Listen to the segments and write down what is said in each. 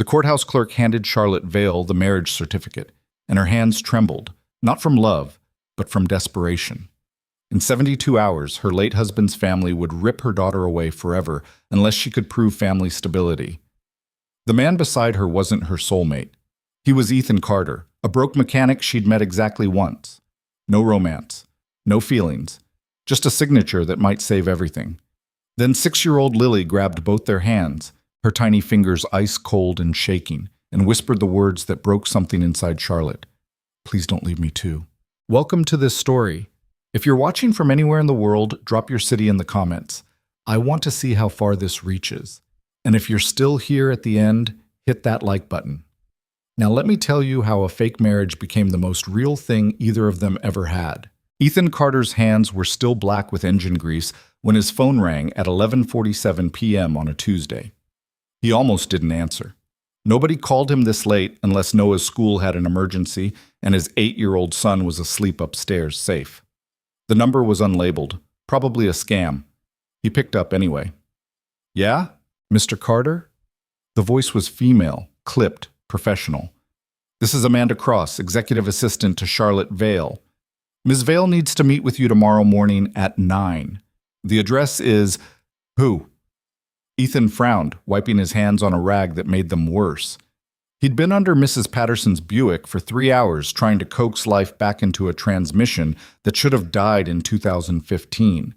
The courthouse clerk handed Charlotte Vale the marriage certificate, and her hands trembled, not from love, but from desperation. In 72 hours, her late husband's family would rip her daughter away forever unless she could prove family stability. The man beside her wasn't her soulmate. He was Ethan Carter, a broke mechanic she'd met exactly once. No romance, no feelings, just a signature that might save everything. Then 6-year-old Lily grabbed both their hands, her tiny fingers ice-cold and shaking, and whispered the words that broke something inside Charlotte. "Please don't leave me too." Welcome to this story. If you're watching from anywhere in the world, drop your city in the comments. I want to see how far this reaches. And if you're still here at the end, hit that like button. Now let me tell you how a fake marriage became the most real thing either of them ever had. Ethan Carter's hands were still black with engine grease when his phone rang at 11:47 p.m. on a Tuesday. He almost didn't answer. Nobody called him this late unless Noah's school had an emergency and his 8-year-old son was asleep upstairs safe. The number was unlabeled, probably a scam. He picked up anyway. "Yeah? Mr. Carter?" The voice was female, clipped, professional. "This is Amanda Cross, executive assistant to Charlotte Vale. Ms. Vale needs to meet with you tomorrow morning at 9. The address is..." "Who?" Ethan frowned, wiping his hands on a rag that made them worse. He'd been under Mrs. Patterson's Buick for 3 hours trying to coax life back into a transmission that should have died in 2015.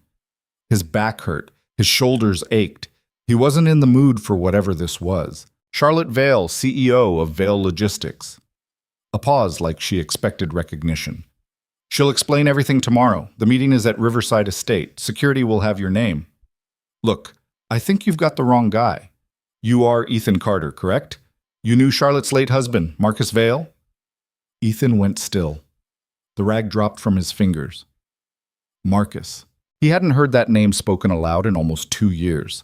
His back hurt, his shoulders ached. He wasn't in the mood for whatever this was. Charlotte Vale, CEO of Vale Logistics. A pause like she expected recognition. "She'll explain everything tomorrow. The meeting is at Riverside Estate. Security will have your name." "Look, I think you've got the wrong guy. You are Ethan Carter, correct? You knew Charlotte's late husband, Marcus Vale?" Ethan went still. The rag dropped from his fingers. Marcus. He hadn't heard that name spoken aloud in almost 2 years.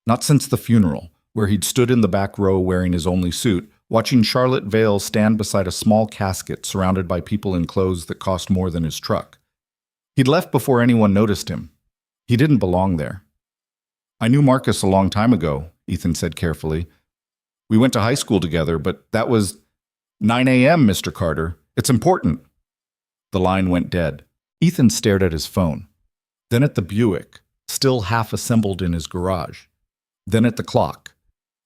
Not since the funeral, where he'd stood in the back row wearing his only suit, watching Charlotte Vale stand beside a small casket surrounded by people in clothes that cost more than his truck. He'd left before anyone noticed him. He didn't belong there. "I knew Marcus a long time ago," Ethan said carefully. "We went to high school together, but that was 9 a.m., Mr. Carter. It's important." The line went dead. Ethan stared at his phone, then at the Buick, still half assembled in his garage, then at the clock.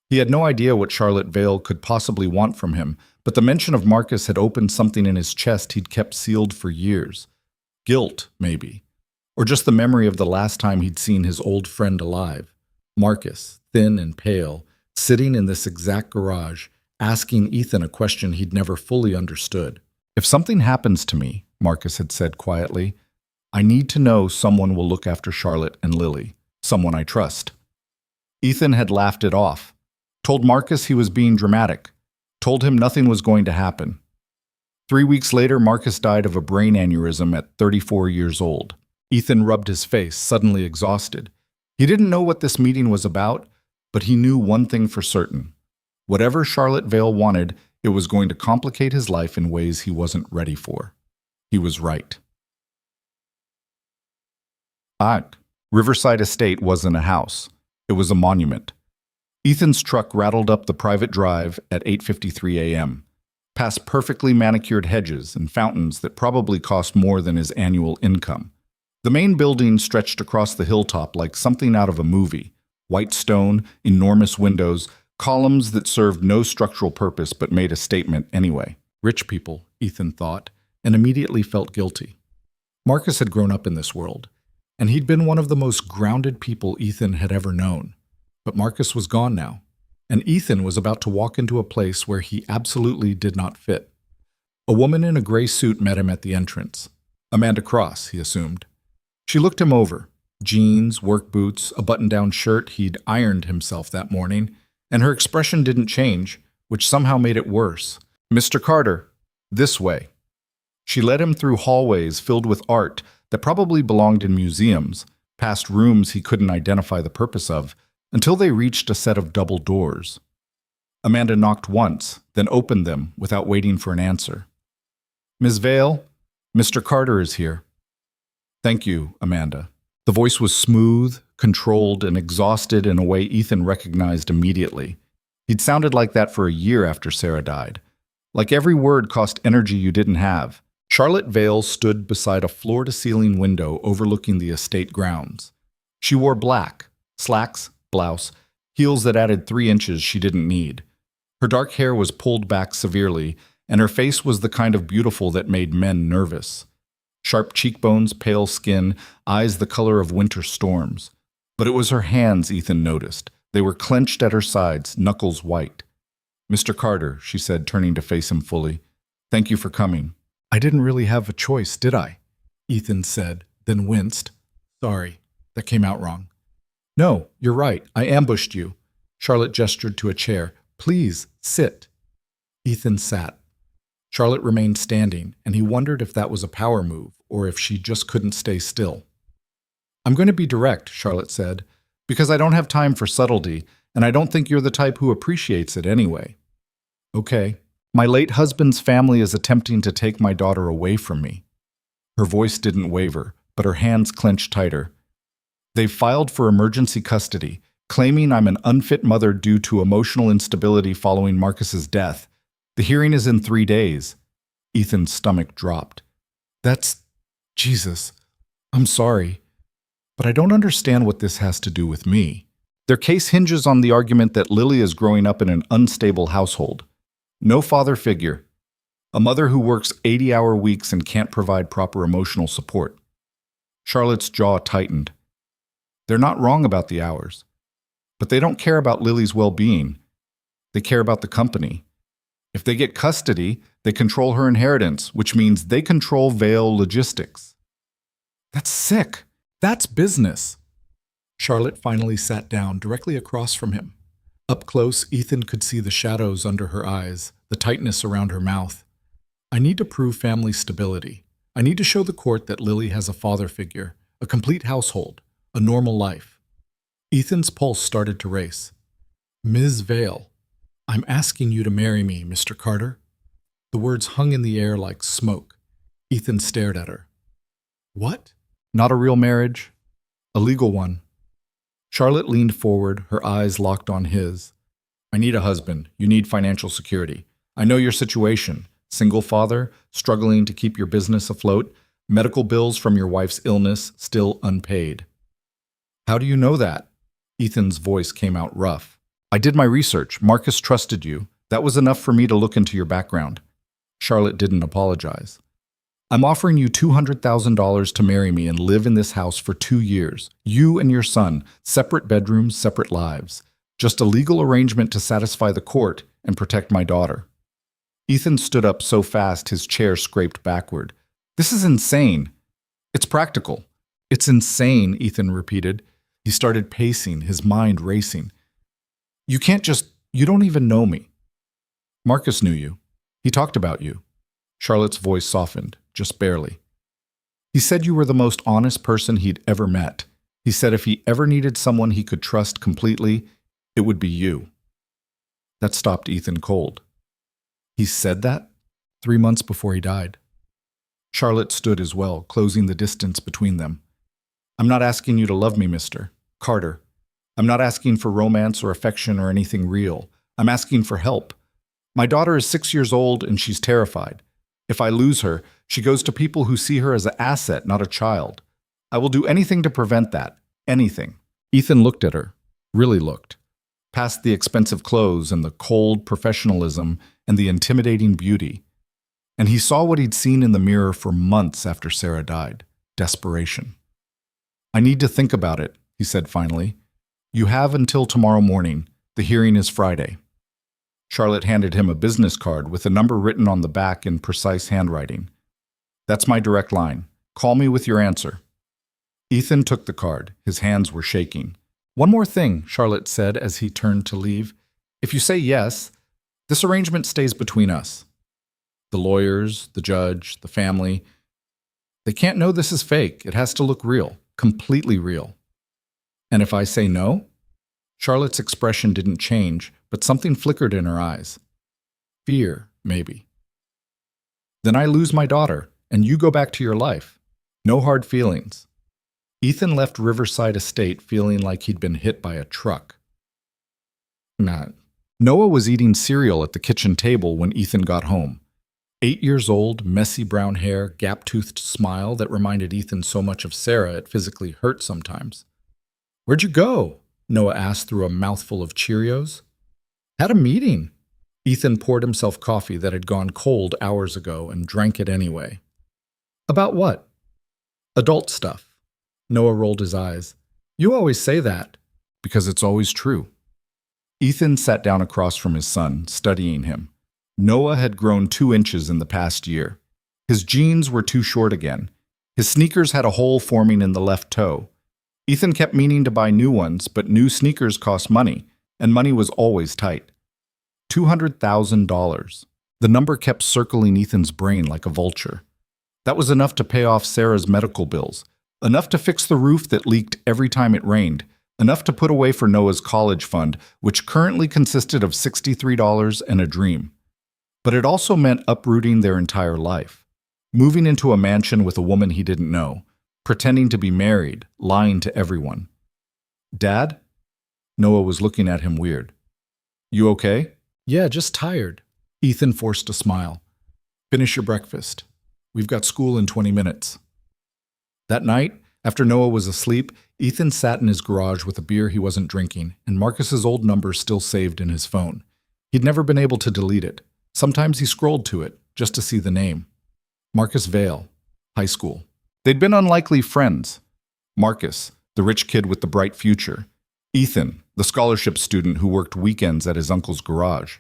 He had no idea what Charlotte Vale could possibly want from him, but the mention of Marcus had opened something in his chest he'd kept sealed for years. Guilt, maybe. Or just the memory of the last time he'd seen his old friend alive. Marcus, thin and pale, sitting in this exact garage, asking Ethan a question he'd never fully understood. "If something happens to me," Marcus had said quietly, "I need to know someone will look after Charlotte and Lily, someone I trust." Ethan had laughed it off, told Marcus he was being dramatic, told him nothing was going to happen. 3 weeks later, Marcus died of a brain aneurysm at 34 years old. Ethan rubbed his face, suddenly exhausted. He didn't know what this meeting was about, but he knew one thing for certain. Whatever Charlotte Vale wanted, it was going to complicate his life in ways he wasn't ready for. He was right. Riverside Estate wasn't a house. It was a monument. Ethan's truck rattled up the private drive at 8:53 a.m., past perfectly manicured hedges and fountains that probably cost more than his annual income. The main building stretched across the hilltop like something out of a movie. White stone, enormous windows, columns that served no structural purpose but made a statement anyway. Rich people, Ethan thought, and immediately felt guilty. Marcus had grown up in this world, and he'd been one of the most grounded people Ethan had ever known. But Marcus was gone now, and Ethan was about to walk into a place where he absolutely did not fit. A woman in a gray suit met him at the entrance. Amanda Cross, he assumed. She looked him over. Jeans, work boots, a button-down shirt he'd ironed himself that morning, and her expression didn't change, which somehow made it worse. "Mr. Carter, this way." She led him through hallways filled with art that probably belonged in museums, past rooms he couldn't identify the purpose of, until they reached a set of double doors. Amanda knocked once, then opened them without waiting for an answer. "Ms. Vale, Mr. Carter is here." "Thank you, Amanda." The voice was smooth, controlled, and exhausted in a way Ethan recognized immediately. He'd sounded like that for a year after Sarah died. Like every word cost energy you didn't have. Charlotte Vale stood beside a floor-to-ceiling window overlooking the estate grounds. She wore black, slacks, blouse, heels that added 3 inches she didn't need. Her dark hair was pulled back severely, and her face was the kind of beautiful that made men nervous. Sharp cheekbones, pale skin, eyes the color of winter storms. But it was her hands Ethan noticed. They were clenched at her sides, knuckles white. "Mr. Carter," she said, turning to face him fully, "thank you for coming." "I didn't really have a choice, did I?" Ethan said, then winced. "Sorry, that came out wrong." "No, you're right. I ambushed you." Charlotte gestured to a chair. "Please, sit." Ethan sat. Charlotte remained standing, and he wondered if that was a power move or if she just couldn't stay still. "I'm going to be direct," Charlotte said, "because I don't have time for subtlety, and I don't think you're the type who appreciates it anyway." "Okay. My late husband's family is attempting to take my daughter away from me." Her voice didn't waver, but her hands clenched tighter. "They've filed for emergency custody, claiming I'm an unfit mother due to emotional instability following Marcus's death. The hearing is in 3 days." Ethan's stomach dropped. Jesus. I'm sorry. But I don't understand what this has to do with me. Their case hinges on the argument that Lily is growing up in an unstable household. No father figure. A mother who works 80-hour weeks and can't provide proper emotional support. Charlotte's jaw tightened. They're not wrong about the hours. But they don't care about Lily's well-being. They care about the company. If they get custody, they control her inheritance, which means they control Vale logistics. That's sick. That's business. Charlotte finally sat down directly across from him. Up close, Ethan could see the shadows under her eyes, the tightness around her mouth. "I need to prove family stability. I need to show the court that Lily has a father figure, a complete household, a normal life." Ethan's pulse started to race. "Ms. Vale, I'm asking you to marry me, Mr. Carter." The words hung in the air like smoke. Ethan stared at her. "What?" "Not a real marriage. A legal one." Charlotte leaned forward, her eyes locked on his. "I need a husband. You need financial security. I know your situation. Single father, struggling to keep your business afloat, medical bills from your wife's illness still unpaid." "How do you know that?" Ethan's voice came out rough. "I did my research. Marcus trusted you. That was enough for me to look into your background." Charlotte didn't apologize. "I'm offering you $200,000 to marry me and live in this house for 2 years. You and your son, separate bedrooms, separate lives. Just a legal arrangement to satisfy the court and protect my daughter." Ethan stood up so fast his chair scraped backward. "This is insane." "It's practical." "It's insane," Ethan repeated. He started pacing, his mind racing. You don't even know me." "Marcus knew you. He talked about you." Charlotte's voice softened, just barely. "He said you were the most honest person he'd ever met. He said if he ever needed someone he could trust completely, it would be you." That stopped Ethan cold. "He said that?" 3 months before he died. Charlotte stood as well, closing the distance between them. "I'm not asking you to love me, Mr. Carter. I'm not asking for romance or affection or anything real. I'm asking for help. My daughter is 6 years old and she's terrified. If I lose her, she goes to people who see her as an asset, not a child. I will do anything to prevent that. Anything." Ethan looked at her, really looked, past the expensive clothes and the cold professionalism and the intimidating beauty. And he saw what he'd seen in the mirror for months after Sarah died: desperation. "I need to think about it," he said finally. "You have until tomorrow morning. The hearing is Friday." Charlotte handed him a business card with a number written on the back in precise handwriting. "That's my direct line. Call me with your answer." Ethan took the card. His hands were shaking. "One more thing," Charlotte said as he turned to leave. "If you say yes, this arrangement stays between us. The lawyers, the judge, the family, they can't know this is fake. It has to look real, completely real." "And if I say no?" Charlotte's expression didn't change, but something flickered in her eyes. "Fear, maybe." "Then I lose my daughter, and you go back to your life. No hard feelings." Ethan left Riverside Estate feeling like he'd been hit by a truck. Noah was eating cereal at the kitchen table when Ethan got home. 8 years old, messy brown hair, gap-toothed smile that reminded Ethan so much of Sarah it physically hurt sometimes. "Where'd you go?" Noah asked through a mouthful of Cheerios. "Had a meeting." Ethan poured himself coffee that had gone cold hours ago and drank it anyway. "About what?" "Adult stuff." Noah rolled his eyes. "You always say that." "Because it's always true." Ethan sat down across from his son, studying him. Noah had grown 2 inches in the past year. His jeans were too short again. His sneakers had a hole forming in the left toe. Ethan kept meaning to buy new ones, but new sneakers cost money, and money was always tight. $200,000. The number kept circling Ethan's brain like a vulture. That was enough to pay off Sarah's medical bills, enough to fix the roof that leaked every time it rained, enough to put away for Noah's college fund, which currently consisted of $63 and a dream. But it also meant uprooting their entire life, moving into a mansion with a woman he didn't know, pretending to be married, lying to everyone. "Dad?" Noah was looking at him weird. "You okay?" "Yeah, just tired." Ethan forced a smile. "Finish your breakfast. We've got school in 20 minutes. That night, after Noah was asleep, Ethan sat in his garage with a beer he wasn't drinking, and Marcus's old number still saved in his phone. He'd never been able to delete it. Sometimes he scrolled to it, just to see the name. Marcus Vale, high school. They'd been unlikely friends. Marcus, the rich kid with the bright future. Ethan, the scholarship student who worked weekends at his uncle's garage.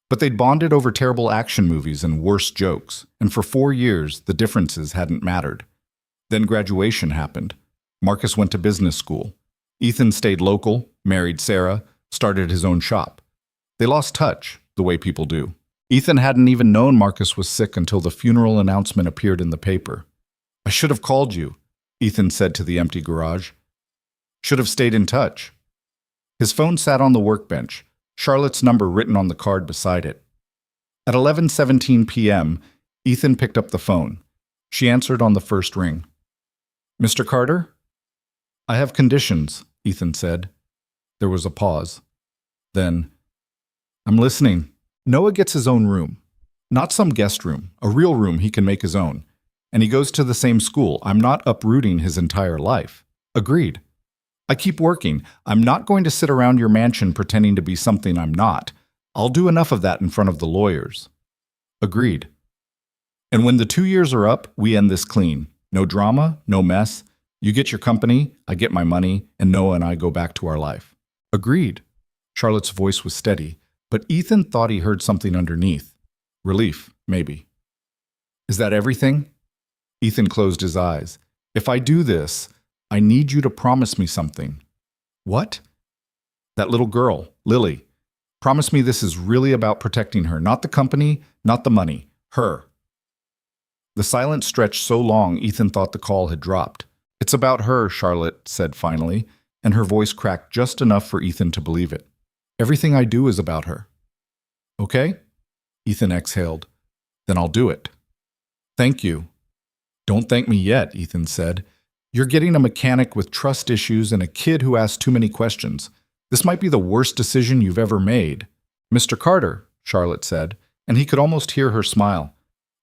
But they'd bonded over terrible action movies and worse jokes, and for 4 years, the differences hadn't mattered. Then graduation happened. Marcus went to business school. Ethan stayed local, married Sarah, started his own shop. They lost touch, the way people do. Ethan hadn't even known Marcus was sick until the funeral announcement appeared in the paper. "I should have called you," Ethan said to the empty garage. "Should have stayed in touch." His phone sat on the workbench, Charlotte's number written on the card beside it. At 11:17 p.m., Ethan picked up the phone. She answered on the first ring. "Mr. Carter?" "I have conditions," Ethan said. There was a pause. Then, "I'm listening." Noah gets his own room. Not some guest room, a real room he can make his own. And he goes to the same school. I'm not uprooting his entire life. Agreed. I keep working. I'm not going to sit around your mansion pretending to be something I'm not. I'll do enough of that in front of the lawyers. Agreed. And when the 2 years are up, we end this clean. No drama, no mess. You get your company, I get my money, and Noah and I go back to our life. Agreed. Charlotte's voice was steady, but Ethan thought he heard something underneath. Relief, maybe. Is that everything? Ethan closed his eyes. If I do this, I need you to promise me something. What? That little girl, Lily. Promise me this is really about protecting her, not the company, not the money, her. The silence stretched so long Ethan thought the call had dropped. It's about her, Charlotte said finally, and her voice cracked just enough for Ethan to believe it. Everything I do is about her. Okay? Ethan exhaled. Then I'll do it. Thank you. Don't thank me yet, Ethan said. You're getting a mechanic with trust issues and a kid who asks too many questions. This might be the worst decision you've ever made. Mr. Carter, Charlotte said, and he could almost hear her smile.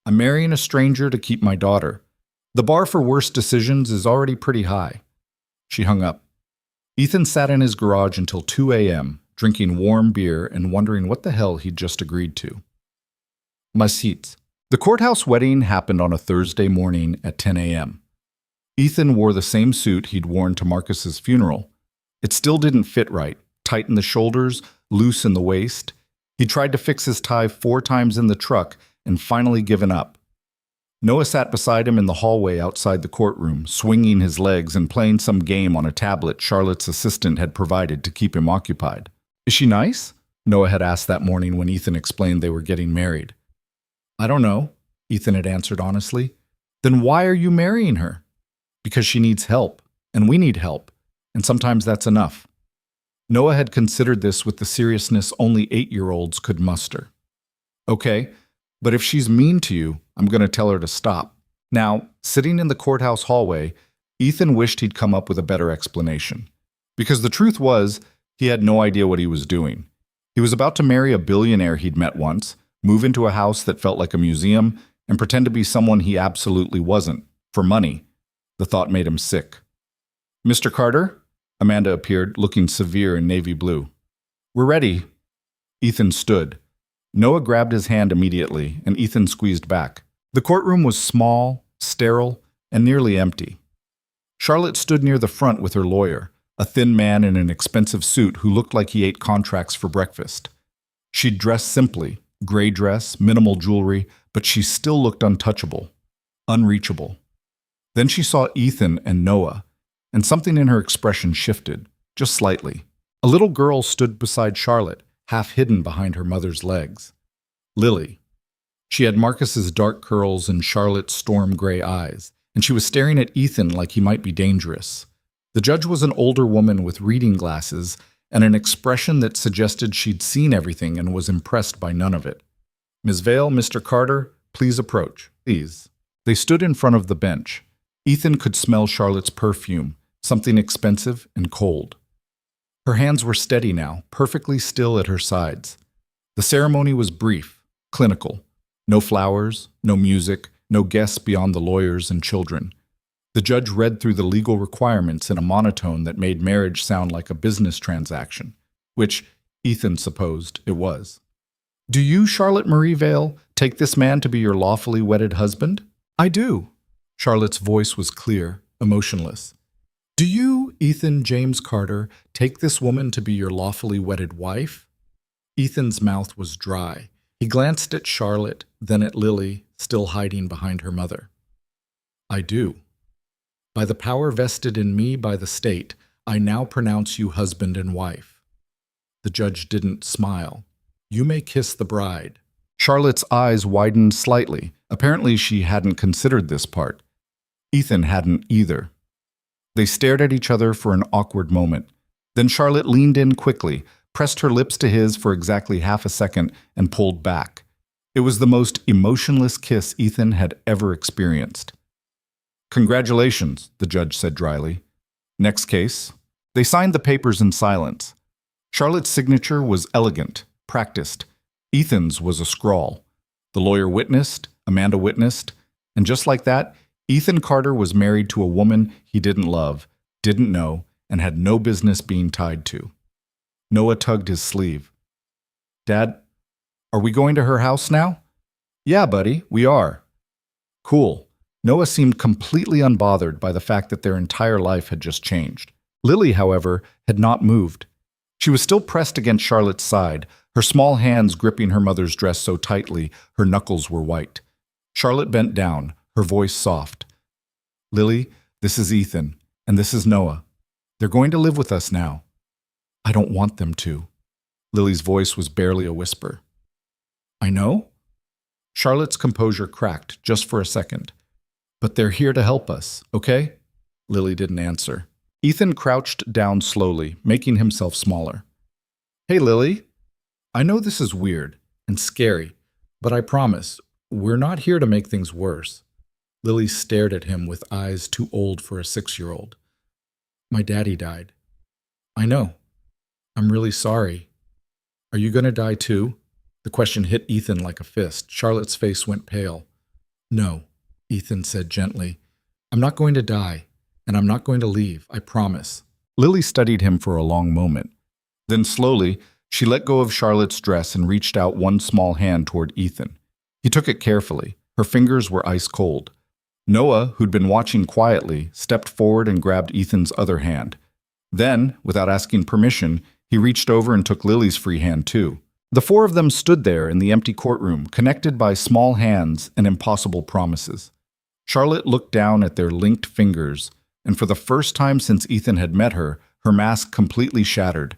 I'm marrying a stranger to keep my daughter. The bar for worst decisions is already pretty high. She hung up. Ethan sat in his garage until 2 a.m., drinking warm beer and wondering what the hell he'd just agreed to. Masit. The courthouse wedding happened on a Thursday morning at 10 a.m. Ethan wore the same suit he'd worn to Marcus's funeral. It still didn't fit right, tight in the shoulders, loose in the waist. He tried to fix his tie 4 times in the truck and finally given up. Noah sat beside him in the hallway outside the courtroom, swinging his legs and playing some game on a tablet Charlotte's assistant had provided to keep him occupied. Is she nice? Noah had asked that morning when Ethan explained they were getting married. I don't know, Ethan had answered honestly. Then why are you marrying her? Because she needs help, and we need help, and sometimes that's enough. Noah had considered this with the seriousness only 8-year-olds could muster. Okay, but if she's mean to you, I'm going to tell her to stop. Now, sitting in the courthouse hallway, Ethan wished he'd come up with a better explanation. Because the truth was, he had no idea what he was doing. He was about to marry a billionaire he'd met once, move into a house that felt like a museum, and pretend to be someone he absolutely wasn't, for money. The thought made him sick. "Mr. Carter?" Amanda appeared, looking severe in navy blue. "We're ready." Ethan stood. Noah grabbed his hand immediately, and Ethan squeezed back. The courtroom was small, sterile, and nearly empty. Charlotte stood near the front with her lawyer, a thin man in an expensive suit who looked like he ate contracts for breakfast. She'd dressed simply, gray dress, minimal jewelry, but she still looked untouchable, unreachable. Then she saw Ethan and Noah, and something in her expression shifted, just slightly. A little girl stood beside Charlotte, half hidden behind her mother's legs. Lily. She had Marcus's dark curls and Charlotte's storm gray eyes, and she was staring at Ethan like he might be dangerous. The judge was an older woman with reading glasses and an expression that suggested she'd seen everything and was impressed by none of it. "Ms. Vale, Mr. Carter, please approach, please." They stood in front of the bench. Ethan could smell Charlotte's perfume, something expensive and cold. Her hands were steady now, perfectly still at her sides. The ceremony was brief, clinical. No flowers, no music, no guests beyond the lawyers and children. The judge read through the legal requirements in a monotone that made marriage sound like a business transaction, which Ethan supposed it was. "Do you, Charlotte Marie Vale, take this man to be your lawfully wedded husband?" "I do." Charlotte's voice was clear, emotionless. "Do you, Ethan James Carter, take this woman to be your lawfully wedded wife?" Ethan's mouth was dry. He glanced at Charlotte, then at Lily, still hiding behind her mother. "I do. By the power vested in me by the state, I now pronounce you husband and wife." The judge didn't smile. "You may kiss the bride." Charlotte's eyes widened slightly. Apparently she hadn't considered this part. Ethan hadn't either. They stared at each other for an awkward moment. Then Charlotte leaned in quickly, pressed her lips to his for exactly half a second, and pulled back. It was the most emotionless kiss Ethan had ever experienced. "Congratulations," the judge said dryly. "Next case." They signed the papers in silence. Charlotte's signature was elegant, practiced. Ethan's was a scrawl. The lawyer witnessed, Amanda witnessed, and just like that, Ethan Carter was married to a woman he didn't love, didn't know, and had no business being tied to. Noah tugged his sleeve. "Dad, are we going to her house now?" "Yeah, buddy, we are." "Cool." Noah seemed completely unbothered by the fact that their entire life had just changed. Lily, however, had not moved. She was still pressed against Charlotte's side, her small hands gripping her mother's dress so tightly her knuckles were white. Charlotte bent down, her voice soft. "Lily, this is Ethan, and this is Noah. They're going to live with us now." "I don't want them to." Lily's voice was barely a whisper. "I know?" Charlotte's composure cracked just for a second. "But they're here to help us, okay?" Lily didn't answer. Ethan crouched down slowly, making himself smaller. "Hey, Lily. I know this is weird and scary, but I promise, we're not here to make things worse." Lily stared at him with eyes too old for a 6-year-old. "My daddy died." "I know. I'm really sorry. Are you going to die too?" The question hit Ethan like a fist. Charlotte's face went pale. "No," Ethan said gently. "I'm not going to die, and I'm not going to leave, I promise." Lily studied him for a long moment. Then slowly, she let go of Charlotte's dress and reached out one small hand toward Ethan. He took it carefully. Her fingers were ice cold. Noah, who'd been watching quietly, stepped forward and grabbed Ethan's other hand. Then, without asking permission, he reached over and took Lily's free hand too. The four of them stood there in the empty courtroom, connected by small hands and impossible promises. Charlotte looked down at their linked fingers, and for the first time since Ethan had met her, her mask completely shattered.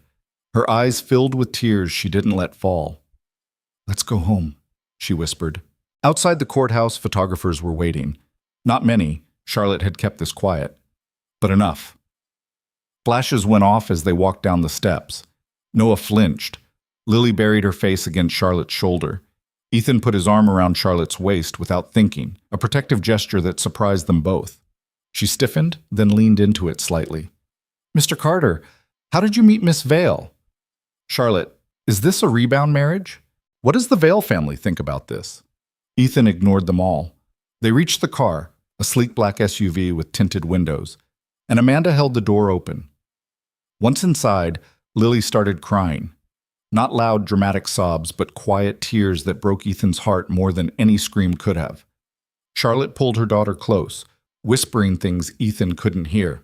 Her eyes filled with tears she didn't let fall. "Let's go home," she whispered. Outside the courthouse, photographers were waiting. Not many. Charlotte had kept this quiet. But enough. Flashes went off as they walked down the steps. Noah flinched. Lily buried her face against Charlotte's shoulder. Ethan put his arm around Charlotte's waist without thinking, a protective gesture that surprised them both. She stiffened, then leaned into it slightly. "Mr. Carter, how did you meet Miss Vale?" "Charlotte, Is this a rebound marriage? What does the Vale family think about this? Ethan ignored them all. They reached the car, a sleek black SUV with tinted windows, and Amanda held the door open. Once inside, Lily started crying. Not loud, dramatic sobs, but quiet tears that broke Ethan's heart more than any scream could have. Charlotte pulled her daughter close, whispering things Ethan couldn't hear.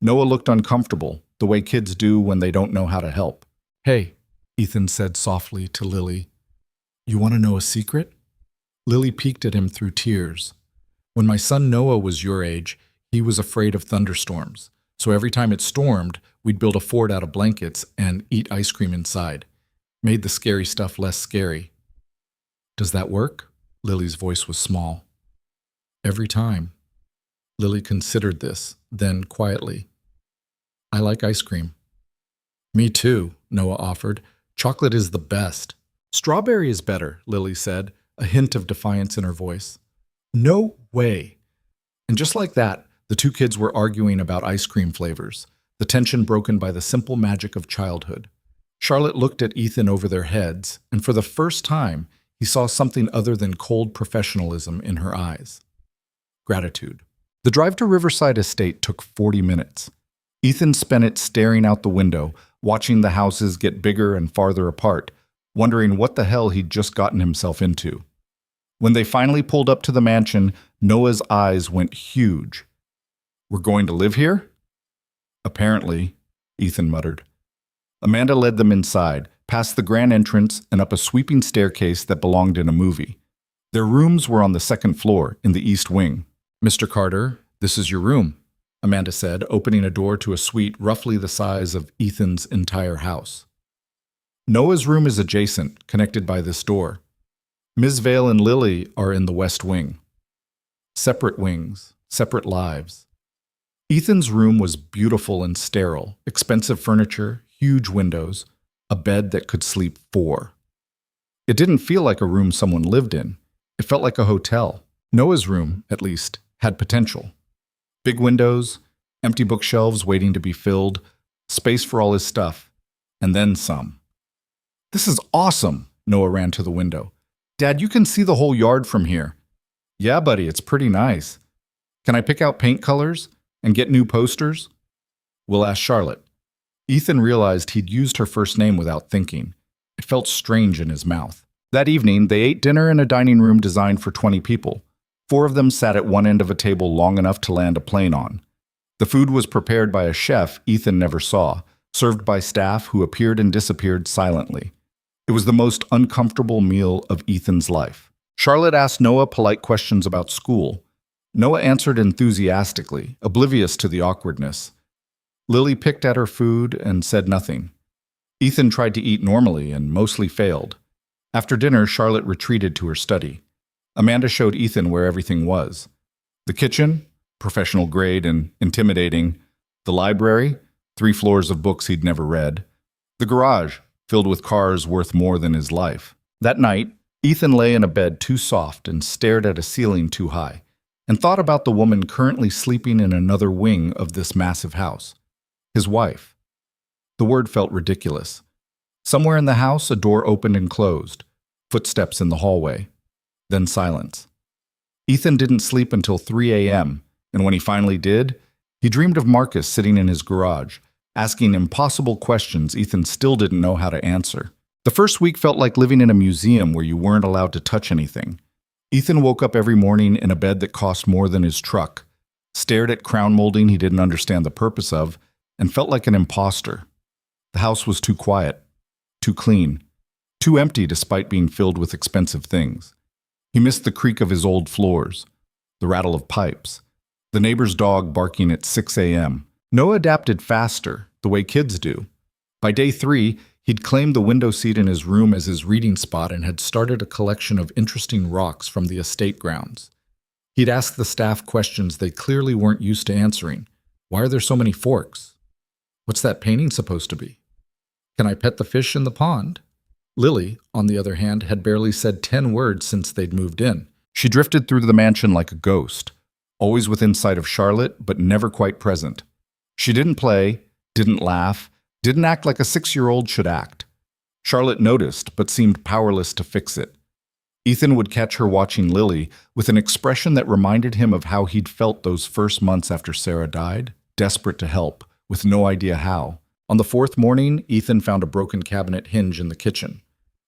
Noah looked uncomfortable, the way kids do when they don't know how to help. "Hey," Ethan said softly to Lily. "You want to know a secret?" Lily peeked at him through tears. "When my son Noah was your age, he was afraid of thunderstorms. So every time it stormed, we'd build a fort out of blankets and eat ice cream inside. Made the scary stuff less scary." "Does that work?" Lily's voice was small. "Every time." Lily considered this, then quietly, "I like ice cream." "Me too," Noah offered. "Chocolate is the best." "Strawberry is better," Lily said, a hint of defiance in her voice. "No way." And just like that, the two kids were arguing about ice cream flavors, the tension broken by the simple magic of childhood. Charlotte looked at Ethan over their heads, and for the first time, he saw something other than cold professionalism in her eyes. Gratitude. The drive to Riverside Estate took 40 minutes. Ethan spent it staring out the window, watching the houses get bigger and farther apart, wondering what the hell he'd just gotten himself into. When they finally pulled up to the mansion, Noah's eyes went huge. "We're going to live here?" "Apparently," Ethan muttered. Amanda led them inside, past the grand entrance and up a sweeping staircase that belonged in a movie. Their rooms were on the second floor, in the east wing. "Mr. Carter, this is your room," Amanda said, opening a door to a suite roughly the size of Ethan's entire house. "Noah's room is adjacent, connected by this door. Ms. Vale and Lily are in the west wing." Separate wings, separate lives. Ethan's room was beautiful and sterile, expensive furniture, huge windows, a bed that could sleep 4. It didn't feel like a room someone lived in. It felt like a hotel. Noah's room, at least, had potential. Big windows, empty bookshelves waiting to be filled, space for all his stuff, and then some. "This is awesome," Noah ran to the window. "Dad, you can see the whole yard from here." "Yeah, buddy, it's pretty nice. Can I pick out paint colors and get new posters?" "We'll ask Charlotte." Ethan realized he'd used her first name without thinking. It felt strange in his mouth. That evening, they ate dinner in a dining room designed for 20 people. 4 of them sat at one end of a table long enough to land a plane on. The food was prepared by a chef Ethan never saw, served by staff who appeared and disappeared silently. It was the most uncomfortable meal of Ethan's life. Charlotte asked Noah polite questions about school. Noah answered enthusiastically, oblivious to the awkwardness. Lily picked at her food and said nothing. Ethan tried to eat normally and mostly failed. After dinner, Charlotte retreated to her study. Amanda showed Ethan where everything was. The kitchen, professional grade and intimidating. The library, 3 floors of books he'd never read. The garage, filled with cars worth more than his life. That night, Ethan lay in a bed too soft and stared at a ceiling too high, and thought about the woman currently sleeping in another wing of this massive house. His wife. The word felt ridiculous. Somewhere in the house, a door opened and closed. Footsteps in the hallway. Then silence. Ethan didn't sleep until 3 a.m., and when he finally did, he dreamed of Marcus sitting in his garage, asking impossible questions Ethan still didn't know how to answer. The first week felt like living in a museum where you weren't allowed to touch anything. Ethan woke up every morning in a bed that cost more than his truck, stared at crown molding he didn't understand the purpose of, and felt like an imposter. The house was too quiet, too clean, too empty despite being filled with expensive things. He missed the creak of his old floors, the rattle of pipes, the neighbor's dog barking at 6 a.m. Noah adapted faster, the way kids do. By day 3, he'd claimed the window seat in his room as his reading spot and had started a collection of interesting rocks from the estate grounds. He'd asked the staff questions they clearly weren't used to answering. Why are there so many forks? What's that painting supposed to be? Can I pet the fish in the pond? Lily, on the other hand, had barely said 10 words since they'd moved in. She drifted through the mansion like a ghost, always within sight of Charlotte, but never quite present. She didn't play, didn't laugh, didn't act like a 6-year-old should act. Charlotte noticed, but seemed powerless to fix it. Ethan would catch her watching Lily with an expression that reminded him of how he'd felt those first months after Sarah died, desperate to help, with no idea how. On the fourth morning, Ethan found a broken cabinet hinge in the kitchen.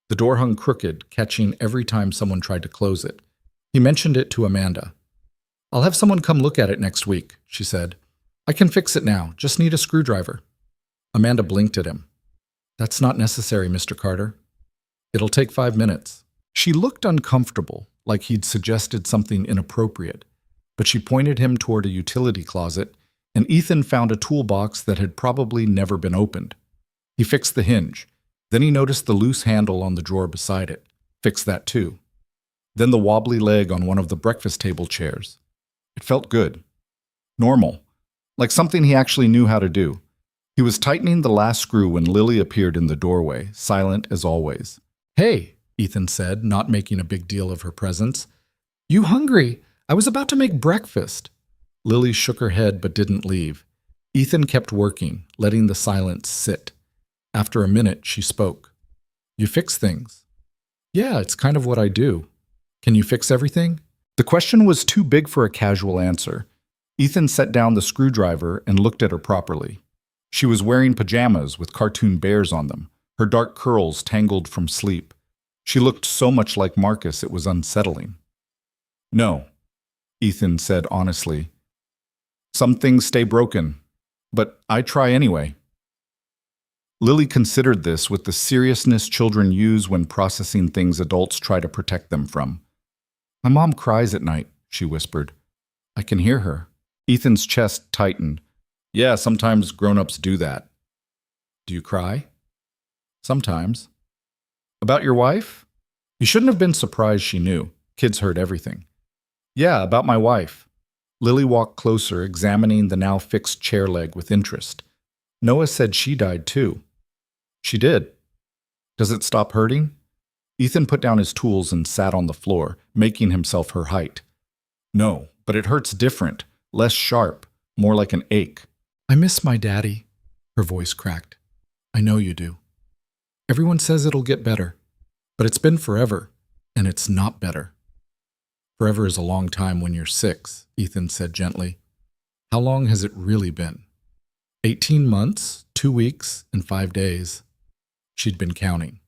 The door hung crooked, catching every time someone tried to close it. He mentioned it to Amanda. "I'll have someone come look at it next week," she said. "I can fix it now, just need a screwdriver." Amanda blinked at him. "That's not necessary, Mr. Carter. It'll take 5 minutes." She looked uncomfortable, like he'd suggested something inappropriate, but she pointed him toward a utility closet, and Ethan found a toolbox that had probably never been opened. He fixed the hinge. Then he noticed the loose handle on the drawer beside it. Fixed that too. Then the wobbly leg on one of the breakfast table chairs. It felt good. Normal. Like something he actually knew how to do. He was tightening the last screw when Lily appeared in the doorway, silent as always. "Hey," Ethan said, not making a big deal of her presence. "You hungry? I was about to make breakfast." Lily shook her head but didn't leave. Ethan kept working, letting the silence sit. After a minute, she spoke. "You fix things." "Yeah, it's kind of what I do." "Can you fix everything?" The question was too big for a casual answer. Ethan set down the screwdriver and looked at her properly. She was wearing pajamas with cartoon bears on them, her dark curls tangled from sleep. She looked so much like Marcus it was unsettling. "No," Ethan said honestly. "Some things stay broken, but I try anyway." Lily considered this with the seriousness children use when processing things adults try to protect them from. "My mom cries at night," she whispered. "I can hear her." Ethan's chest tightened. "Yeah, sometimes grown-ups do that." "Do you cry?" "Sometimes." "About your wife?" He shouldn't have been surprised she knew. Kids heard everything. "Yeah, about my wife." Lily walked closer, examining the now fixed chair leg with interest. "Noah said she died too." "She did." "Does it stop hurting?" Ethan put down his tools and sat on the floor, making himself her height. "No, but it hurts different, less sharp, more like an ache." "I miss my daddy," her voice cracked. "I know you do. Everyone says it'll get better, but it's been forever, and it's not better." "Forever is a long time when you're 6, Ethan said gently. "How long has it really been?" 18 months, 2 weeks, and 5 days. She'd been counting.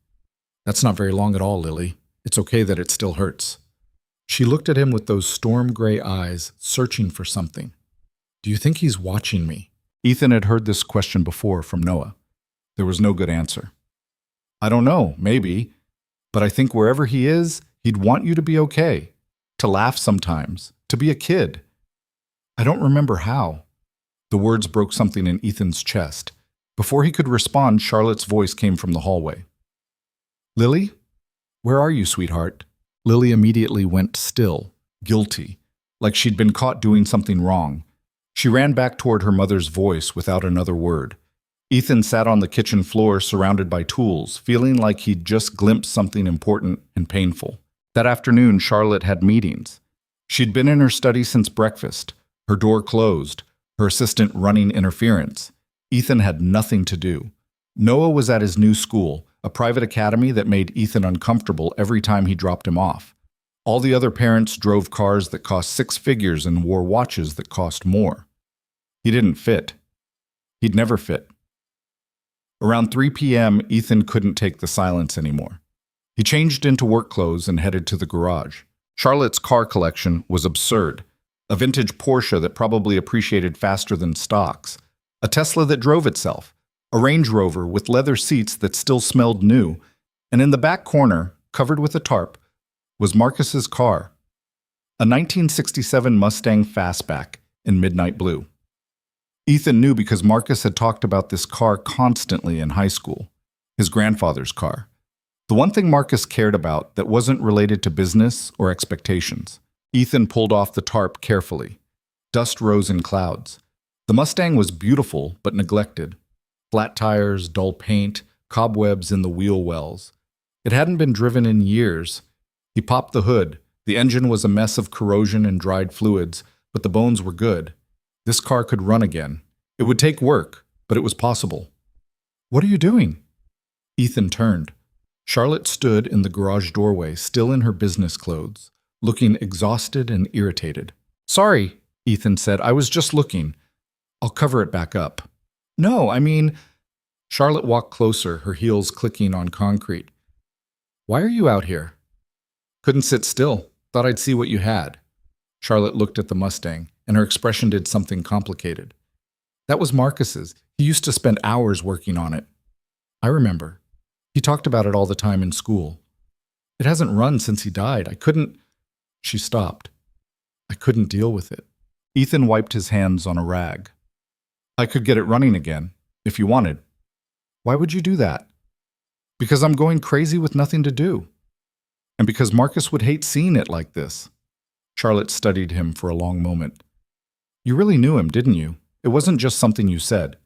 "That's not very long at all, Lily. It's okay that it still hurts." She looked at him with those storm-gray eyes, searching for something. "Do you think he's watching me?" Ethan had heard this question before from Noah. There was no good answer. "I don't know, maybe. But I think wherever he is, he'd want you to be okay. To laugh sometimes. To be a kid." "I don't remember how." The words broke something in Ethan's chest. Before he could respond, Charlotte's voice came from the hallway. "Lily? Where are you, sweetheart?" Lily immediately went still, guilty, like she'd been caught doing something wrong. She ran back toward her mother's voice without another word. Ethan sat on the kitchen floor surrounded by tools, feeling like he'd just glimpsed something important and painful. That afternoon, Charlotte had meetings. She'd been in her study since breakfast, her door closed, her assistant running interference. Ethan had nothing to do. Noah was at his new school, a private academy that made Ethan uncomfortable every time he dropped him off. All the other parents drove cars that cost 6 figures and wore watches that cost more. He didn't fit. He'd never fit. Around 3 p.m., Ethan couldn't take the silence anymore. He changed into work clothes and headed to the garage. Charlotte's car collection was absurd. A vintage Porsche that probably appreciated faster than stocks. A Tesla that drove itself. A Range Rover with leather seats that still smelled new. And in the back corner, covered with a tarp, was Marcus's car. A 1967 Mustang Fastback in midnight blue. Ethan knew because Marcus had talked about this car constantly in high school. His grandfather's car. The one thing Marcus cared about that wasn't related to business or expectations. Ethan pulled off the tarp carefully. Dust rose in clouds. The Mustang was beautiful but neglected. Flat tires, dull paint, cobwebs in the wheel wells. It hadn't been driven in years. He popped the hood. The engine was a mess of corrosion and dried fluids, but the bones were good. This car could run again. It would take work, but it was possible. "What are you doing?" Ethan turned. Charlotte stood in the garage doorway, still in her business clothes, looking exhausted and irritated. "Sorry," Ethan said. "I was just looking. I'll cover it back up." "No, I mean—" Charlotte walked closer, her heels clicking on concrete. "Why are you out here?" "Couldn't sit still. Thought I'd see what you had." Charlotte looked at the Mustang, and her expression did something complicated. "That was Marcus's. He used to spend hours working on it." "I remember. He talked about it all the time in school. It hasn't run since he died. I couldn't—" She stopped. "I couldn't deal with it." Ethan wiped his hands on a rag. "I could get it running again, if you wanted." "Why would you do that?" "Because I'm going crazy with nothing to do. And because Marcus would hate seeing it like this." Charlotte studied him for a long moment. "You really knew him, didn't you? It wasn't just something you said."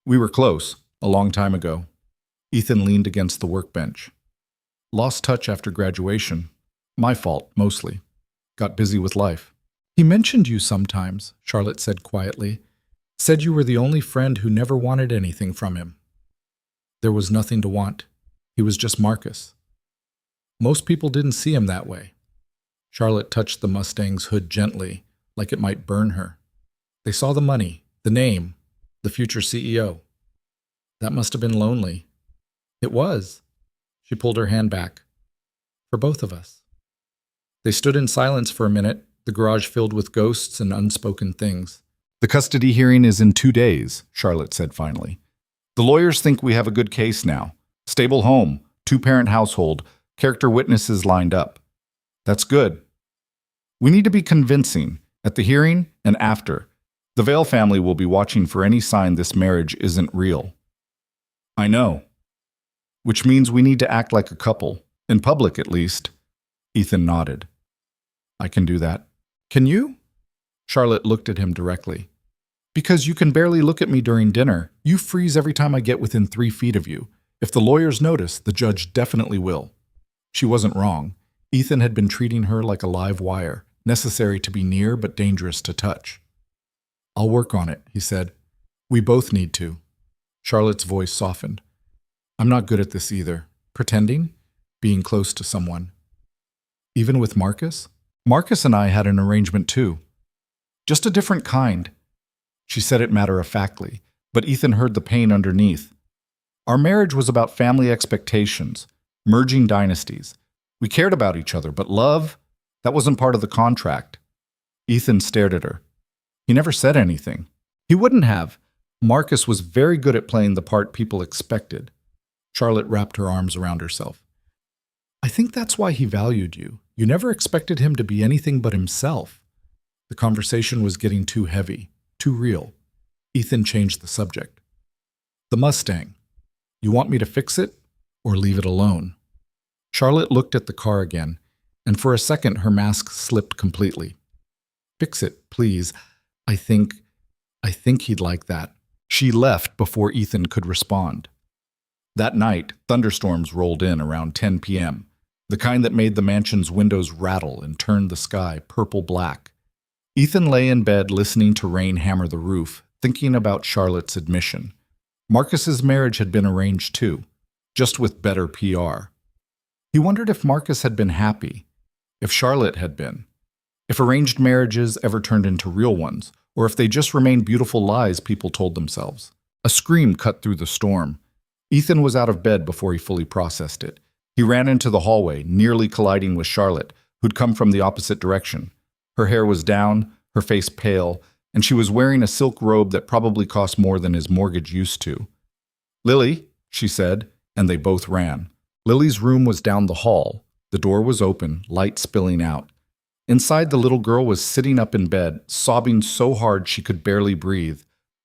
"We were close, a long time ago." Ethan leaned against the workbench. "Lost touch after graduation. My fault, mostly. Got busy with life." "He mentioned you sometimes," Charlotte said quietly. "Said you were the only friend who never wanted anything from him." "There was nothing to want. He was just Marcus." "Most people didn't see him that way." Charlotte touched the Mustang's hood gently, like it might burn her. "They saw the money, the name, the future CEO. That must have been lonely." "It was." She pulled her hand back. "For both of us." They stood in silence for a minute, the garage filled with ghosts and unspoken things. "The custody hearing is in 2 days," Charlotte said finally. "The lawyers think we have a good case now. Stable home, 2-parent household, character witnesses lined up. That's good. We need to be convincing, at the hearing and after. The Vale family will be watching for any sign this marriage isn't real." "I know. Which means we need to act like a couple, in public at least." Ethan nodded. "I can do that." "Can you?" Charlotte looked at him directly. "Because you can barely look at me during dinner. You freeze every time I get within 3 feet of you. If the lawyers notice, the judge definitely will." She wasn't wrong. Ethan had been treating her like a live wire, necessary to be near but dangerous to touch. "I'll work on it," he said. "We both need to." Charlotte's voice softened. "I'm not good at this either. Pretending? Being close to someone." "Even with Marcus?" "Marcus and I had an arrangement too. Just a different kind." She said it matter-of-factly, but Ethan heard the pain underneath. "Our marriage was about family expectations, merging dynasties. We cared about each other, but love, that wasn't part of the contract." Ethan stared at her. He never said anything. He wouldn't have. Marcus was very good at playing the part people expected. Charlotte wrapped her arms around herself. "I think that's why he valued you. You never expected him to be anything but himself." The conversation was getting too heavy, too real. Ethan changed the subject. "The Mustang. You want me to fix it or leave it alone?" Charlotte looked at the car again, and for a second her mask slipped completely. "Fix it, please. I think he'd like that." She left before Ethan could respond. That night, thunderstorms rolled in around 10 p.m., the kind that made the mansion's windows rattle and turned the sky purple-black. Ethan lay in bed listening to rain hammer the roof, thinking about Charlotte's admission. Marcus's marriage had been arranged too, just with better PR. He wondered if Marcus had been happy, if Charlotte had been, if arranged marriages ever turned into real ones, or if they just remained beautiful lies people told themselves. A scream cut through the storm. Ethan was out of bed before he fully processed it. He ran into the hallway, nearly colliding with Charlotte, who'd come from the opposite direction. Her hair was down, her face pale, and she was wearing a silk robe that probably cost more than his mortgage used to. "Lily," she said, and they both ran. Lily's room was down the hall. The door was open, light spilling out. Inside, the little girl was sitting up in bed, sobbing so hard she could barely breathe.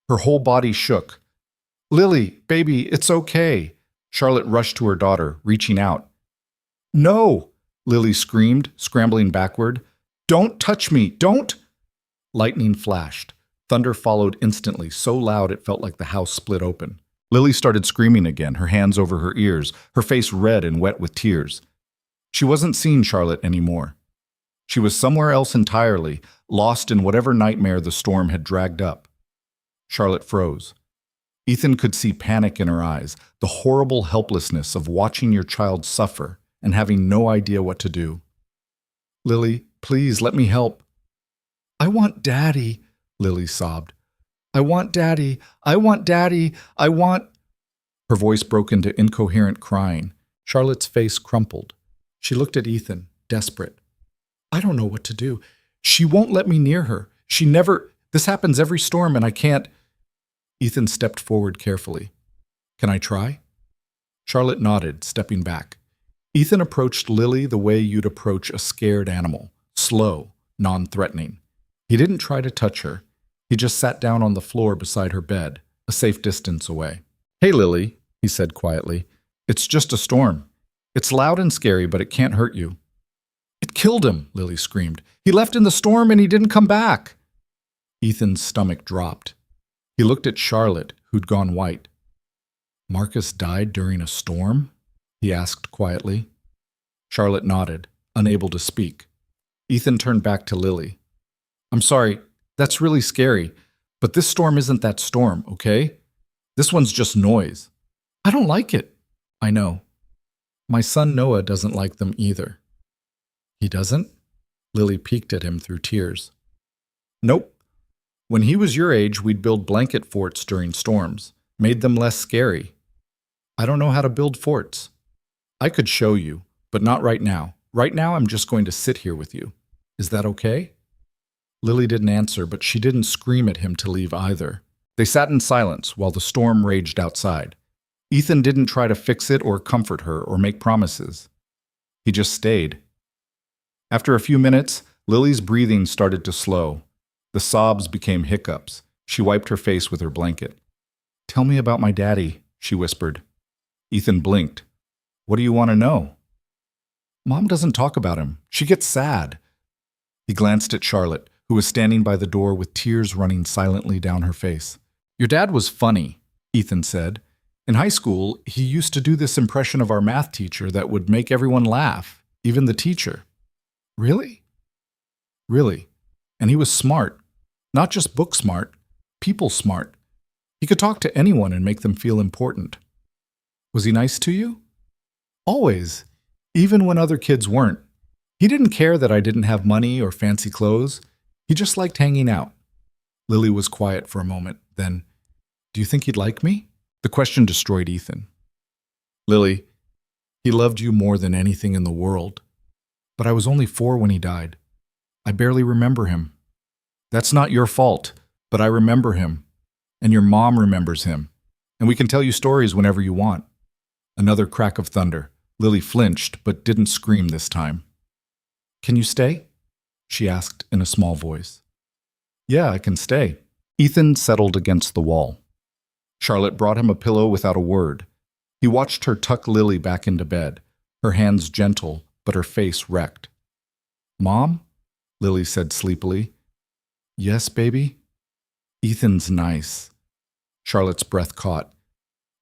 Her whole body shook. "Lily, baby, it's okay." Charlotte rushed to her daughter, reaching out. "No!" Lily screamed, scrambling backward. "Don't touch me! Don't!" Lightning flashed. Thunder followed instantly, so loud it felt like the house split open. Lily started screaming again, her hands over her ears, her face red and wet with tears. She wasn't seeing Charlotte anymore. She was somewhere else entirely, lost in whatever nightmare the storm had dragged up. Charlotte froze. Ethan could see panic in her eyes, the horrible helplessness of watching your child suffer and having no idea what to do. "Lily, please let me help." "I want Daddy," Lily sobbed. "I want Daddy. I want Daddy. I want—" Her voice broke into incoherent crying. Charlotte's face crumpled. She looked at Ethan, desperate. "I don't know what to do. She won't let me near her. She never— This happens every storm and I can't—" Ethan stepped forward carefully. "Can I try?" Charlotte nodded, stepping back. Ethan approached Lily the way you'd approach a scared animal, slow, non-threatening. He didn't try to touch her. He just sat down on the floor beside her bed, a safe distance away. "Hey, Lily," he said quietly. "It's just a storm. It's loud and scary, but it can't hurt you." "It killed him," Lily screamed. "He left in the storm and he didn't come back." Ethan's stomach dropped. He looked at Charlotte, who'd gone white. "Marcus died during a storm?" he asked quietly. Charlotte nodded, unable to speak. Ethan turned back to Lily. "I'm sorry, that's really scary, but this storm isn't that storm, okay? This one's just noise." "I don't like it." "I know. My son Noah doesn't like them either." "He doesn't?" Lily peeked at him through tears. "Nope. When he was your age, we'd build blanket forts during storms, made them less scary. I don't know how to build forts. I could show you, but not right now. Right now, I'm just going to sit here with you. Is that okay?" Lily didn't answer, but she didn't scream at him to leave either. They sat in silence while the storm raged outside. Ethan didn't try to fix it or comfort her or make promises. He just stayed. After a few minutes, Lily's breathing started to slow. The sobs became hiccups. She wiped her face with her blanket. "Tell me about my daddy," she whispered. Ethan blinked. "What do you want to know?" "Mom doesn't talk about him. She gets sad." He glanced at Charlotte, who was standing by the door with tears running silently down her face. "Your dad was funny," Ethan said. "In high school, he used to do this impression of our math teacher that would make everyone laugh, even the teacher." "Really?" "Really. And he was smart. Not just book smart, people smart. He could talk to anyone and make them feel important." "Was he nice to you?" "Always, even when other kids weren't. He didn't care that I didn't have money or fancy clothes. He just liked hanging out." Lily was quiet for a moment. Then, "Do you think he'd like me?" The question destroyed Ethan. "Lily, he loved you more than anything in the world. But I was only 4 when he died. I barely remember him." "That's not your fault, but I remember him. And your mom remembers him. And we can tell you stories whenever you want." Another crack of thunder. Lily flinched, but didn't scream this time. "Can you stay?" she asked in a small voice. "Yeah, I can stay." Ethan settled against the wall. Charlotte brought him a pillow without a word. He watched her tuck Lily back into bed, her hands gentle, but her face wrecked. "Mom?" Lily said sleepily. "Yes, baby?" "Ethan's nice." Charlotte's breath caught.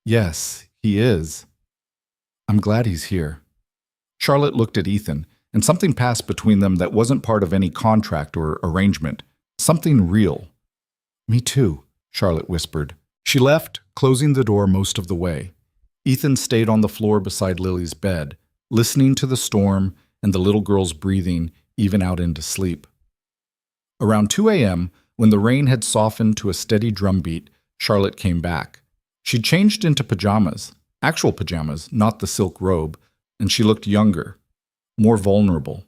"Yes, he is. I'm glad he's here." Charlotte looked at Ethan, and something passed between them that wasn't part of any contract or arrangement. Something real. "Me too," Charlotte whispered. She left, closing the door most of the way. Ethan stayed on the floor beside Lily's bed, listening to the storm and the little girl's breathing even out into sleep. Around 2 a.m., when the rain had softened to a steady drumbeat, Charlotte came back. She'd changed into pajamas, actual pajamas, not the silk robe, and she looked younger, more vulnerable.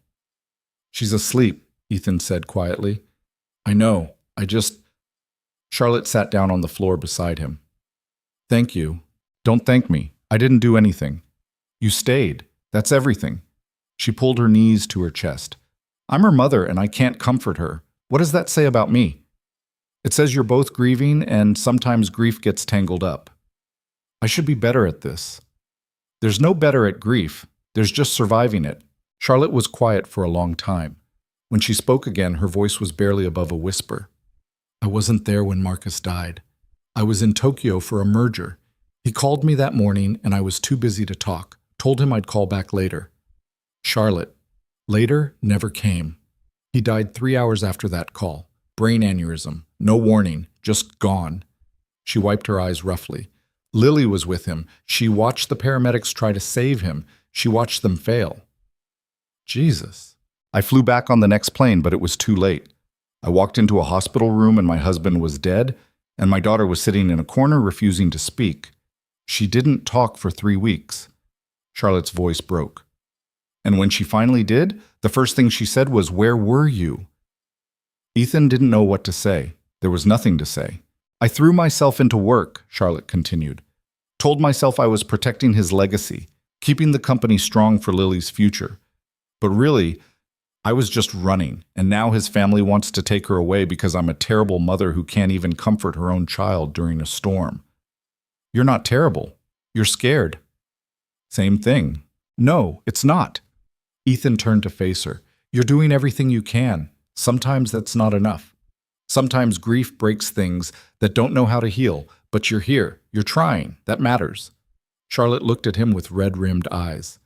"She's asleep," Ethan said quietly. "I know, Charlotte sat down on the floor beside him. "Thank you. Don't thank me. I didn't do anything. You stayed. That's everything." She pulled her knees to her chest. "I'm her mother and I can't comfort her. What does that say about me?" "It says you're both grieving and sometimes grief gets tangled up." "I should be better at this." "There's no better at grief. There's just surviving it." Charlotte was quiet for a long time. When she spoke again, her voice was barely above a whisper. "I wasn't there when Marcus died. I was in Tokyo for a merger. He called me that morning and I was too busy to talk. Told him I'd call back later." Charlotte. Later never came. He died 3 hours after that call. Brain aneurysm. No warning. Just gone. She wiped her eyes roughly. Lily was with him. She watched the paramedics try to save him. She watched them fail. Jesus. I flew back on the next plane, but it was too late. I walked into a hospital room and my husband was dead, and my daughter was sitting in a corner refusing to speak. She didn't talk for 3 weeks. Charlotte's voice broke. And when she finally did, the first thing she said was, "Where were you?" Ethan didn't know what to say. There was nothing to say. I threw myself into work, Charlotte continued. Told myself I was protecting his legacy, keeping the company strong for Lily's future. But really, I was just running, and now his family wants to take her away because I'm a terrible mother who can't even comfort her own child during a storm. You're not terrible. You're scared. Same thing. No, it's not. Ethan turned to face her. You're doing everything you can. Sometimes that's not enough. Sometimes grief breaks things that don't know how to heal, but you're here. You're trying. That matters. Charlotte looked at him with red-rimmed eyes.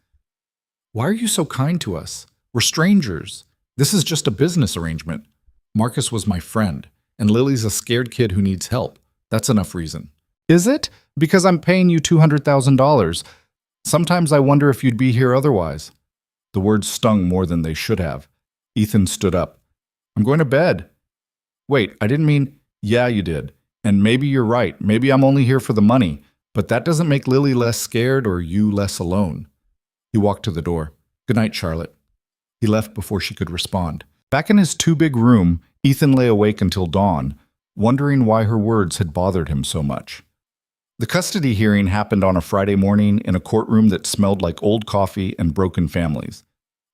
Why are you so kind to us? We're strangers. This is just a business arrangement. Marcus was my friend, and Lily's a scared kid who needs help. That's enough reason. Is it? Because I'm paying you $200,000. Sometimes I wonder if you'd be here otherwise. The words stung more than they should have. Ethan stood up. I'm going to bed. Wait, I didn't mean, yeah, you did. And maybe you're right. Maybe I'm only here for the money. But that doesn't make Lily less scared or you less alone. He walked to the door. Good night, Charlotte. He left before she could respond. Back in his too-big room, Ethan lay awake until dawn, wondering why her words had bothered him so much. The custody hearing happened on a Friday morning in a courtroom that smelled like old coffee and broken families.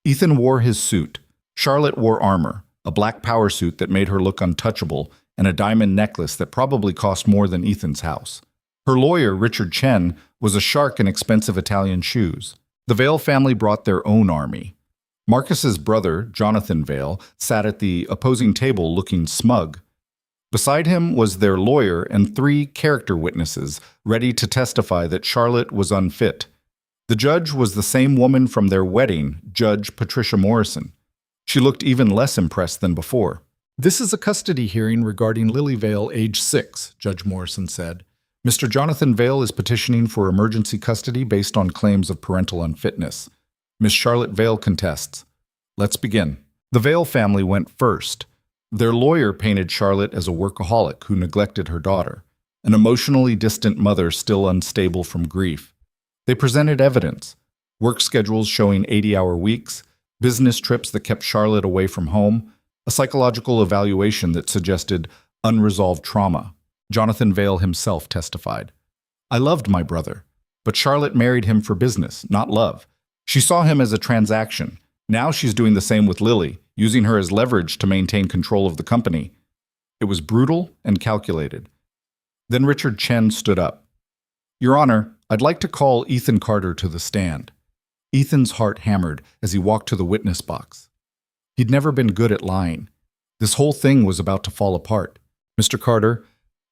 Ethan wore his suit. Charlotte wore armor, a black power suit that made her look untouchable, and a diamond necklace that probably cost more than Ethan's house. Her lawyer, Richard Chen, was a shark in expensive Italian shoes. The Vale family brought their own army. Marcus's brother, Jonathan Vale, sat at the opposing table looking smug. Beside him was their lawyer and 3 character witnesses, ready to testify that Charlotte was unfit. The judge was the same woman from their wedding, Judge Patricia Morrison. She looked even less impressed than before. This is a custody hearing regarding Lily Vale, age 6, Judge Morrison said. Mr. Jonathan Vale is petitioning for emergency custody based on claims of parental unfitness. Miss Charlotte Vale contests. Let's begin. The Vale family went first. Their lawyer painted Charlotte as a workaholic who neglected her daughter, an emotionally distant mother still unstable from grief. They presented evidence, work schedules showing 80-hour weeks, business trips that kept Charlotte away from home, a psychological evaluation that suggested unresolved trauma. Jonathan Vale himself testified. I loved my brother, but Charlotte married him for business, not love. She saw him as a transaction. Now she's doing the same with Lily, using her as leverage to maintain control of the company. It was brutal and calculated. Then Richard Chen stood up. Your Honor, I'd like to call Ethan Carter to the stand. Ethan's heart hammered as he walked to the witness box. He'd never been good at lying. This whole thing was about to fall apart. Mr. Carter,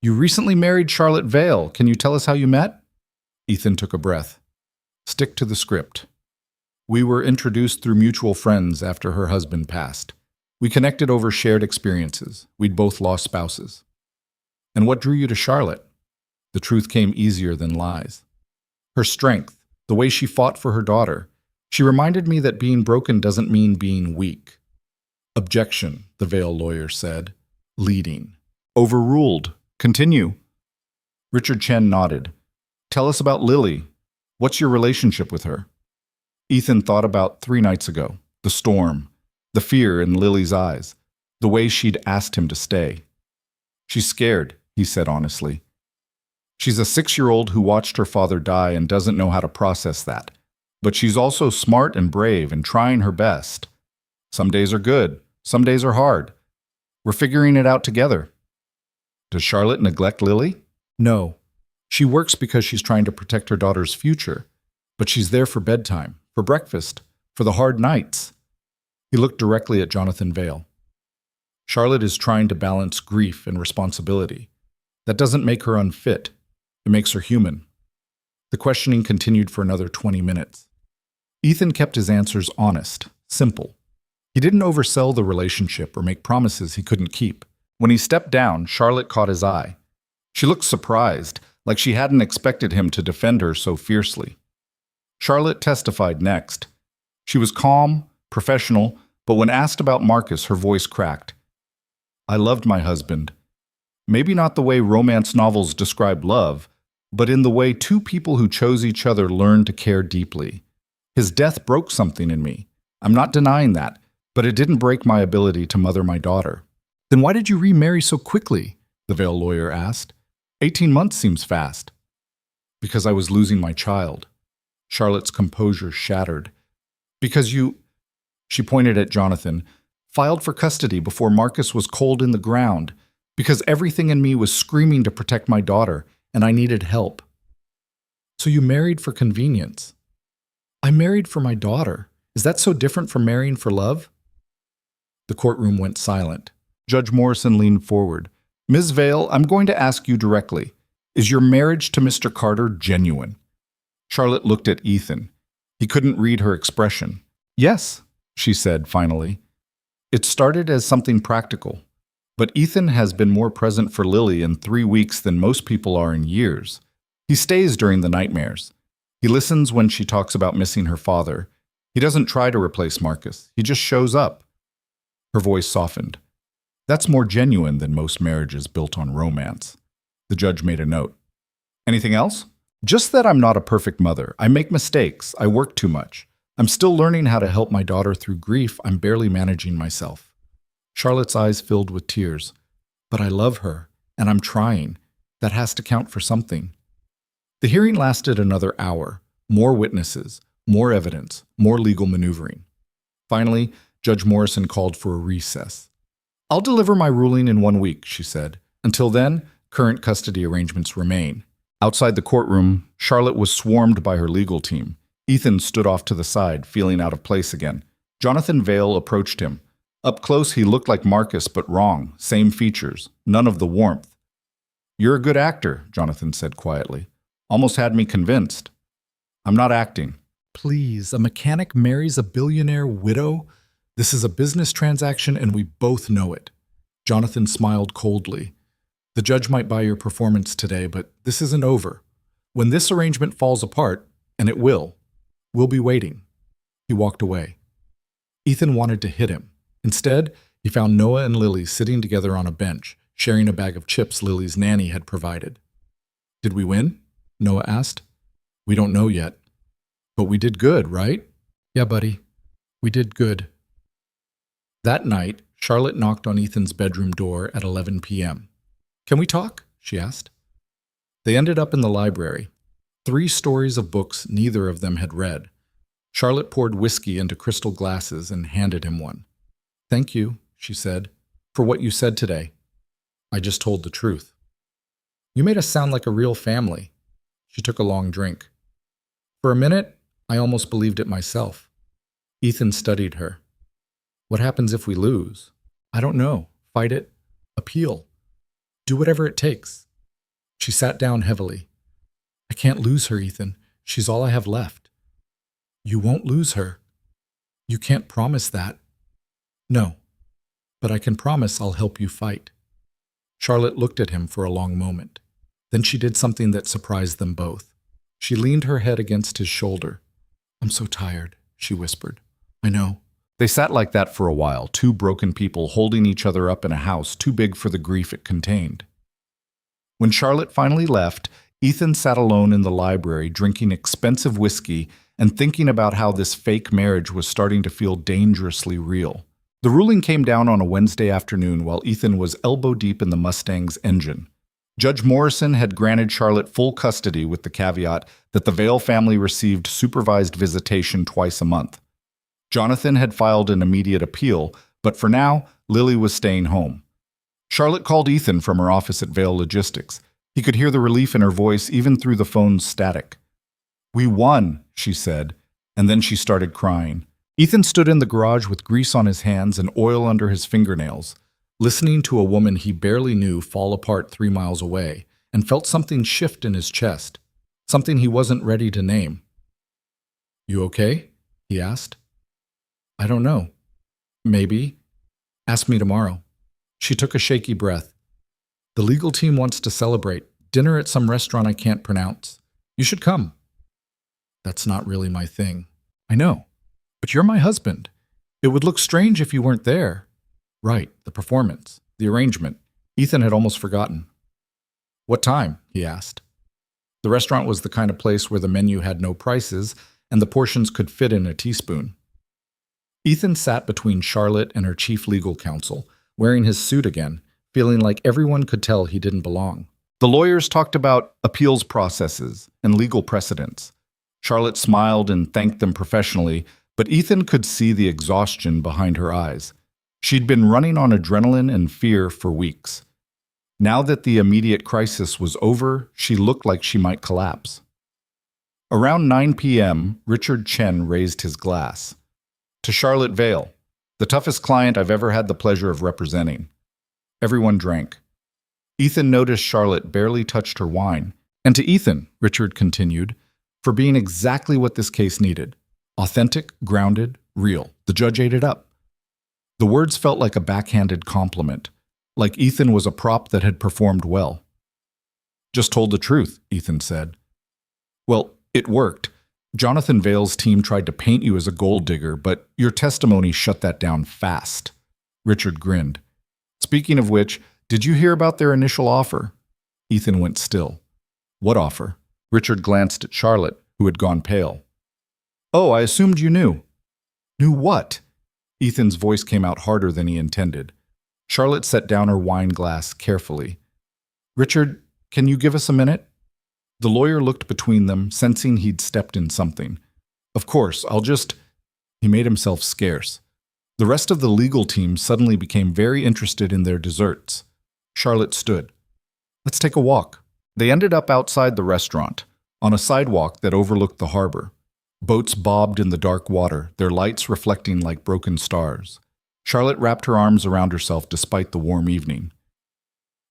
you recently married Charlotte Vale. Can you tell us how you met? Ethan took a breath. Stick to the script. We were introduced through mutual friends after her husband passed. We connected over shared experiences. We'd both lost spouses. And what drew you to Charlotte? The truth came easier than lies. Her strength, the way she fought for her daughter. She reminded me that being broken doesn't mean being weak. Objection, the Vale lawyer said, leading. Overruled. Continue. Richard Chen nodded. Tell us about Lily. What's your relationship with her? Ethan thought about 3 nights ago. The storm, the fear in Lily's eyes, the way she'd asked him to stay. She's scared, he said honestly. She's a 6-year-old who watched her father die and doesn't know how to process that. But she's also smart and brave and trying her best. Some days are good, some days are hard. We're figuring it out together. Does Charlotte neglect Lily? No. She works because she's trying to protect her daughter's future. But she's there for bedtime, for breakfast, for the hard nights. He looked directly at Jonathan Vale. Charlotte is trying to balance grief and responsibility. That doesn't make her unfit. It makes her human. The questioning continued for another 20 minutes. Ethan kept his answers honest, simple. He didn't oversell the relationship or make promises he couldn't keep. When he stepped down, Charlotte caught his eye. She looked surprised, like she hadn't expected him to defend her so fiercely. Charlotte testified next. She was calm, professional, but when asked about Marcus, her voice cracked. I loved my husband. Maybe not the way romance novels describe love, but in the way two people who chose each other learned to care deeply. His death broke something in me. I'm not denying that, but it didn't break my ability to mother my daughter. Then why did you remarry so quickly? The Vale lawyer asked. 18 months seems fast. Because I was losing my child. Charlotte's composure shattered. Because you, she pointed at Jonathan, filed for custody before Marcus was cold in the ground. Because everything in me was screaming to protect my daughter, and I needed help. So you married for convenience. I married for my daughter. Is that so different from marrying for love? The courtroom went silent. Judge Morrison leaned forward. Ms. Vale, I'm going to ask you directly. Is your marriage to Mr. Carter genuine? Charlotte looked at Ethan. He couldn't read her expression. Yes, she said finally. It started as something practical. But Ethan has been more present for Lily in 3 weeks than most people are in years. He stays during the nightmares. He listens when she talks about missing her father. He doesn't try to replace Marcus. He just shows up. Her voice softened. That's more genuine than most marriages built on romance. The judge made a note. Anything else? Just that I'm not a perfect mother. I make mistakes. I work too much. I'm still learning how to help my daughter through grief. I'm barely managing myself. Charlotte's eyes filled with tears. But I love her, and I'm trying. That has to count for something. The hearing lasted another hour. More witnesses, more evidence, more legal maneuvering. Finally, Judge Morrison called for a recess. I'll deliver my ruling in 1 week, she said. Until then, current custody arrangements remain. Outside the courtroom, Charlotte was swarmed by her legal team. Ethan stood off to the side, feeling out of place again. Jonathan Vale approached him. Up close, he looked like Marcus, but wrong. Same features. None of the warmth. You're a good actor, Jonathan said quietly. Almost had me convinced. I'm not acting. Please, a mechanic marries a billionaire widow? This is a business transaction and we both know it. Jonathan smiled coldly. The judge might buy your performance today, but this isn't over. When this arrangement falls apart, and it will, we'll be waiting. He walked away. Ethan wanted to hit him. Instead, he found Noah and Lily sitting together on a bench, sharing a bag of chips Lily's nanny had provided. Did we win? Noah asked. We don't know yet. But we did good, right? Yeah, buddy. We did good. That night, Charlotte knocked on Ethan's bedroom door at 11 p.m. Can we talk? She asked. They ended up in the library. 3 stories of books neither of them had read. Charlotte poured whiskey into crystal glasses and handed him one. Thank you, she said, for what you said today. I just told the truth. You made us sound like a real family. She took a long drink. For a minute, I almost believed it myself. Ethan studied her. What happens if we lose? I don't know. Fight it? Appeal? Do whatever it takes. She sat down heavily. I can't lose her, Ethan. She's all I have left. You won't lose her. You can't promise that. No, but I can promise I'll help you fight. Charlotte looked at him for a long moment. Then she did something that surprised them both. She leaned her head against his shoulder. I'm so tired, she whispered. I know. They sat like that for a while, 2 broken people holding each other up in a house too big for the grief it contained. When Charlotte finally left, Ethan sat alone in the library drinking expensive whiskey and thinking about how this fake marriage was starting to feel dangerously real. The ruling came down on a Wednesday afternoon while Ethan was elbow deep in the Mustang's engine. Judge Morrison had granted Charlotte full custody with the caveat that the Vale family received supervised visitation twice a month. Jonathan had filed an immediate appeal, but for now, Lily was staying home. Charlotte called Ethan from her office at Vale Logistics. He could hear the relief in her voice even through the phone's static. We won, she said, and then she started crying. Ethan stood in the garage with grease on his hands and oil under his fingernails, listening to a woman he barely knew fall apart 3 miles away, and felt something shift in his chest, something he wasn't ready to name. You okay? He asked. I don't know. Maybe. Ask me tomorrow. She took a shaky breath. The legal team wants to celebrate. Dinner at some restaurant I can't pronounce. You should come. That's not really my thing. I know. But you're my husband. It would look strange if you weren't there. Right, the performance, the arrangement. Ethan had almost forgotten. What time? He asked. The restaurant was the kind of place where the menu had no prices and the portions could fit in a teaspoon. Ethan sat between Charlotte and her chief legal counsel, wearing his suit again, feeling like everyone could tell he didn't belong. The lawyers talked about appeals processes and legal precedents. Charlotte smiled and thanked them professionally, but Ethan could see the exhaustion behind her eyes. She'd been running on adrenaline and fear for weeks. Now that the immediate crisis was over, she looked like she might collapse. Around 9 p.m., Richard Chen raised his glass. To Charlotte Vale, the toughest client I've ever had the pleasure of representing. Everyone drank. Ethan noticed Charlotte barely touched her wine. And to Ethan, Richard continued, for being exactly what this case needed. Authentic, grounded, real. The judge ate it up. The words felt like a backhanded compliment, like Ethan was a prop that had performed well. Just told the truth, Ethan said. Well, it worked. Jonathan Vale's team tried to paint you as a gold digger, but your testimony shut that down fast. Richard grinned. Speaking of which, did you hear about their initial offer? Ethan went still. What offer? Richard glanced at Charlotte, who had gone pale. Oh, I assumed you knew. Knew what? Ethan's voice came out harder than he intended. Charlotte set down her wine glass carefully. Richard, can you give us a minute? The lawyer looked between them, sensing he'd stepped in something. Of course, He made himself scarce. The rest of the legal team suddenly became very interested in their desserts. Charlotte stood. Let's take a walk. They ended up outside the restaurant, on a sidewalk that overlooked the harbor. Boats bobbed in the dark water, their lights reflecting like broken stars. Charlotte wrapped her arms around herself despite the warm evening.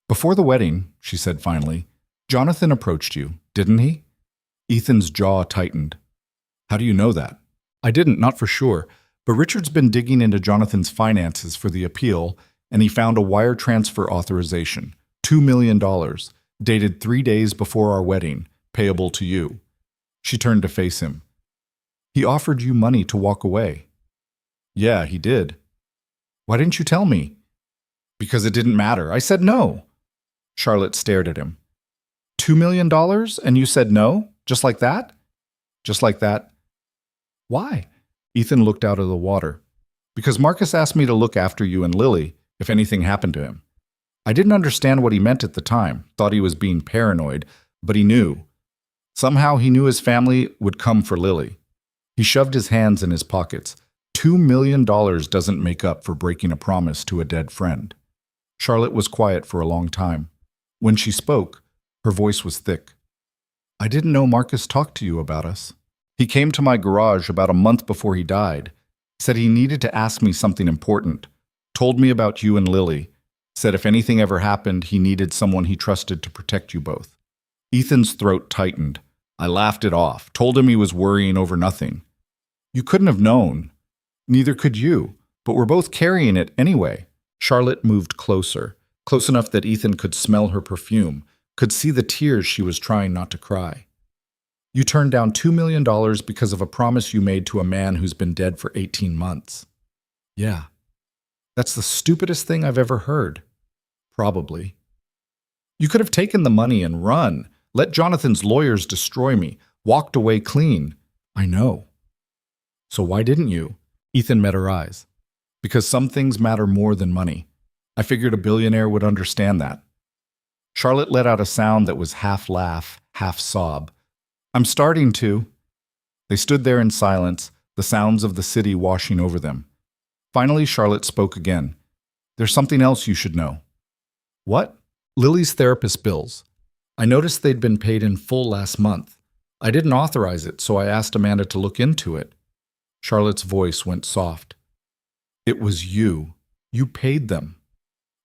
Before the wedding, she said finally, Jonathan approached you, didn't he? Ethan's jaw tightened. How do you know that? I didn't, not for sure, but Richard's been digging into Jonathan's finances for the appeal, and he found a wire transfer authorization, $2 million, dated 3 days before our wedding, payable to you. She turned to face him. He offered you money to walk away. Yeah, he did. Why didn't you tell me? Because it didn't matter. I said no. Charlotte stared at him. $2 million and you said no? Just like that? Just like that. Why? Ethan looked out of the water. Because Marcus asked me to look after you and Lily if anything happened to him. I didn't understand what he meant at the time, thought he was being paranoid, but he knew. Somehow he knew his family would come for Lily. He shoved his hands in his pockets. $2 million doesn't make up for breaking a promise to a dead friend. Charlotte was quiet for a long time. When she spoke, her voice was thick. I didn't know Marcus talked to you about us. He came to my garage about a month before he died, said he needed to ask me something important, told me about you and Lily, said if anything ever happened, he needed someone he trusted to protect you both. Ethan's throat tightened. I laughed it off, told him he was worrying over nothing. You couldn't have known. Neither could you, but we're both carrying it anyway. Charlotte moved closer, close enough that Ethan could smell her perfume, could see the tears she was trying not to cry. You turned down $2 million because of a promise you made to a man who's been dead for 18 months. Yeah. That's the stupidest thing I've ever heard. Probably. You could have taken the money and run, let Jonathan's lawyers destroy me, walked away clean. I know. So why didn't you? Ethan met her eyes. Because some things matter more than money. I figured a billionaire would understand that. Charlotte let out a sound that was half laugh, half sob. I'm starting to. They stood there in silence, the sounds of the city washing over them. Finally, Charlotte spoke again. There's something else you should know. What? Lily's therapist bills. I noticed they'd been paid in full last month. I didn't authorize it, so I asked Amanda to look into it. Charlotte's voice went soft. It was you. You paid them.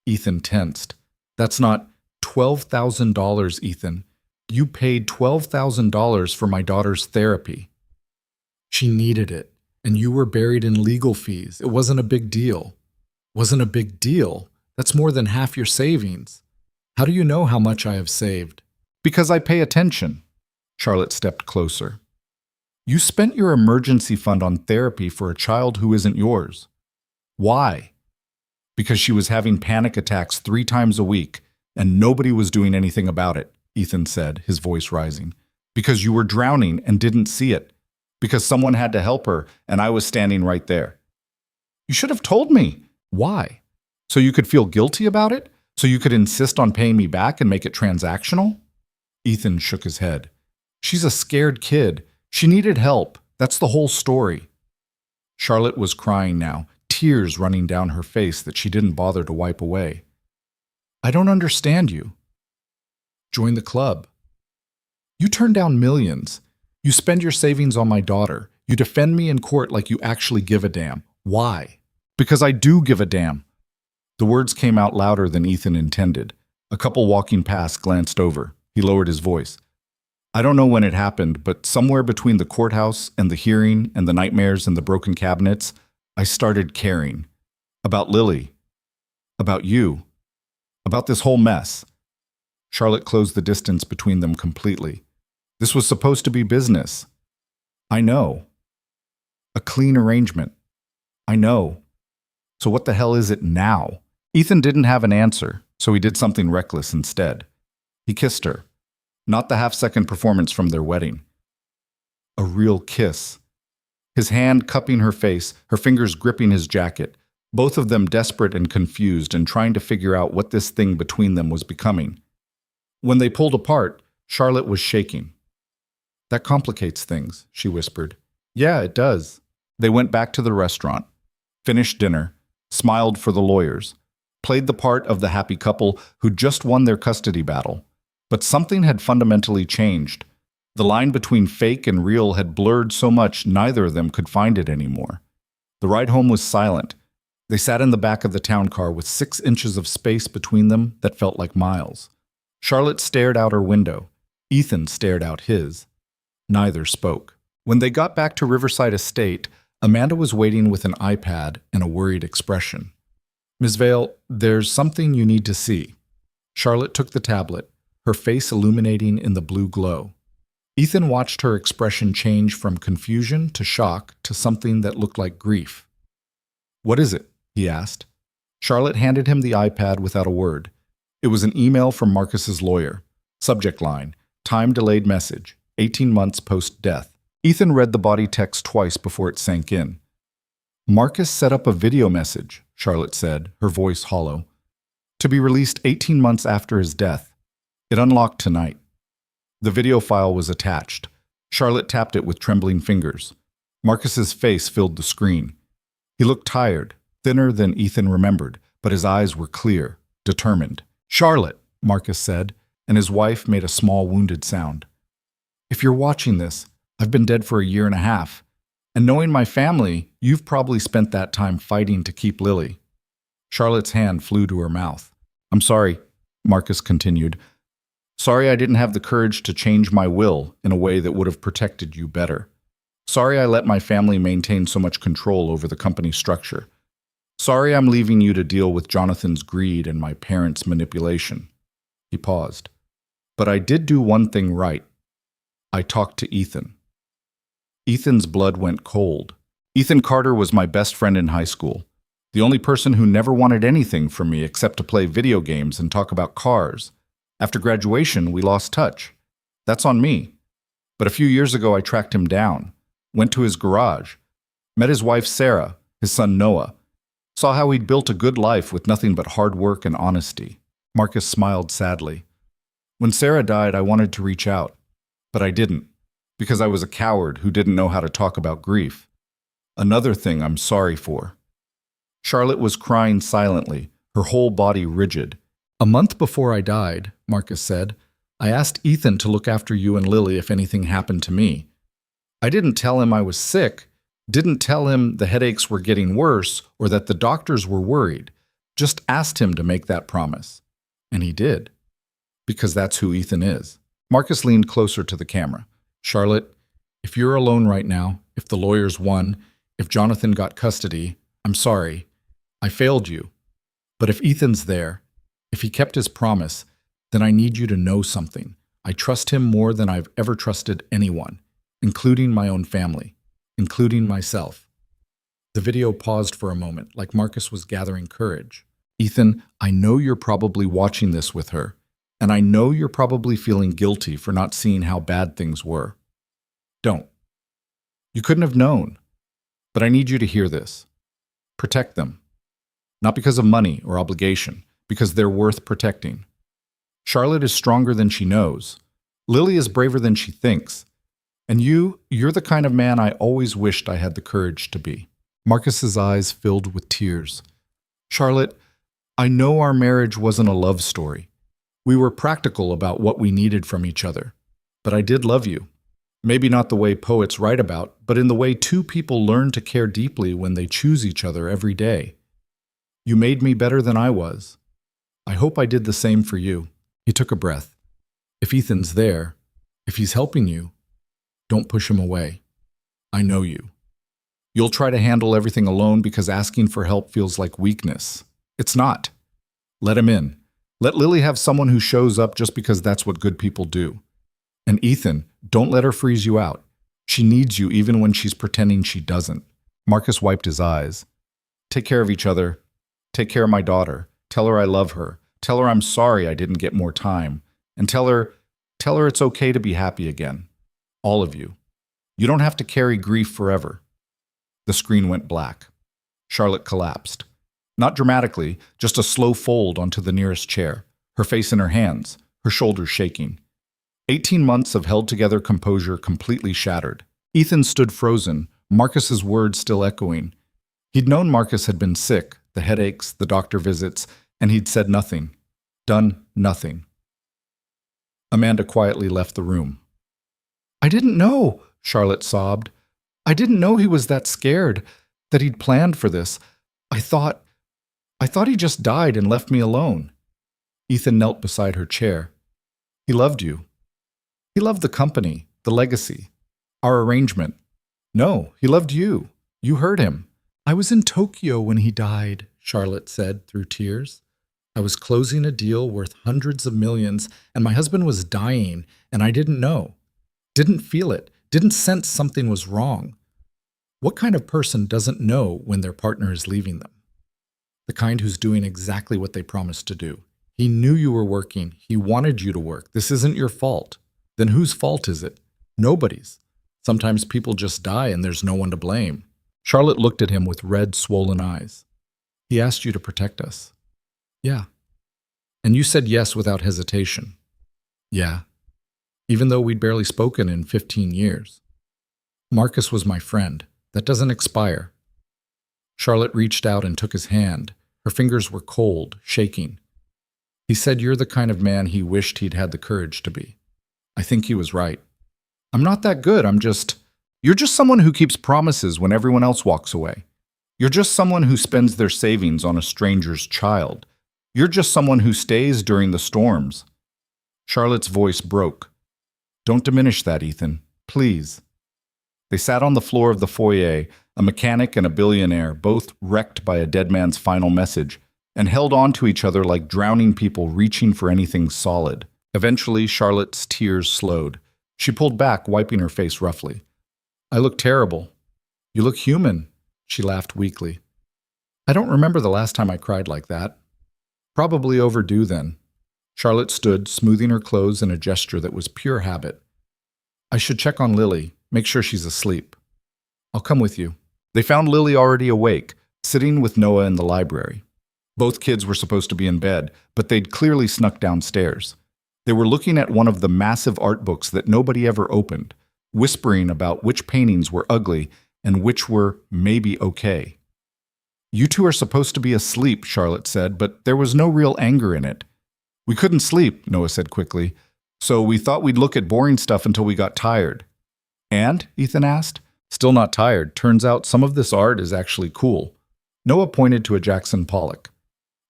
Ethan tensed. That's not $12,000, Ethan. You paid $12,000 for my daughter's therapy. She needed it, and you were buried in legal fees. It wasn't a big deal. Wasn't a big deal? That's more than half your savings. How do you know how much I have saved? Because I pay attention. Charlotte stepped closer. You spent your emergency fund on therapy for a child who isn't yours. Why? Because she was having panic attacks 3 times a week, and nobody was doing anything about it, Ethan said, his voice rising. Because you were drowning and didn't see it. Because someone had to help her, and I was standing right there. You should have told me. Why? So you could feel guilty about it? So you could insist on paying me back and make it transactional? Ethan shook his head. She's a scared kid. She needed help. That's the whole story. Charlotte was crying now, tears running down her face that she didn't bother to wipe away. I don't understand you. Join the club. You turn down millions. You spend your savings on my daughter. You defend me in court like you actually give a damn. Why? Because I do give a damn. The words came out louder than Ethan intended. A couple walking past glanced over. He lowered his voice. I don't know when it happened, but somewhere between the courthouse and the hearing and the nightmares and the broken cabinets, I started caring. About Lily. About you. About this whole mess. Charlotte closed the distance between them completely. This was supposed to be business. I know. A clean arrangement. I know. So what the hell is it now? Ethan didn't have an answer, so he did something reckless instead. He kissed her. Not the half-second performance from their wedding. A real kiss. His hand cupping her face, her fingers gripping his jacket, both of them desperate and confused and trying to figure out what this thing between them was becoming. When they pulled apart, Charlotte was shaking. That complicates things, she whispered. Yeah, it does. They went back to the restaurant, finished dinner, smiled for the lawyers, played the part of the happy couple who just won their custody battle. But something had fundamentally changed. The line between fake and real had blurred so much neither of them could find it anymore. The ride home was silent. They sat in the back of the town car with 6 inches of space between them that felt like miles. Charlotte stared out her window. Ethan stared out his. Neither spoke. When they got back to Riverside Estate, Amanda was waiting with an iPad and a worried expression. Ms. Vale, there's something you need to see. Charlotte took the tablet, her face illuminating in the blue glow. Ethan watched her expression change from confusion to shock to something that looked like grief. What is it? He asked. Charlotte handed him the iPad without a word. It was an email from Marcus's lawyer. Subject line, time-delayed message, 18 months post-death. Ethan read the body text twice before it sank in. Marcus set up a video message, Charlotte said, her voice hollow, to be released 18 months after his death. It unlocked tonight. The video file was attached. Charlotte tapped it with trembling fingers. Marcus's face filled the screen. He looked tired, thinner than Ethan remembered, but his eyes were clear, determined. Charlotte, Marcus said, and his wife made a small wounded sound. If you're watching this, I've been dead for a year and a half, and knowing my family, you've probably spent that time fighting to keep Lily. Charlotte's hand flew to her mouth. I'm sorry, Marcus continued. Sorry I didn't have the courage to change my will in a way that would have protected you better. Sorry I let my family maintain so much control over the company structure. Sorry I'm leaving you to deal with Jonathan's greed and my parents' manipulation. He paused. But I did do one thing right. I talked to Ethan. Ethan's blood went cold. Ethan Carter was my best friend in high school. The only person who never wanted anything from me except to play video games and talk about cars. After graduation, we lost touch. That's on me. But a few years ago, I tracked him down, went to his garage, met his wife Sarah, his son Noah, saw how he'd built a good life with nothing but hard work and honesty. Marcus smiled sadly. When Sarah died, I wanted to reach out, but I didn't, because I was a coward who didn't know how to talk about grief. Another thing I'm sorry for. Charlotte was crying silently, her whole body rigid. A month before I died, Marcus said, I asked Ethan to look after you and Lily if anything happened to me. I didn't tell him I was sick, didn't tell him the headaches were getting worse or that the doctors were worried, just asked him to make that promise. And he did, because that's who Ethan is. Marcus leaned closer to the camera. Charlotte, if you're alone right now, if the lawyers won, if Jonathan got custody, I'm sorry. I failed you. But if Ethan's there, if he kept his promise, Then I need you to know something. I trust him more than I've ever trusted anyone, including my own family, including myself. The video paused for a moment, like Marcus was gathering courage. Ethan, I know you're probably watching this with her, and I know you're probably feeling guilty for not seeing how bad things were. Don't. You couldn't have known. But I need you to hear this. Protect them. Not because of money or obligation, because they're worth protecting. Charlotte is stronger than she knows. Lily is braver than she thinks. And you're the kind of man I always wished I had the courage to be. Marcus's eyes filled with tears. Charlotte, I know our marriage wasn't a love story. We were practical about what we needed from each other. But I did love you. Maybe not the way poets write about, but in the way two people learn to care deeply when they choose each other every day. You made me better than I was. I hope I did the same for you. He took a breath. If Ethan's there, if he's helping you, don't push him away. I know you. You'll try to handle everything alone because asking for help feels like weakness. It's not. Let him in. Let Lily have someone who shows up just because that's what good people do. And Ethan, don't let her freeze you out. She needs you even when she's pretending she doesn't. Marcus wiped his eyes. Take care of each other. Take care of my daughter. Tell her I love her. Tell her I'm sorry I didn't get more time. And tell her it's okay to be happy again. All of you. You don't have to carry grief forever. The screen went black. Charlotte collapsed. Not dramatically, just a slow fold onto the nearest chair, her face in her hands, her shoulders shaking. 18 months of held-together composure completely shattered. Ethan stood frozen, Marcus's words still echoing. He'd known Marcus had been sick, the headaches, the doctor visits, and he'd said nothing. Done nothing. Amanda quietly left the room. I didn't know, Charlotte sobbed. I didn't know he was that scared, that he'd planned for this. I thought he just died and left me alone. Ethan knelt beside her chair. He loved you. He loved the company, the legacy, our arrangement. No, he loved you. You heard him. I was in Tokyo when he died, Charlotte said through tears. I was closing a deal worth hundreds of millions, and my husband was dying, and I didn't know. Didn't feel it. Didn't sense something was wrong. What kind of person doesn't know when their partner is leaving them? The kind who's doing exactly what they promised to do. He knew you were working. He wanted you to work. This isn't your fault. Then whose fault is it? Nobody's. Sometimes people just die and there's no one to blame. Charlotte looked at him with red, swollen eyes. He asked you to protect us. Yeah. And you said yes without hesitation. Yeah. Even though we'd barely spoken in 15 years. Marcus was my friend. That doesn't expire. Charlotte reached out and took his hand. Her fingers were cold, shaking. He said you're the kind of man he wished he'd had the courage to be. I think he was right. I'm not that good, You're just someone who keeps promises when everyone else walks away. You're just someone who spends their savings on a stranger's child. You're just someone who stays during the storms. Charlotte's voice broke. Don't diminish that, Ethan. Please. They sat on the floor of the foyer, a mechanic and a billionaire, both wrecked by a dead man's final message, and held on to each other like drowning people reaching for anything solid. Eventually, Charlotte's tears slowed. She pulled back, wiping her face roughly. I look terrible. You look human, she laughed weakly. I don't remember the last time I cried like that. Probably overdue then. Charlotte stood, smoothing her clothes in a gesture that was pure habit. I should check on Lily, make sure she's asleep. I'll come with you. They found Lily already awake, sitting with Noah in the library. Both kids were supposed to be in bed, but they'd clearly snuck downstairs. They were looking at one of the massive art books that nobody ever opened, whispering about which paintings were ugly and which were maybe okay. You two are supposed to be asleep, Charlotte said, but there was no real anger in it. We couldn't sleep, Noah said quickly, so we thought we'd look at boring stuff until we got tired. And? Ethan asked. Still not tired. Turns out some of this art is actually cool. Noah pointed to a Jackson Pollock.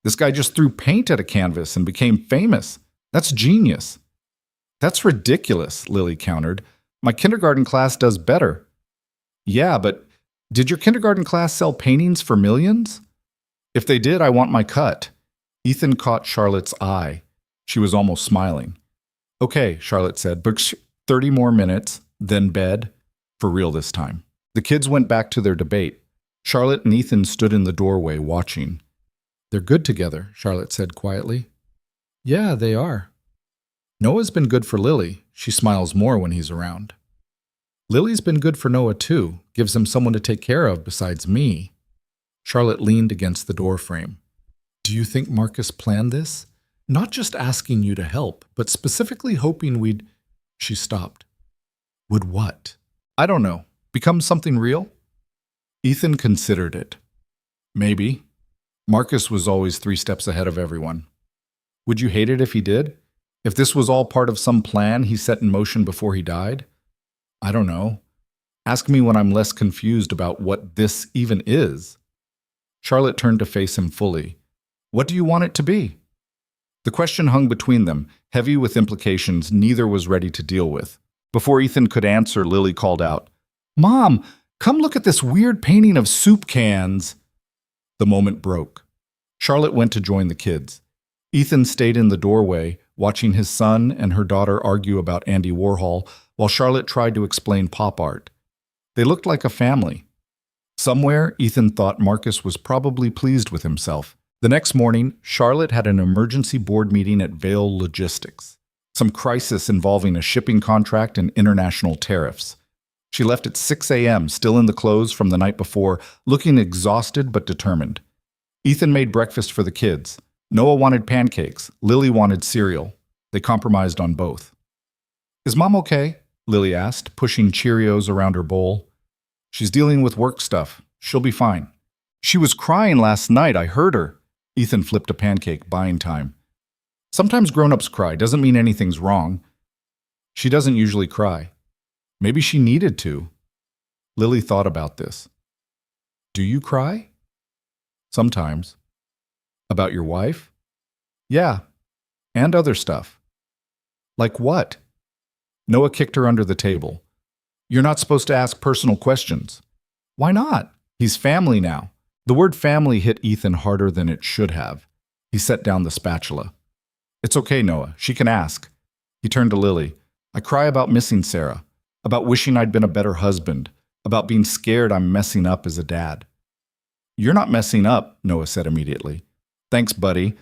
This guy just threw paint at a canvas and became famous. That's genius. That's ridiculous, Lily countered. My kindergarten class does better. Yeah, but did your kindergarten class sell paintings for millions? If they did, I want my cut. Ethan caught Charlotte's eye. She was almost smiling. Okay, Charlotte said, but 30 more minutes, then bed, for real this time. The kids went back to their debate. Charlotte and Ethan stood in the doorway watching. They're good together, Charlotte said quietly. Yeah, they are. Noah's been good for Lily. She smiles more when he's around. Lily's been good for Noah too, gives him someone to take care of besides me. Charlotte leaned against the doorframe. Do you think Marcus planned this? Not just asking you to help, but specifically hoping we'd… She stopped. Would what? I don't know. Become something real? Ethan considered it. Maybe. Marcus was always 3 steps ahead of everyone. Would you hate it if he did? If this was all part of some plan he set in motion before he died? I don't know. Ask me when I'm less confused about what this even is. Charlotte turned to face him fully. What do you want it to be? The question hung between them, heavy with implications neither was ready to deal with. Before Ethan could answer, Lily called out, Mom, come look at this weird painting of soup cans. The moment broke. Charlotte went to join the kids. Ethan stayed in the doorway, watching his son and her daughter argue about Andy Warhol, while Charlotte tried to explain pop art. They looked like a family. Somewhere, Ethan thought Marcus was probably pleased with himself. The next morning, Charlotte had an emergency board meeting at Vale Logistics. Some crisis involving a shipping contract and international tariffs. She left at 6 a.m., still in the clothes from the night before, looking exhausted but determined. Ethan made breakfast for the kids. Noah wanted pancakes. Lily wanted cereal. They compromised on both. Is Mom okay? Lily asked, pushing Cheerios around her bowl. She's dealing with work stuff. She'll be fine. She was crying last night. I heard her. Ethan flipped a pancake, buying time. Sometimes grown-ups cry. Doesn't mean anything's wrong. She doesn't usually cry. Maybe she needed to. Lily thought about this. Do you cry? Sometimes. About your wife? Yeah. And other stuff. Like what? Noah kicked her under the table. You're not supposed to ask personal questions. Why not? He's family now. The word family hit Ethan harder than it should have. He set down the spatula. It's okay, Noah. She can ask. He turned to Lily. I cry about missing Sarah, about wishing I'd been a better husband, about being scared I'm messing up as a dad. You're not messing up, Noah said immediately. Thanks, buddy,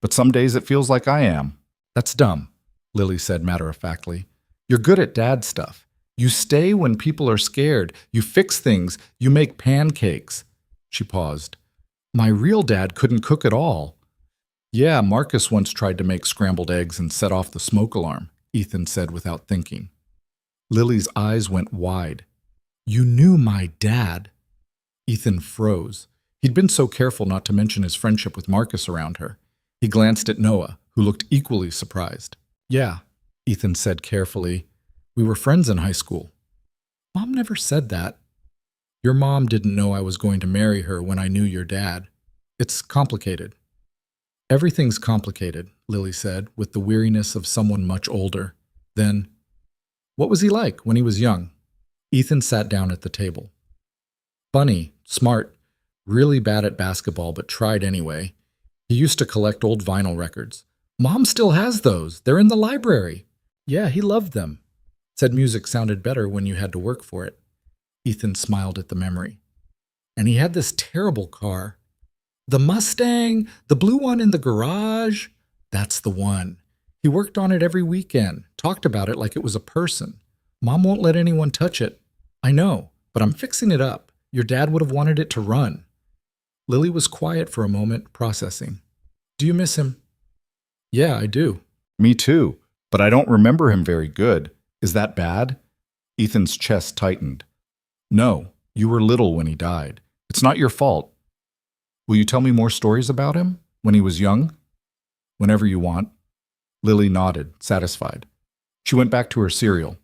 but some days it feels like I am. That's dumb, Lily said matter-of-factly. You're good at dad stuff. You stay when people are scared. You fix things. You make pancakes. She paused. My real dad couldn't cook at all. Yeah, Marcus once tried to make scrambled eggs and set off the smoke alarm, Ethan said without thinking. Lily's eyes went wide. You knew my dad. Ethan froze. He'd been so careful not to mention his friendship with Marcus around her. He glanced at Noah, who looked equally surprised. Yeah, Ethan said carefully. We were friends in high school. Mom never said that. Your mom didn't know I was going to marry her when I knew your dad. It's complicated. Everything's complicated, Lily said, with the weariness of someone much older. Then, what was he like when he was young? Ethan sat down at the table. Funny, smart, really bad at basketball, but tried anyway. He used to collect old vinyl records. Mom still has those. They're in the library. Yeah, he loved them. Said music sounded better when you had to work for it. Ethan smiled at the memory. And he had this terrible car. The Mustang, the blue one in the garage. That's the one. He worked on it every weekend, talked about it like it was a person. Mom won't let anyone touch it. I know, but I'm fixing it up. Your dad would have wanted it to run. Lily was quiet for a moment, processing. Do you miss him? Yeah, I do. Me too, but I don't remember him very good. Is that bad? Ethan's chest tightened. No, you were little when he died. It's not your fault. Will you tell me more stories about him? When he was young? Whenever you want. Lily nodded, satisfied. She went back to her cereal.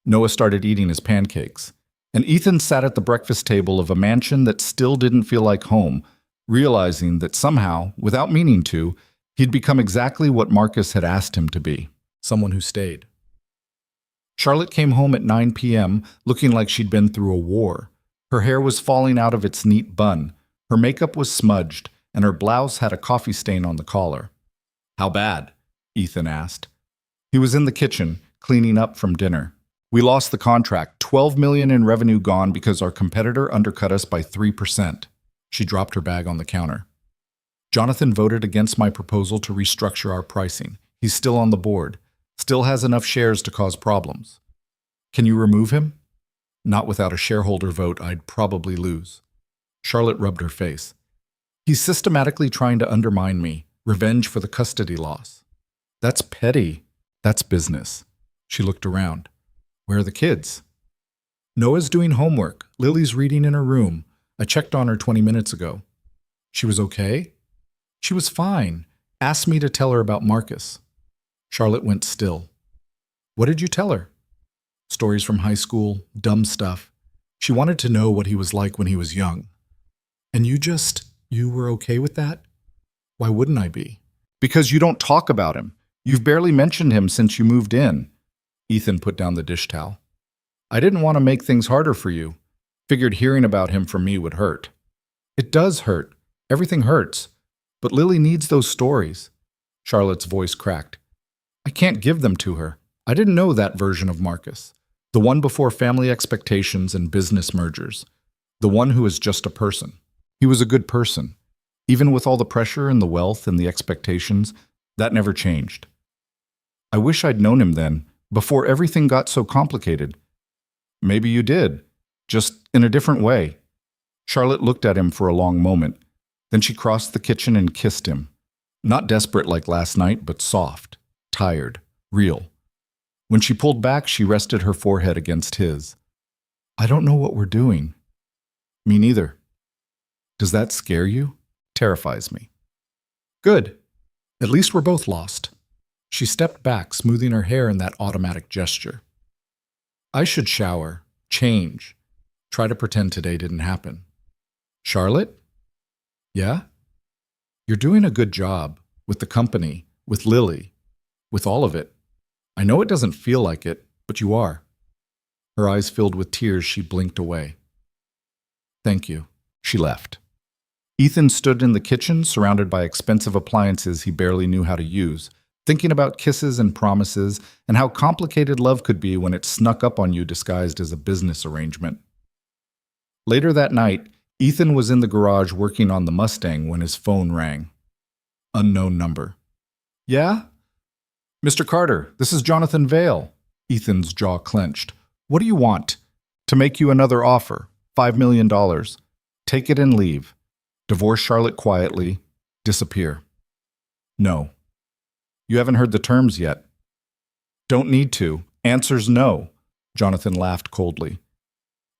Noah started eating his pancakes. And Ethan sat at the breakfast table of a mansion that still didn't feel like home, realizing that somehow, without meaning to, he'd become exactly what Marcus had asked him to be, someone who stayed. Charlotte came home at 9 p.m. looking like she'd been through a war. Her hair was falling out of its neat bun, her makeup was smudged, and her blouse had a coffee stain on the collar. How bad? Ethan asked. He was in the kitchen, cleaning up from dinner. We lost the contract, $12 million in revenue gone because our competitor undercut us by 3%. She dropped her bag on the counter. Jonathan voted against my proposal to restructure our pricing. He's still on the board, still has enough shares to cause problems. Can you remove him? Not without a shareholder vote, I'd probably lose. Charlotte rubbed her face. He's systematically trying to undermine me, revenge for the custody loss. That's petty. That's business. She looked around. Where are the kids? Noah's doing homework. Lily's reading in her room. I checked on her 20 minutes ago. She was okay? She was fine. Asked me to tell her about Marcus. Charlotte went still. What did you tell her? Stories from high school, dumb stuff. She wanted to know what he was like when he was young. And you were okay with that? Why wouldn't I be? Because you don't talk about him. You've barely mentioned him since you moved in. Ethan put down the dish towel. I didn't want to make things harder for you. Figured hearing about him from me would hurt. It does hurt. Everything hurts. But Lily needs those stories. Charlotte's voice cracked. I can't give them to her. I didn't know that version of Marcus. The one before family expectations and business mergers. The one who is just a person. He was a good person. Even with all the pressure and the wealth and the expectations, that never changed. I wish I'd known him then, before everything got so complicated. Maybe you did, just in a different way. Charlotte looked at him for a long moment. Then she crossed the kitchen and kissed him. Not desperate like last night, but soft, tired, real. When she pulled back, she rested her forehead against his. I don't know what we're doing. Me neither. Does that scare you? Terrifies me. Good. At least we're both lost. She stepped back, smoothing her hair in that automatic gesture. I should shower, change, try to pretend today didn't happen. Charlotte? Yeah? You're doing a good job, with the company, with Lily, with all of it. I know it doesn't feel like it, but you are. Her eyes filled with tears, she blinked away. Thank you. She left. Ethan stood in the kitchen, surrounded by expensive appliances he barely knew how to use, thinking about kisses and promises and how complicated love could be when it snuck up on you disguised as a business arrangement. Later that night, Ethan was in the garage working on the Mustang when his phone rang. Unknown number. Yeah? Mr. Carter, this is Jonathan Vale. Ethan's jaw clenched. What do you want? To make you another offer. $5 million. Take it and leave. Divorce Charlotte quietly. Disappear. No. You haven't heard the terms yet. Don't need to. Answer's no. Jonathan laughed coldly.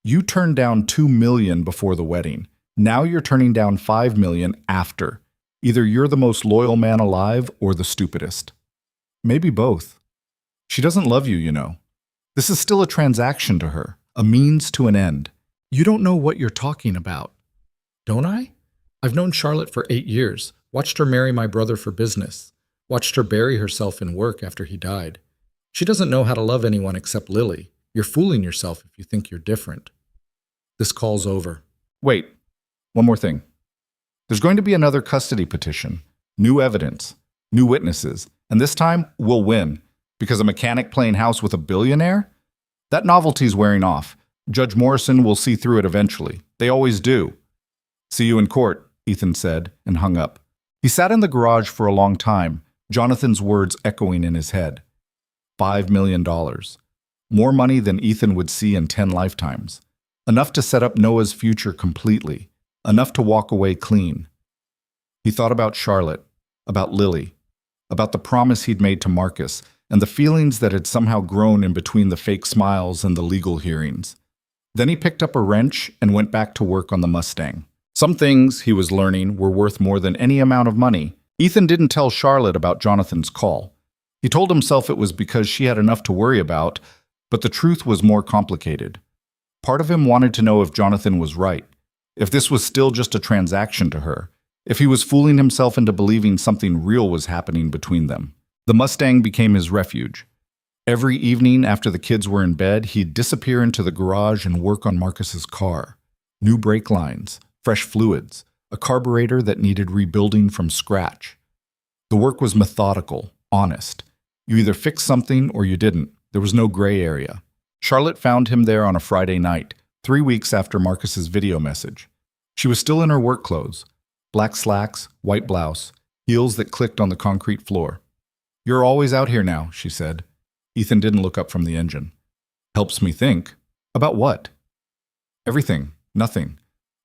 You turned down $2 million before the wedding. Now you're turning down $5 million after. Either you're the most loyal man alive or the stupidest. Maybe both. She doesn't love you, you know. This is still a transaction to her, a means to an end. You don't know what you're talking about. Don't I? I've known Charlotte for 8 years, watched her marry my brother for business, watched her bury herself in work after he died. She doesn't know how to love anyone except Lily. You're fooling yourself if you think you're different. This call's over. Wait, one more thing. There's going to be another custody petition, new evidence, new witnesses, and this time we'll win. Because a mechanic playing house with a billionaire? That novelty's wearing off. Judge Morrison will see through it eventually. They always do. See you in court, Ethan said, and hung up. He sat in the garage for a long time, Jonathan's words echoing in his head. $5 million. More money than Ethan would see in 10 lifetimes. Enough to set up Noah's future completely. Enough to walk away clean. He thought about Charlotte, about Lily, about the promise he'd made to Marcus, and the feelings that had somehow grown in between the fake smiles and the legal hearings. Then he picked up a wrench and went back to work on the Mustang. Some things, he was learning, were worth more than any amount of money. Ethan didn't tell Charlotte about Jonathan's call. He told himself it was because she had enough to worry about, but the truth was more complicated. Part of him wanted to know if Jonathan was right, if this was still just a transaction to her, if he was fooling himself into believing something real was happening between them. The Mustang became his refuge. Every evening after the kids were in bed, he'd disappear into the garage and work on Marcus's car. New brake lines, fresh fluids, a carburetor that needed rebuilding from scratch. The work was methodical, honest. You either fixed something or you didn't. There was no gray area. Charlotte found him there on a Friday night, 3 weeks after Marcus's video message. She was still in her work clothes, black slacks, white blouse, heels that clicked on the concrete floor. "You're always out here now," she said. Ethan didn't look up from the engine. "Helps me think." "About what?" "Everything. Nothing.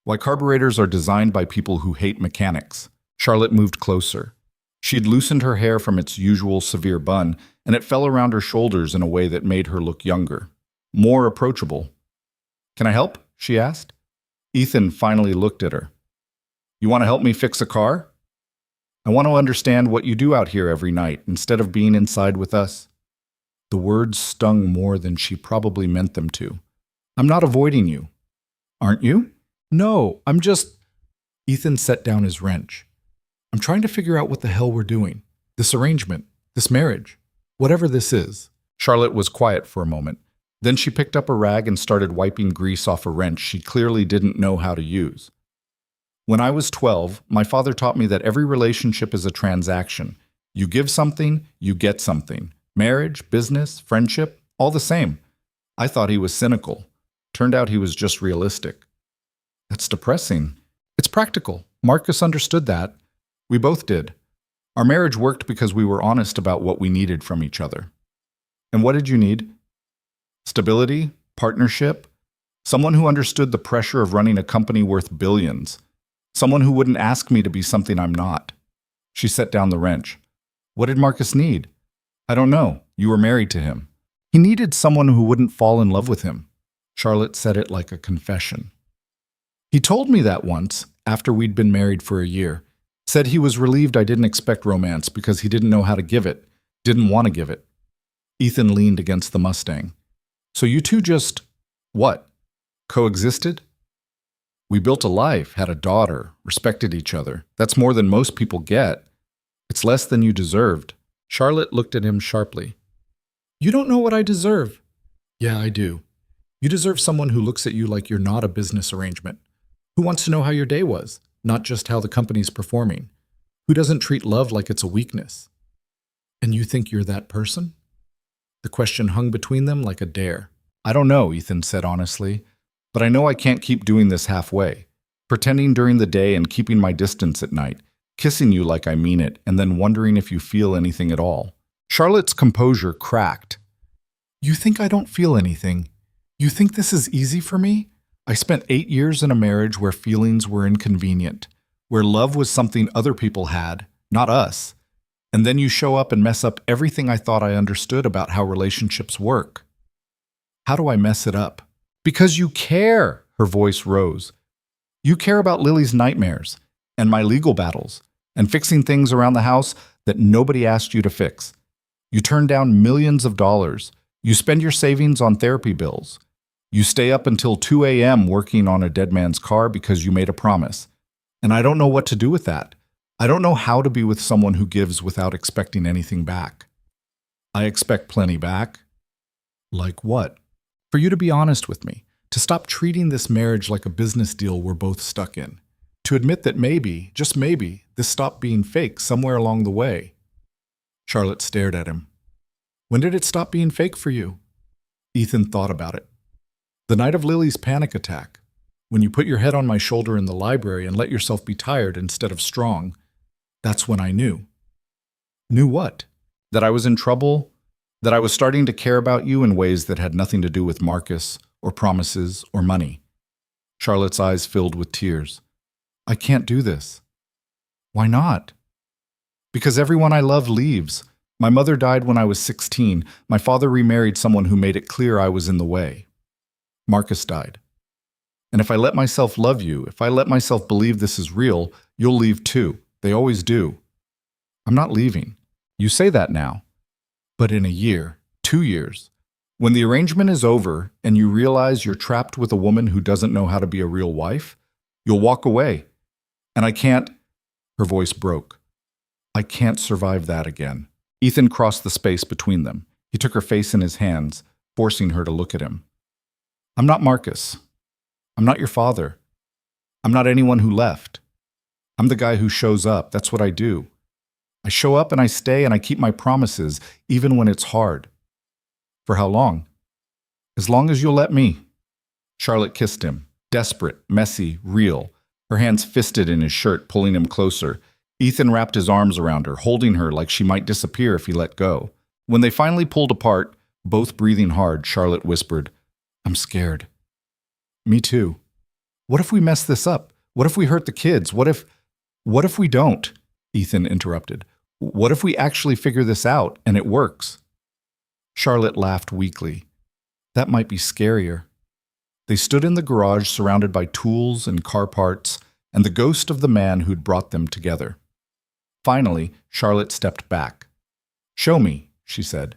Why carburetors are designed by people who hate mechanics." Charlotte moved closer. She'd loosened her hair from its usual severe bun, and it fell around her shoulders in a way that made her look younger, more approachable. "Can I help?" she asked. Ethan finally looked at her. "You want to help me fix a car?" "I want to understand what you do out here every night instead of being inside with us." The words stung more than she probably meant them to. "I'm not avoiding you." "Aren't you?" "No, I'm just—" Ethan set down his wrench. "I'm trying to figure out what the hell we're doing. This arrangement, this marriage, whatever this is." Charlotte was quiet for a moment. Then she picked up a rag and started wiping grease off a wrench she clearly didn't know how to use. "When I was 12, my father taught me that every relationship is a transaction. You give something, you get something. Marriage, business, friendship, all the same." I thought he was cynical. Turned out he was just realistic. "That's depressing." "It's practical. Marcus understood that. We both did. Our marriage worked because we were honest about what we needed from each other." "And what did you need?" "Stability, partnership, someone who understood the pressure of running a company worth billions, someone who wouldn't ask me to be something I'm not." She set down the wrench. "What did Marcus need?" "I don't know. You were married to him. He needed someone who wouldn't fall in love with him." Charlotte said it like a confession. "He told me that once, after we'd been married for a year. Said he was relieved I didn't expect romance because he didn't know how to give it, didn't want to give it." Ethan leaned against the Mustang. "So you two just, what, coexisted?" "We built a life, had a daughter, respected each other. That's more than most people get. It's less than you deserved." Charlotte looked at him sharply. "You don't know what I deserve." "Yeah, I do. You deserve someone who looks at you like you're not a business arrangement, who wants to know how your day was, not just how the company's performing, who doesn't treat love like it's a weakness." "And you think you're that person?" The question hung between them like a dare. "I don't know," Ethan said honestly, "but I know I can't keep doing this halfway, pretending during the day and keeping my distance at night, kissing you like I mean it, and then wondering if you feel anything at all." Charlotte's composure cracked. "You think I don't feel anything? You think this is easy for me? I spent 8 years in a marriage where feelings were inconvenient, where love was something other people had, not us. And then you show up and mess up everything I thought I understood about how relationships work." "How do I mess it up?" "Because you care," her voice rose. "You care about Lily's nightmares, and my legal battles, and fixing things around the house that nobody asked you to fix. You turn down millions of dollars. You spend your savings on therapy bills. You stay up until 2 a.m. working on a dead man's car because you made a promise. And I don't know what to do with that. I don't know how to be with someone who gives without expecting anything back." "I expect plenty back." "Like what?" "For you to be honest with me, to stop treating this marriage like a business deal we're both stuck in, to admit that maybe, just maybe, this stopped being fake somewhere along the way." Charlotte stared at him. "When did it stop being fake for you?" Ethan thought about it. "The night of Lily's panic attack, when you put your head on my shoulder in the library and let yourself be tired instead of strong. That's when I knew." "Knew what?" "That I was in trouble, that I was starting to care about you in ways that had nothing to do with Marcus, or promises, or money." Charlotte's eyes filled with tears. "I can't do this." "Why not?" "Because everyone I love leaves. My mother died when I was 16. My father remarried someone who made it clear I was in the way. Marcus died. And if I let myself love you, if I let myself believe this is real, you'll leave too. They always do." "I'm not leaving." "You say that now. But in a year, 2 years, when the arrangement is over and you realize you're trapped with a woman who doesn't know how to be a real wife, you'll walk away. And I can't—" Her voice broke. "I can't survive that again." Ethan crossed the space between them. He took her face in his hands, forcing her to look at him. "I'm not Marcus. I'm not your father. I'm not anyone who left. I'm the guy who shows up. That's what I do. I show up and I stay and I keep my promises, even when it's hard. For how long? As long as you'll let me. Charlotte kissed him, desperate, messy, real, her hands fisted in his shirt, pulling him closer. Ethan wrapped his arms around her, holding her like she might disappear if he let go. When they finally pulled apart, both breathing hard, Charlotte whispered, "I'm scared." "Me too. What if we mess this up? What if we hurt the kids? What if we don't?" Ethan interrupted. "What if we actually figure this out and it works?" Charlotte laughed weakly. "That might be scarier." They stood in the garage surrounded by tools and car parts and the ghost of the man who'd brought them together. Finally, Charlotte stepped back. "Show me," she said.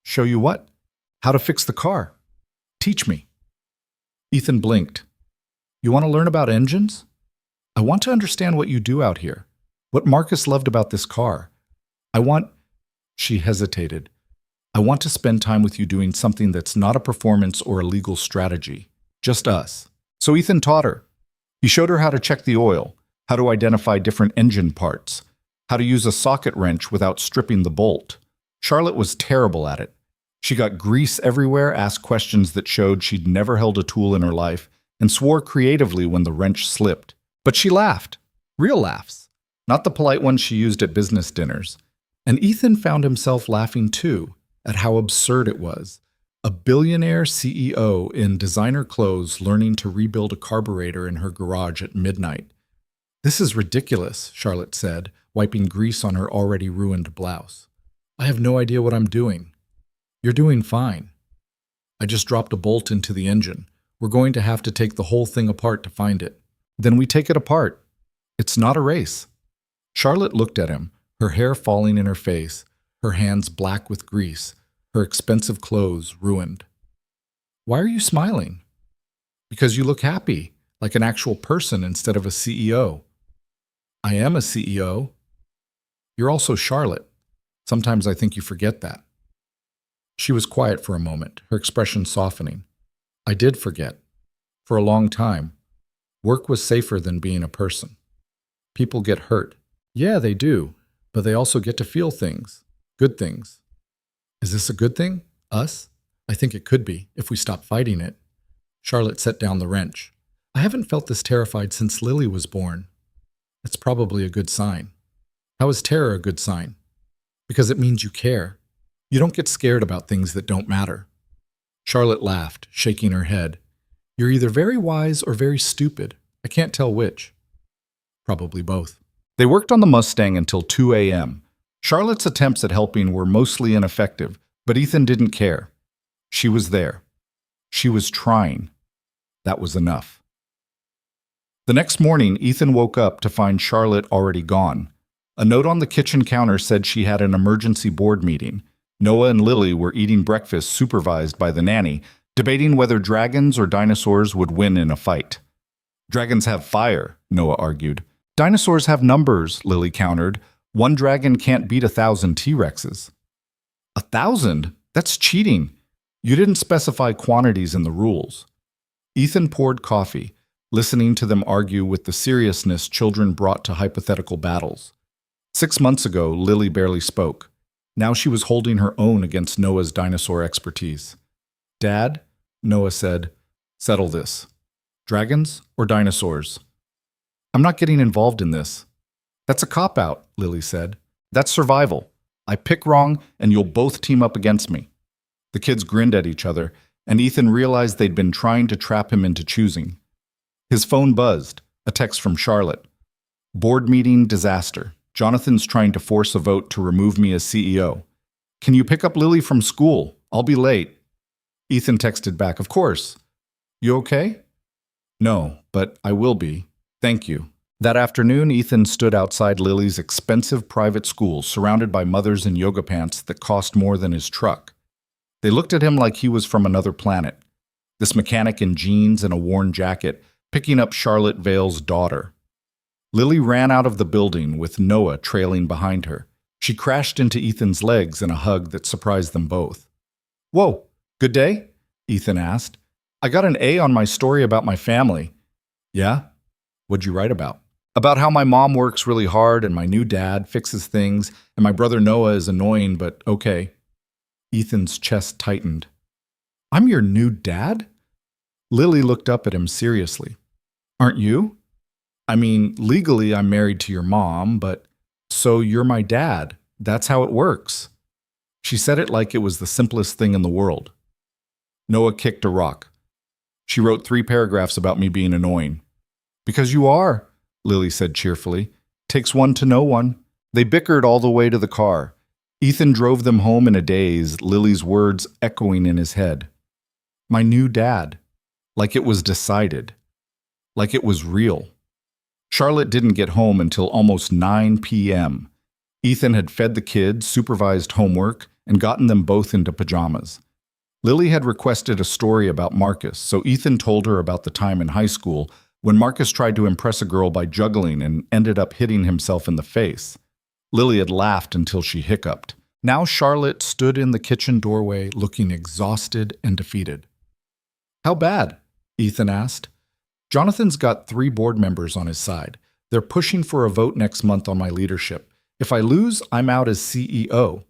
"Show you what?" "How to fix the car. Teach me." Ethan blinked. "You want to learn about engines? I want to understand what you do out here. What Marcus loved about this car. She hesitated. "I want to spend time with you doing something that's not a performance or a legal strategy. Just us." So Ethan taught her. He showed her how to check the oil, how to identify different engine parts, how to use a socket wrench without stripping the bolt. Charlotte was terrible at it. She got grease everywhere, asked questions that showed she'd never held a tool in her life, and swore creatively when the wrench slipped. But she laughed. Real laughs. Not the polite ones she used at business dinners. And Ethan found himself laughing too, at how absurd it was. A billionaire CEO in designer clothes learning to rebuild a carburetor in her garage at midnight. "This is ridiculous," Charlotte said, wiping grease on her already ruined blouse. "I have no idea what I'm doing." "You're doing fine. I just dropped a bolt into the engine. We're going to have to take the whole thing apart to find it." "Then we take it apart. It's not a race." Charlotte looked at him, her hair falling in her face, her hands black with grease, her expensive clothes ruined. "Why are you smiling?" "Because you look happy, like an actual person instead of a CEO." "I am a CEO. You're also Charlotte. Sometimes I think you forget that." She was quiet for a moment, her expression softening. "I did forget. For a long time. Work was safer than being a person. People get hurt. Yeah, they do, but they also get to feel things. Good things." "Is this a good thing? Us?" "I think it could be, if we stop fighting it." Charlotte set down the wrench. "I haven't felt this terrified since Lily was born." "That's probably a good sign." "How is terror a good sign?" "Because it means you care. You don't get scared about things that don't matter." Charlotte laughed, shaking her head. "You're either very wise or very stupid. I can't tell which." "Probably both." They worked on the Mustang until 2 a.m. Charlotte's attempts at helping were mostly ineffective, but Ethan didn't care. She was there. She was trying. That was enough. The next morning, Ethan woke up to find Charlotte already gone. A note on the kitchen counter said she had an emergency board meeting. Noah and Lily were eating breakfast supervised by the nanny, debating whether dragons or dinosaurs would win in a fight. "Dragons have fire," Noah argued. "Dinosaurs have numbers," Lily countered. "One dragon can't beat 1,000 T-Rexes." 1,000? That's cheating. You didn't specify quantities in the rules. Ethan poured coffee, listening to them argue with the seriousness children brought to hypothetical battles. 6 months ago, Lily barely spoke. Now she was holding her own against Noah's dinosaur expertise. "Dad," Noah said, "settle this. Dragons or dinosaurs?" "I'm not getting involved in this." "That's a cop-out," Lily said. "That's survival. I pick wrong, and you'll both team up against me." The kids grinned at each other, and Ethan realized they'd been trying to trap him into choosing. His phone buzzed, a text from Charlotte. "Board meeting disaster. Jonathan's trying to force a vote to remove me as CEO. Can you pick up Lily from school? I'll be late." Ethan texted back, "Of course. You okay?" "No, but I will be. Thank you." That afternoon, Ethan stood outside Lily's expensive private school, surrounded by mothers in yoga pants that cost more than his truck. They looked at him like he was from another planet. This mechanic in jeans and a worn jacket, picking up Charlotte Vale's daughter. Lily ran out of the building with Noah trailing behind her. She crashed into Ethan's legs in a hug that surprised them both. "Whoa, good day?" Ethan asked. "I got an A on my story about my family." "Yeah? What'd you write about?" About how my mom works really hard and my new dad fixes things and my brother Noah is annoying but okay. Ethan's chest tightened. I'm your new dad? Lily looked up at him seriously. Aren't you? I mean, legally I'm married to your mom, but so you're my dad. That's how it works. She said it like it was the simplest thing in the world. Noah kicked a rock. She wrote 3 paragraphs about me being annoying. Because you are, Lily said cheerfully. Takes one to know one. They bickered all the way to the car. Ethan drove them home in a daze, Lily's words echoing in his head. My new dad. Like it was decided. Like it was real. Charlotte didn't get home until almost 9 p.m. Ethan had fed the kids, supervised homework, and gotten them both into pajamas. Lily had requested a story about Marcus, so Ethan told her about the time in high school when Marcus tried to impress a girl by juggling and ended up hitting himself in the face. Lily had laughed until she hiccuped. Now Charlotte stood in the kitchen doorway looking exhausted and defeated. How bad? Ethan asked. Jonathan's got 3 board members on his side. They're pushing for a vote next month on my leadership. If I lose, I'm out as CEO.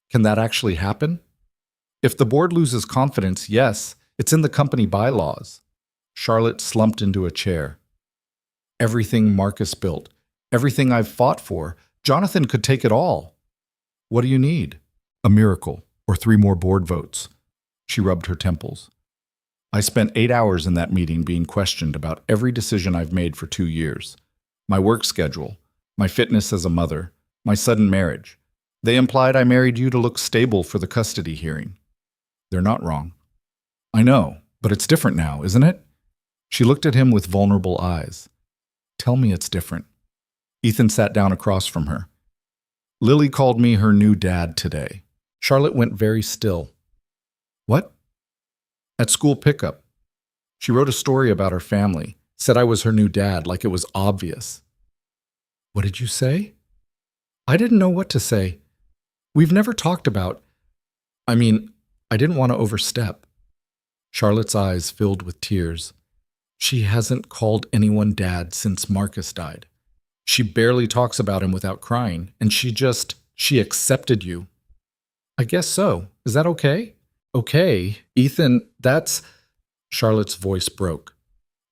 Can that actually happen? If the board loses confidence, yes, it's in the company bylaws. Charlotte slumped into a chair. Everything Marcus built, everything I've fought for, Jonathan could take it all. What do you need? A miracle, or 3 more board votes. She rubbed her temples. I spent 8 hours in that meeting being questioned about every decision I've made for 2 years. My work schedule, my fitness as a mother, my sudden marriage. They implied I married you to look stable for the custody hearing. They're not wrong. I know, but it's different now, isn't it? She looked at him with vulnerable eyes. Tell me it's different. Ethan sat down across from her. Lily called me her new dad today. Charlotte went very still. What? At school pickup. She wrote a story about her family, said I was her new dad like it was obvious. What did you say? I didn't know what to say. We've never talked about... I didn't want to overstep. Charlotte's eyes filled with tears. She hasn't called anyone dad since Marcus died. She barely talks about him without crying, and she accepted you. I guess so. Is that okay? Okay, Ethan, that's... Charlotte's voice broke.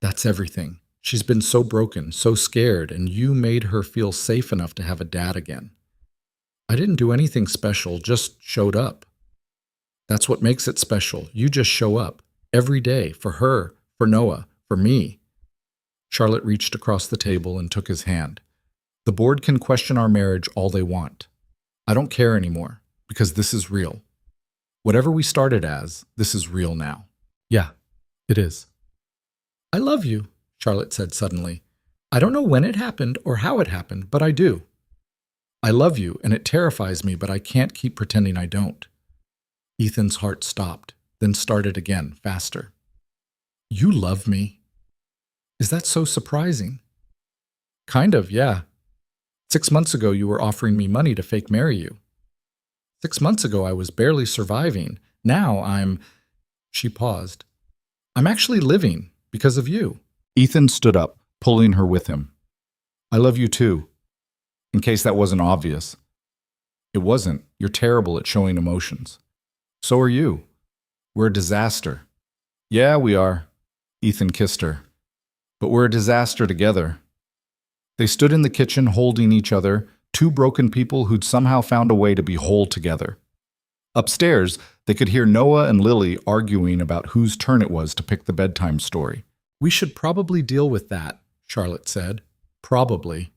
That's everything. She's been so broken, so scared, and you made her feel safe enough to have a dad again. I didn't do anything special, just showed up. That's what makes it special. You just show up. Every day. For her, for Noah, for me. Charlotte reached across the table and took his hand. The board can question our marriage all they want. I don't care anymore, because this is real. Whatever we started as, this is real now. Yeah, it is. I love you, Charlotte said suddenly. I don't know when it happened or how it happened, but I do. I love you, and it terrifies me, but I can't keep pretending I don't. Ethan's heart stopped, then started again, faster. You love me? Is that so surprising? Kind of, yeah. 6 months ago, you were offering me money to fake marry you. 6 months ago, I was barely surviving. Now I'm... She paused. I'm actually living because of you. Ethan stood up, pulling her with him. I love you too. In case that wasn't obvious. It wasn't. You're terrible at showing emotions. So are you. We're a disaster. Yeah, we are. Ethan kissed her. But we're a disaster together. They stood in the kitchen holding each other, 2 broken people who'd somehow found a way to be whole together. Upstairs, they could hear Noah and Lily arguing about whose turn it was to pick the bedtime story. We should probably deal with that, Charlotte said. Probably.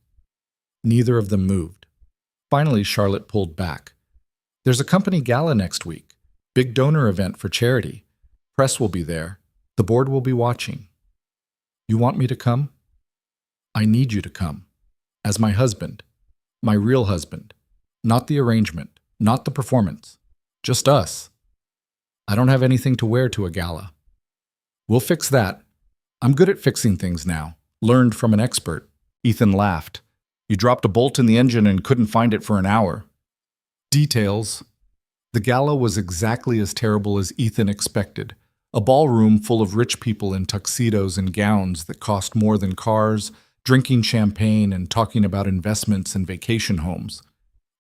Neither of them moved. Finally, Charlotte pulled back. There's a company gala next week. Big donor event for charity. Press will be there. The board will be watching. You want me to come? I need you to come. As my husband. My real husband. Not the arrangement. Not the performance. Just us. I don't have anything to wear to a gala. We'll fix that. I'm good at fixing things now. Learned from an expert. Ethan laughed. You dropped a bolt in the engine and couldn't find it for an hour. Details. The gala was exactly as terrible as Ethan expected. A ballroom full of rich people in tuxedos and gowns that cost more than cars, drinking champagne and talking about investments and vacation homes.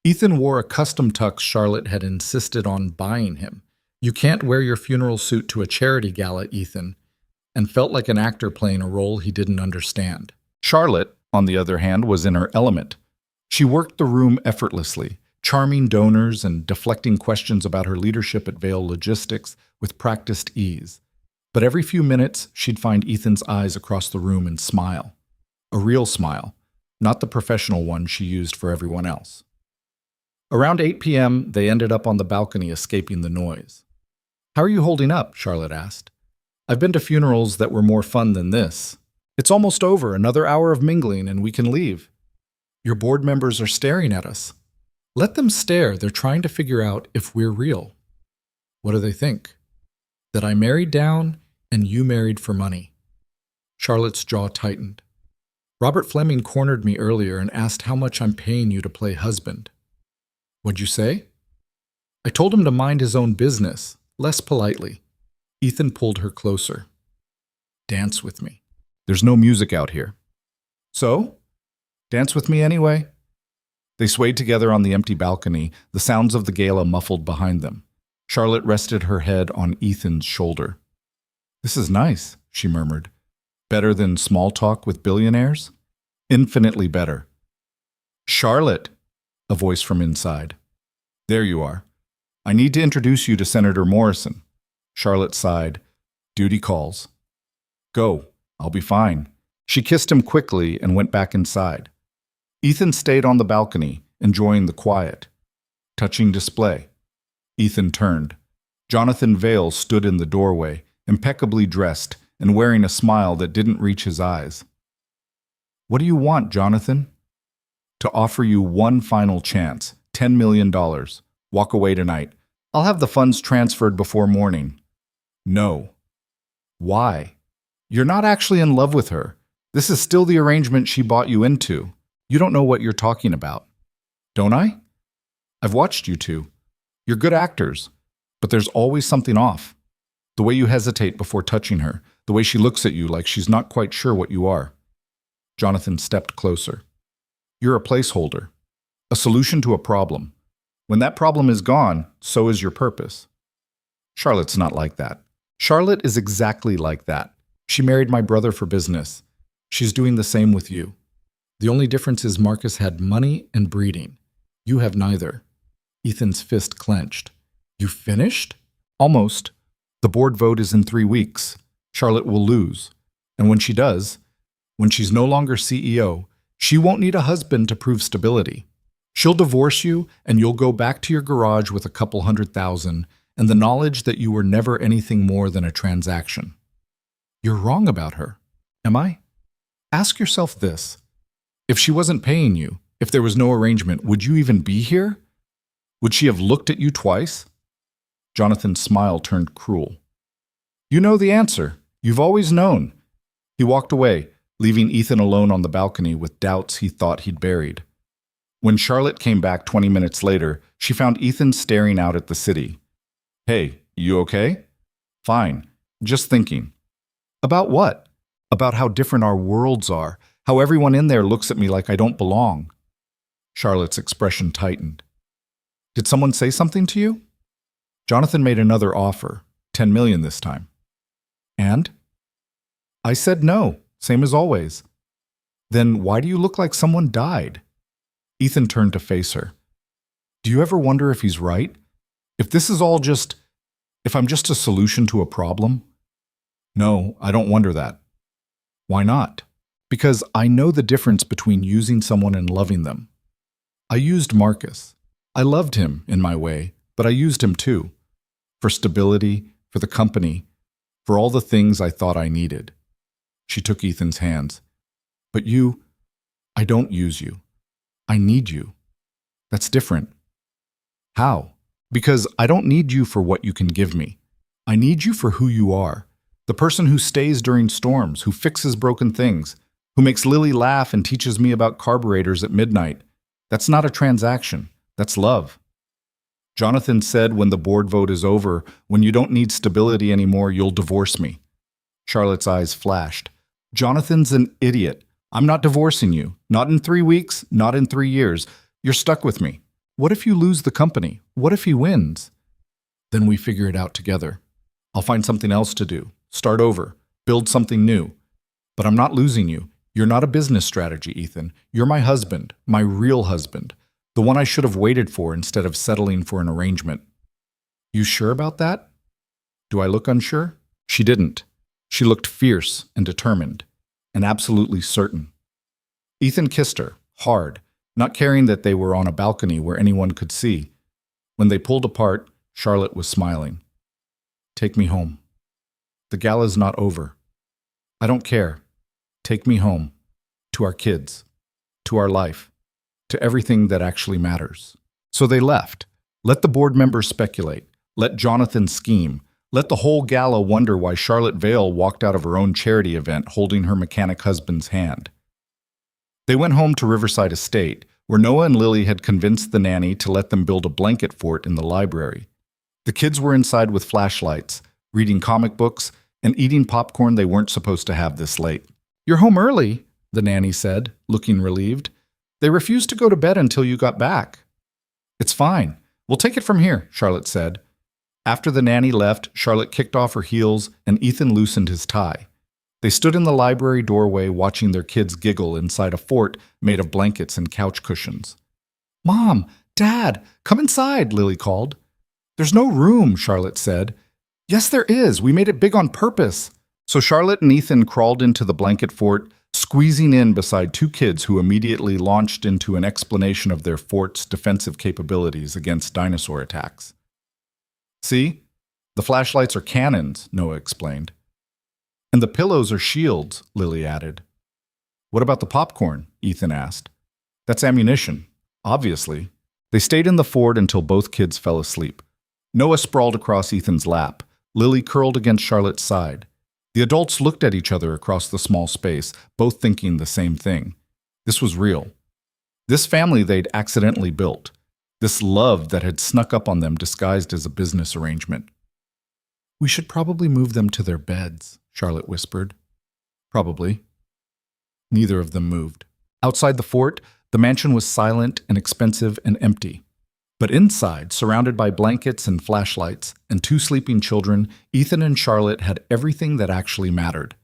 Ethan wore a custom tux Charlotte had insisted on buying him. "You can't wear your funeral suit to a charity gala, Ethan," and felt like an actor playing a role he didn't understand. Charlotte, on the other hand, was in her element. She worked the room effortlessly, charming donors and deflecting questions about her leadership at Vale Logistics with practiced ease. But every few minutes, she'd find Ethan's eyes across the room and smile. A real smile, not the professional one she used for everyone else. Around 8 p.m., they ended up on the balcony escaping the noise. "How are you holding up?" Charlotte asked. "I've been to funerals that were more fun than this. It's almost over, another hour of mingling, and we can leave. Your board members are staring at us." "Let them stare. They're trying to figure out if we're real." "What do they think?" "That I married down and you married for money." Charlotte's jaw tightened. "Robert Fleming cornered me earlier and asked how much I'm paying you to play husband." "What'd you say?" "I told him to mind his own business, less politely." Ethan pulled her closer. "Dance with me." "There's no music out here." "So? "Dance with me anyway." They swayed together on the empty balcony, the sounds of the gala muffled behind them. Charlotte rested her head on Ethan's shoulder. "This is nice," she murmured. "Better than small talk with billionaires?" "Infinitely better." "Charlotte," a voice from inside. "There you are. I need to introduce you to Senator Morrison." Charlotte sighed. "Duty calls." "Go. I'll be fine." She kissed him quickly and went back inside. Ethan stayed on the balcony, enjoying the quiet. Touching display. Ethan turned. Jonathan Vale stood in the doorway, impeccably dressed and wearing a smile that didn't reach his eyes. "What do you want, Jonathan?" "To offer you one final chance, $10 million. Walk away tonight. I'll have the funds transferred before morning." "No." "Why?" "You're not actually in love with her. This is still the arrangement she bought you into. You don't know what you're talking about." "Don't I?" "I've watched you two. You're good actors, but there's always something off. The way you hesitate before touching her, the way she looks at you like she's not quite sure what you are." Jonathan stepped closer. "You're a placeholder, a solution to a problem. When that problem is gone, so is your purpose." "Charlotte's not like that." "Charlotte is exactly like that. She married my brother for business. She's doing the same with you. The only difference is Marcus had money and breeding. You have neither." Ethan's fist clenched. "You finished?" "Almost. The board vote is in 3 weeks. Charlotte will lose. And when she does, when she's no longer CEO, she won't need a husband to prove stability. She'll divorce you, and you'll go back to your garage with a couple $100,000 and the knowledge that you were never anything more than a transaction." "You're wrong about her." "Am I?" "Ask yourself this. If she wasn't paying you, if there was no arrangement, would you even be here? Would she have looked at you twice?" Jonathan's smile turned cruel. "You know the answer. You've always known." He walked away, leaving Ethan alone on the balcony with doubts he thought he'd buried. When Charlotte came back 20 minutes later, she found Ethan staring out at the city. "Hey, you okay?" "Fine. Just thinking." "About what?" "About how different our worlds are, how everyone in there looks at me like I don't belong." Charlotte's expression tightened. "Did someone say something to you?" Jonathan made another offer, $10 million this time. "And?" "I said no, same as always." "Then why do you look like someone died?" Ethan turned to face her. "Do you ever wonder if he's right? If this is all just, if I'm just a solution to a problem?" "No, I don't wonder that." "Why not?" "Because I know the difference between using someone and loving them. I used Marcus. I loved him in my way, but I used him too. For stability, for the company, for all the things I thought I needed." She took Ethan's hands. "But you, I don't use you. I need you. That's different." "How?" "Because I don't need you for what you can give me. I need you for who you are. The person who stays during storms, who fixes broken things, who makes Lily laugh and teaches me about carburetors at midnight. That's not a transaction. That's love." Jonathan said, "When the board vote is over, when you don't need stability anymore, you'll divorce me." Charlotte's eyes flashed. "Jonathan's an idiot. I'm not divorcing you. Not in 3 weeks, not in 3 years. You're stuck with me. What if you lose the company? What if he wins? Then we figure it out together. I'll find something else to do. Start over. Build something new. But I'm not losing you. You're not a business strategy, Ethan. You're my husband, my real husband, the one I should have waited for instead of settling for an arrangement. You sure about that? Do I look unsure? She didn't. She looked fierce and determined, and absolutely certain. Ethan kissed her, hard, not caring that they were on a balcony where anyone could see. When they pulled apart, Charlotte was smiling. Take me home. The gala's not over. I don't care. Take me home. To our kids. To our life. To everything that actually matters. So they left. Let the board members speculate. Let Jonathan scheme. Let the whole gala wonder why Charlotte Vale walked out of her own charity event holding her mechanic husband's hand. They went home to Riverside Estate, where Noah and Lily had convinced the nanny to let them build a blanket fort in the library. The kids were inside with flashlights, reading comic books, and eating popcorn they weren't supposed to have this late. You're home early, the nanny said, looking relieved. They refused to go to bed until you got back. It's fine. We'll take it from here, Charlotte said. After the nanny left, Charlotte kicked off her heels and Ethan loosened his tie. They stood in the library doorway watching their kids giggle inside a fort made of blankets and couch cushions. Mom, Dad, come inside, Lily called. There's no room, Charlotte said. Yes, there is. We made it big on purpose. So Charlotte and Ethan crawled into the blanket fort, squeezing in beside two kids who immediately launched into an explanation of their fort's defensive capabilities against dinosaur attacks. See? The flashlights are cannons, Noah explained. And the pillows are shields, Lily added. What about the popcorn? Ethan asked. That's ammunition, obviously. They stayed in the fort until both kids fell asleep. Noah sprawled across Ethan's lap, Lily curled against Charlotte's side. The adults looked at each other across the small space, both thinking the same thing. This was real. This family they'd accidentally built. This love that had snuck up on them disguised as a business arrangement. We should probably move them to their beds, Charlotte whispered. Probably. Neither of them moved. Outside the fort, the mansion was silent and expensive and empty. But inside, surrounded by blankets and flashlights and two sleeping children, Ethan and Charlotte had everything that actually mattered.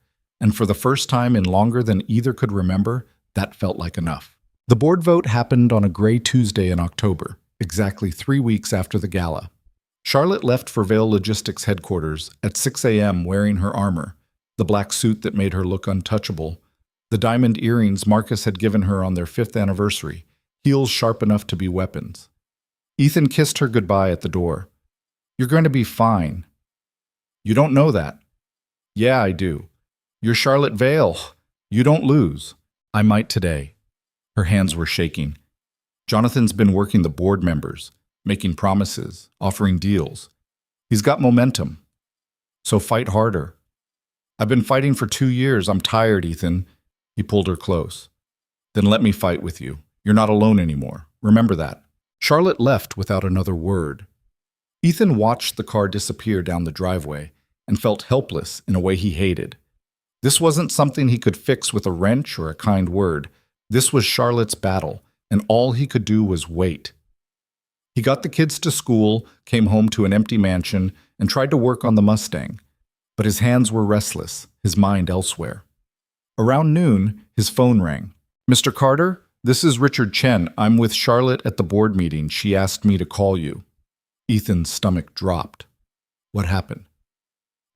And for the first time in longer than either could remember, that felt like enough. The board vote happened on a gray Tuesday in October, exactly 3 weeks after the gala. Charlotte left for Vale Logistics headquarters at 6 a.m. wearing her armor, the black suit that made her look untouchable, the diamond earrings Marcus had given her on their 5th anniversary, heels sharp enough to be weapons. Ethan kissed her goodbye at the door. You're going to be fine. You don't know that. Yeah, I do. You're Charlotte Vale. You don't lose. I might today. Her hands were shaking. Jonathan's been working the board members, making promises, offering deals. He's got momentum. So fight harder. I've been fighting for 2 years. I'm tired, Ethan. He pulled her close. Then let me fight with you. You're not alone anymore. Remember that. Charlotte left without another word. Ethan watched the car disappear down the driveway and felt helpless in a way he hated. This wasn't something he could fix with a wrench or a kind word. This was Charlotte's battle, and all he could do was wait. He got the kids to school, came home to an empty mansion, and tried to work on the Mustang. But his hands were restless, his mind elsewhere. Around noon, his phone rang. Mr. Carter, this is Richard Chen. I'm with Charlotte at the board meeting. She asked me to call you. Ethan's stomach dropped. What happened?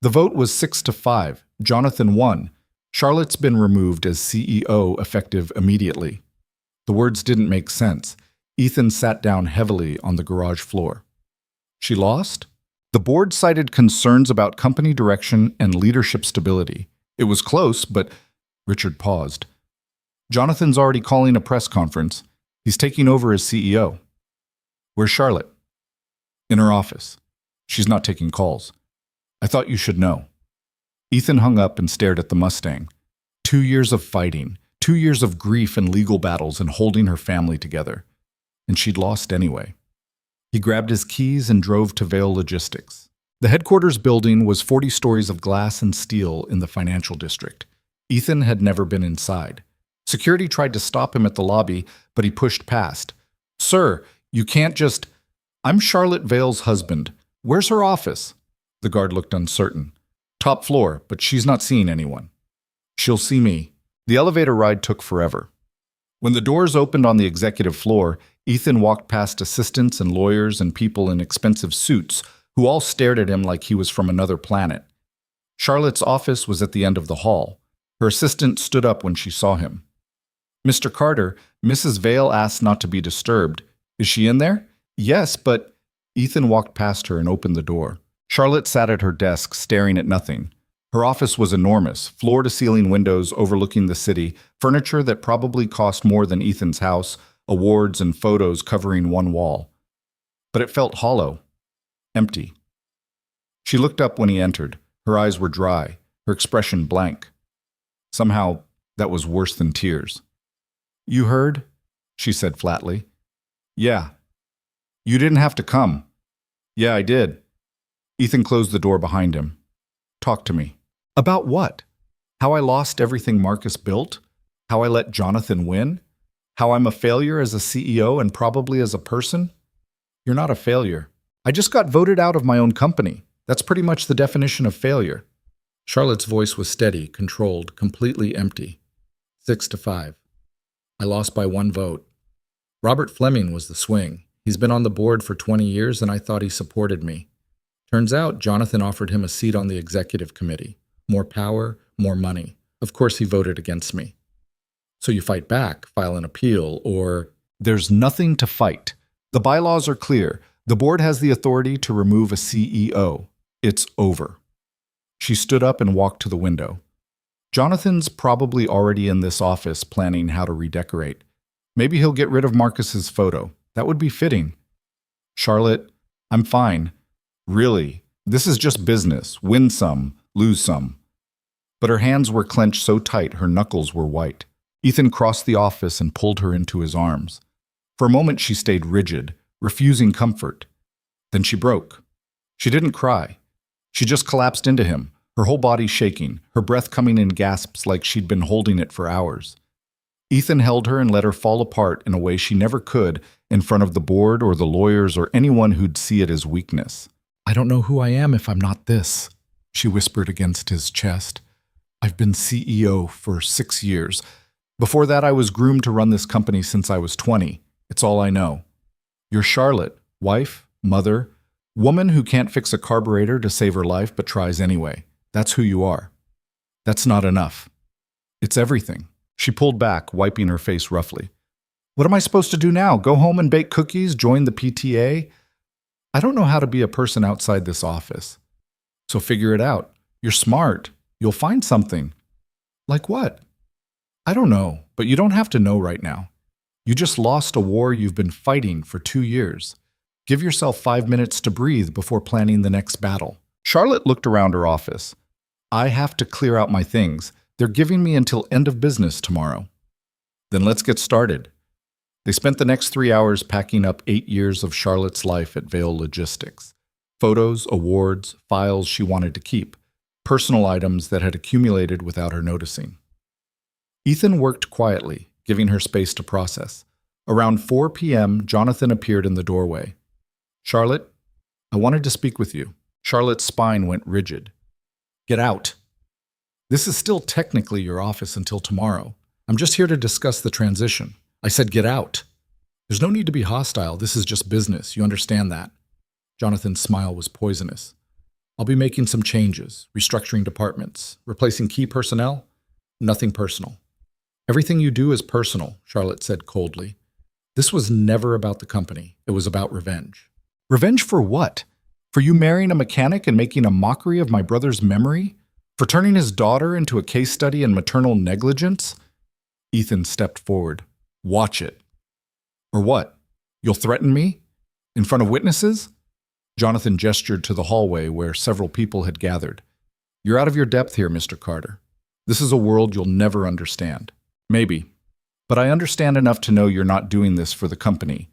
The vote was 6-5. Jonathan won. Charlotte's been removed as CEO effective immediately. The words didn't make sense. Ethan sat down heavily on the garage floor. She lost? The board cited concerns about company direction and leadership stability. It was close, but Richard paused. Jonathan's already calling a press conference. He's taking over as CEO. Where's Charlotte? In her office. She's not taking calls. I thought you should know. Ethan hung up and stared at the Mustang. 2 years of fighting, 2 years of grief and legal battles and holding her family together. And she'd lost anyway. He grabbed his keys and drove to Vale Logistics. The headquarters building was 40 stories of glass and steel in the financial district. Ethan had never been inside. Security tried to stop him at the lobby, but he pushed past. Sir, you can't just... I'm Charlotte Vale's husband. Where's her office? The guard looked uncertain. Top floor, but she's not seeing anyone. She'll see me. The elevator ride took forever. When the doors opened on the executive floor, Ethan walked past assistants and lawyers and people in expensive suits who all stared at him like he was from another planet. Charlotte's office was at the end of the hall. Her assistant stood up when she saw him. Mr. Carter, Mrs. Vale asked not to be disturbed. Is she in there? Yes, but... Ethan walked past her and opened the door. Charlotte sat at her desk, staring at nothing. Her office was enormous, floor-to-ceiling windows overlooking the city, furniture that probably cost more than Ethan's house, awards and photos covering one wall. But it felt hollow, empty. She looked up when he entered. Her eyes were dry, her expression blank. Somehow, that was worse than tears. You heard? She said flatly. Yeah. You didn't have to come. Yeah, I did. Ethan closed the door behind him. Talk to me. About what? How I lost everything Marcus built? How I let Jonathan win? How I'm a failure as a CEO and probably as a person? You're not a failure. I just got voted out of my own company. That's pretty much the definition of failure. Charlotte's voice was steady, controlled, completely empty. 6-5. I lost by 1 vote. Robert Fleming was the swing. He's been on the board for 20 years and I thought he supported me. Turns out Jonathan offered him a seat on the executive committee. More power, more money. Of course he voted against me. So you fight back, file an appeal, or... There's nothing to fight. The bylaws are clear. The board has the authority to remove a CEO. It's over. She stood up and walked to the window. Jonathan's probably already in this office planning how to redecorate. Maybe he'll get rid of Marcus's photo. That would be fitting. Charlotte, I'm fine. Really, this is just business. Win some, lose some. But her hands were clenched so tight her knuckles were white. Ethan crossed the office and pulled her into his arms. For a moment she stayed rigid, refusing comfort. Then she broke. She didn't cry. She just collapsed into him, her whole body shaking, her breath coming in gasps like she'd been holding it for hours. Ethan held her and let her fall apart in a way she never could in front of the board or the lawyers or anyone who'd see it as weakness. I don't know who I am if I'm not this, she whispered against his chest. I've been CEO for 6 years. Before that, I was groomed to run this company since I was 20. It's all I know. You're Charlotte, wife, mother, woman who can't fix a carburetor to save her life but tries anyway. That's who you are. That's not enough. It's everything. She pulled back, wiping her face roughly. What am I supposed to do now? Go home and bake cookies? Join the PTA? I don't know how to be a person outside this office. So figure it out. You're smart. You'll find something. Like what? I don't know, but you don't have to know right now. You just lost a war you've been fighting for 2 years. Give yourself 5 minutes to breathe before planning the next battle. Charlotte looked around her office. I have to clear out my things. They're giving me until end of business tomorrow. Then let's get started. They spent the next 3 hours packing up 8 years of Charlotte's life at Vale Logistics. Photos, awards, files she wanted to keep. Personal items that had accumulated without her noticing. Ethan worked quietly, giving her space to process. Around 4 p.m., Jonathan appeared in the doorway. Charlotte, I wanted to speak with you. Charlotte's spine went rigid. Get out. This is still technically your office until tomorrow. I'm just here to discuss the transition. I said get out. There's no need to be hostile. This is just business. You understand that. Jonathan's smile was poisonous. I'll be making some changes, restructuring departments, replacing key personnel. Nothing personal. Everything you do is personal, Charlotte said coldly. This was never about the company. It was about revenge. Revenge for what? For you marrying a mechanic and making a mockery of my brother's memory? For turning his daughter into a case study in maternal negligence? Ethan stepped forward. Watch it. Or what? You'll threaten me? In front of witnesses? Jonathan gestured to the hallway where several people had gathered. You're out of your depth here, Mr. Carter. This is a world you'll never understand. Maybe. But I understand enough to know you're not doing this for the company.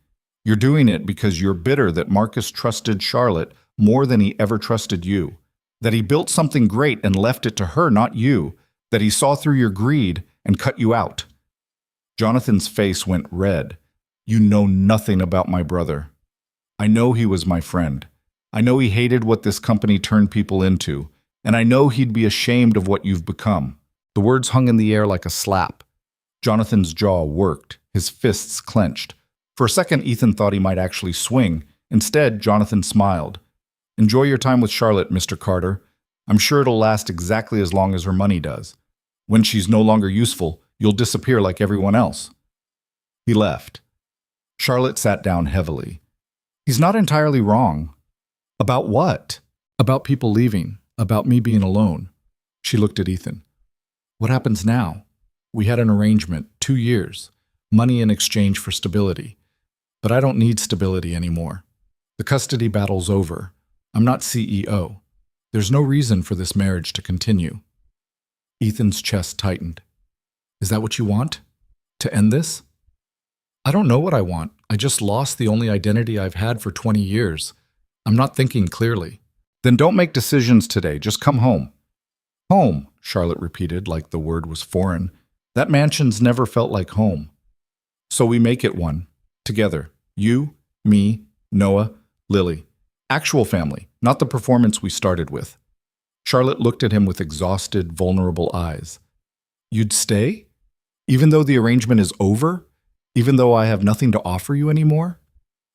You're doing it because you're bitter that Marcus trusted Charlotte more than he ever trusted you. That he built something great and left it to her, not you. That he saw through your greed and cut you out. Jonathan's face went red. You know nothing about my brother. I know he was my friend. I know he hated what this company turned people into, and I know he'd be ashamed of what you've become. The words hung in the air like a slap. Jonathan's jaw worked, his fists clenched. For a second, Ethan thought he might actually swing. Instead, Jonathan smiled. Enjoy your time with Charlotte, Mr. Carter. I'm sure it'll last exactly as long as her money does. When she's no longer useful, you'll disappear like everyone else. He left. Charlotte sat down heavily. He's not entirely wrong. About what? About people leaving, about me being alone. She looked at Ethan. What happens now? We had an arrangement, 2 years, money in exchange for stability. But I don't need stability anymore. The custody battle's over. I'm not CEO. There's no reason for this marriage to continue. Ethan's chest tightened. Is that what you want? To end this? I don't know what I want. I just lost the only identity I've had for 20 years. I'm not thinking clearly. Then don't make decisions today. Just come home. Home, Charlotte repeated like the word was foreign. That mansion's never felt like home. So we make it one. Together. You, me, Noah, Lily. Actual family, not the performance we started with. Charlotte looked at him with exhausted, vulnerable eyes. You'd stay? Even though the arrangement is over? Even though I have nothing to offer you anymore?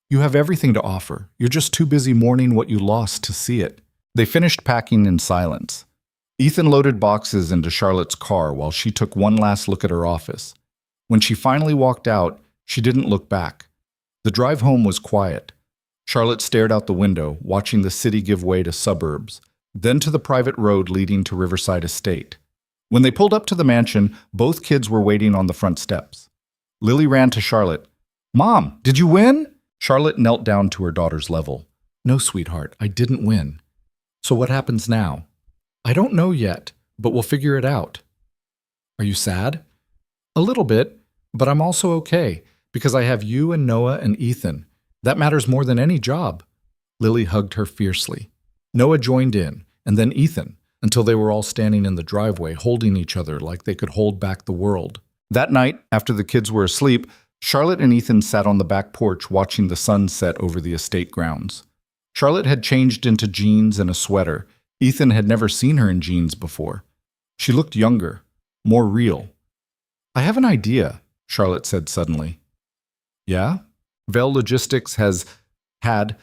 You have everything to offer. You're just too busy mourning what you lost to see it. They finished packing in silence. Ethan loaded boxes into Charlotte's car while she took one last look at her office. When she finally walked out, she didn't look back. The drive home was quiet. Charlotte stared out the window, watching the city give way to suburbs, then to the private road leading to Riverside Estate. When they pulled up to the mansion, both kids were waiting on the front steps. Lily ran to Charlotte. Mom, did you win? Charlotte knelt down to her daughter's level. No, sweetheart, I didn't win. So what happens now? I don't know yet, but we'll figure it out. Are you sad? A little bit, but I'm also okay, because I have you and Noah and Ethan. That matters more than any job. Lily hugged her fiercely. Noah joined in, and then Ethan, until they were all standing in the driveway holding each other like they could hold back the world. That night, after the kids were asleep, Charlotte and Ethan sat on the back porch watching the sun set over the estate grounds. Charlotte had changed into jeans and a sweater. Ethan had never seen her in jeans before. She looked younger, more real. I have an idea, Charlotte said suddenly. Yeah? Vale Logistics has had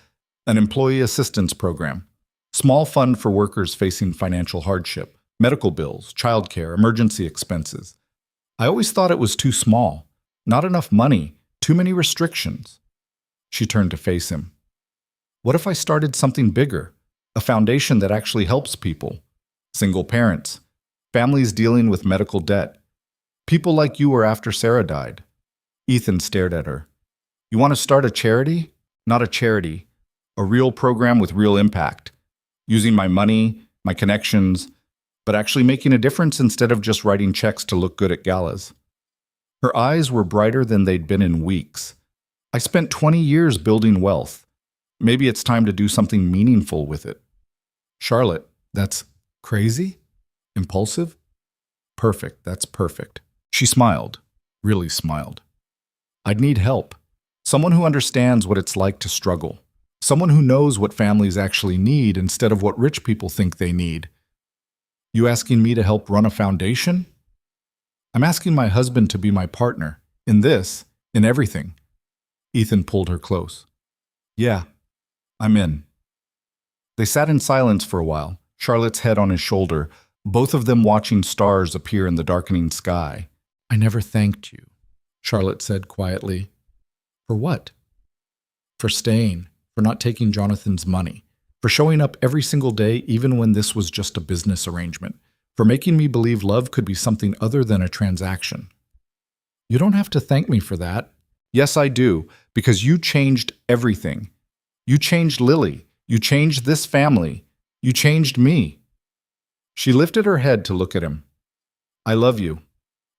an employee assistance program. Small fund for workers facing financial hardship, medical bills, childcare, emergency expenses. I always thought it was too small. Not enough money, too many restrictions. She turned to face him. What if I started something bigger? A foundation that actually helps people. Single parents. Families dealing with medical debt. People like you were after Sarah died. Ethan stared at her. You want to start a charity? Not a charity. A real program with real impact. Using my money, my connections, but actually making a difference instead of just writing checks to look good at galas. Her eyes were brighter than they'd been in weeks. I spent 20 years building wealth. Maybe it's time to do something meaningful with it. Charlotte, that's crazy? Impulsive? Perfect, that's perfect. She smiled, really smiled. I'd need help. Someone who understands what it's like to struggle. Someone who knows what families actually need instead of what rich people think they need. You asking me to help run a foundation? I'm asking my husband to be my partner. In this, in everything. Ethan pulled her close. Yeah, I'm in. They sat in silence for a while, Charlotte's head on his shoulder, both of them watching stars appear in the darkening sky. I never thanked you, Charlotte said quietly. For what? For staying, for not taking Jonathan's money, for showing up every single day even when this was just a business arrangement, for making me believe love could be something other than a transaction. You don't have to thank me for that. Yes, I do, because you changed everything. You changed Lily. You changed this family. You changed me. She lifted her head to look at him. I love you.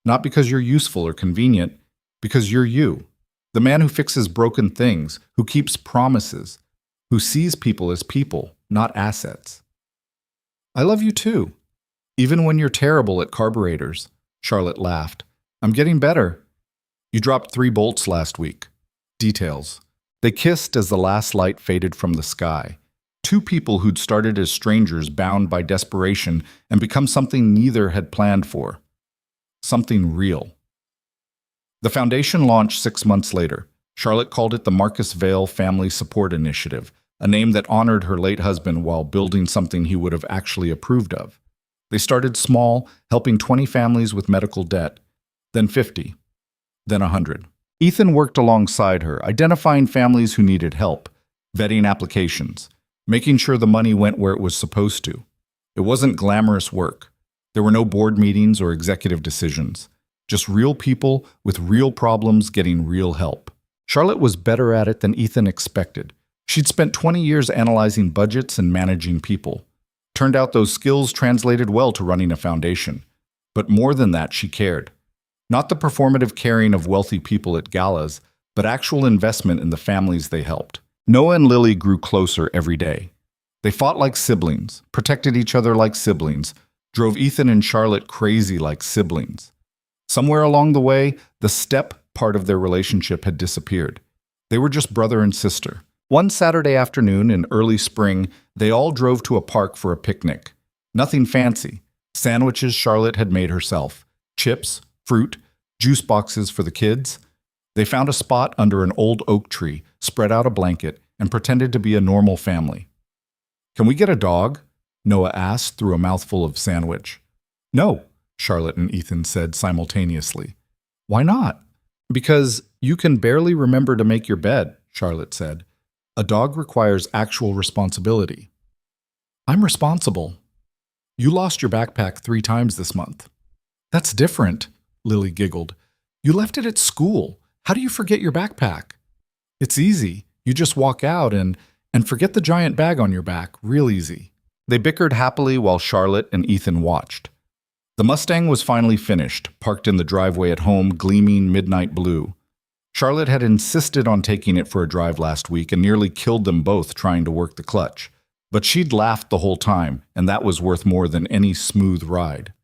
Not because you're useful or convenient, because you're you. The man who fixes broken things, who keeps promises, who sees people as people, not assets. I love you too. Even when you're terrible at carburetors, Charlotte laughed. I'm getting better. You dropped 3 bolts last week. Details. They kissed as the last light faded from the sky. Two people who'd started as strangers bound by desperation and become something neither had planned for. Something real. The foundation launched 6 months later. Charlotte called it the Marcus Vale Family Support Initiative, a name that honored her late husband while building something he would have actually approved of. They started small, helping 20 families with medical debt, then 50, then 100. Ethan worked alongside her, identifying families who needed help, vetting applications, making sure the money went where it was supposed to. It wasn't glamorous work. There were no board meetings or executive decisions, just real people with real problems getting real help. Charlotte was better at it than Ethan expected. She'd spent 20 years analyzing budgets and managing people. Turned out those skills translated well to running a foundation. But more than that, she cared. Not the performative caring of wealthy people at galas, but actual investment in the families they helped. Noah and Lily grew closer every day. They fought like siblings, protected each other like siblings, drove Ethan and Charlotte crazy like siblings. Somewhere along the way, the step part of their relationship had disappeared. They were just brother and sister. One Saturday afternoon in early spring, they all drove to a park for a picnic. Nothing fancy. Sandwiches Charlotte had made herself. Chips, fruit, juice boxes for the kids. They found a spot under an old oak tree, spread out a blanket, and pretended to be a normal family. "Can we get a dog?" Noah asked through a mouthful of sandwich. "No," Charlotte and Ethan said simultaneously. "Why not?" "Because you can barely remember to make your bed," Charlotte said. "A dog requires actual responsibility." "I'm responsible." "You lost your backpack 3 times this month." "That's different," Lily giggled. "You left it at school. How do you forget your backpack?" "It's easy. You just walk out and forget the giant bag on your back. Real easy." They bickered happily while Charlotte and Ethan watched. The Mustang was finally finished, parked in the driveway at home, gleaming midnight blue. Charlotte had insisted on taking it for a drive last week and nearly killed them both trying to work the clutch. But she'd laughed the whole time, and that was worth more than any smooth ride.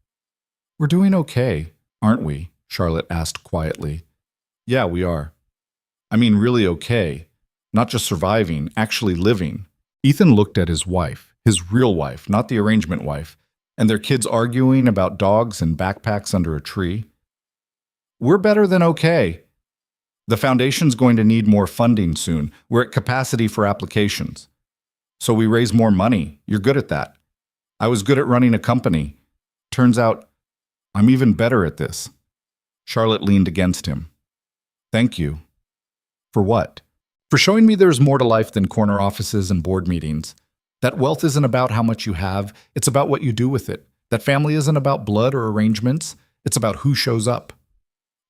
"We're doing okay, aren't we?" Charlotte asked quietly. "Yeah, we are. I mean, really okay. Not just surviving, actually living." Ethan looked at his wife, his real wife, not the arrangement wife, and their kids arguing about dogs and backpacks under a tree. "We're better than okay. The foundation's going to need more funding soon. We're at capacity for applications. So we raise more money. You're good at that. I was good at running a company. Turns out, I'm even better at this." Charlotte leaned against him. "Thank you." "For what?" "For showing me there's more to life than corner offices and board meetings. That wealth isn't about how much you have, it's about what you do with it. That family isn't about blood or arrangements, it's about who shows up."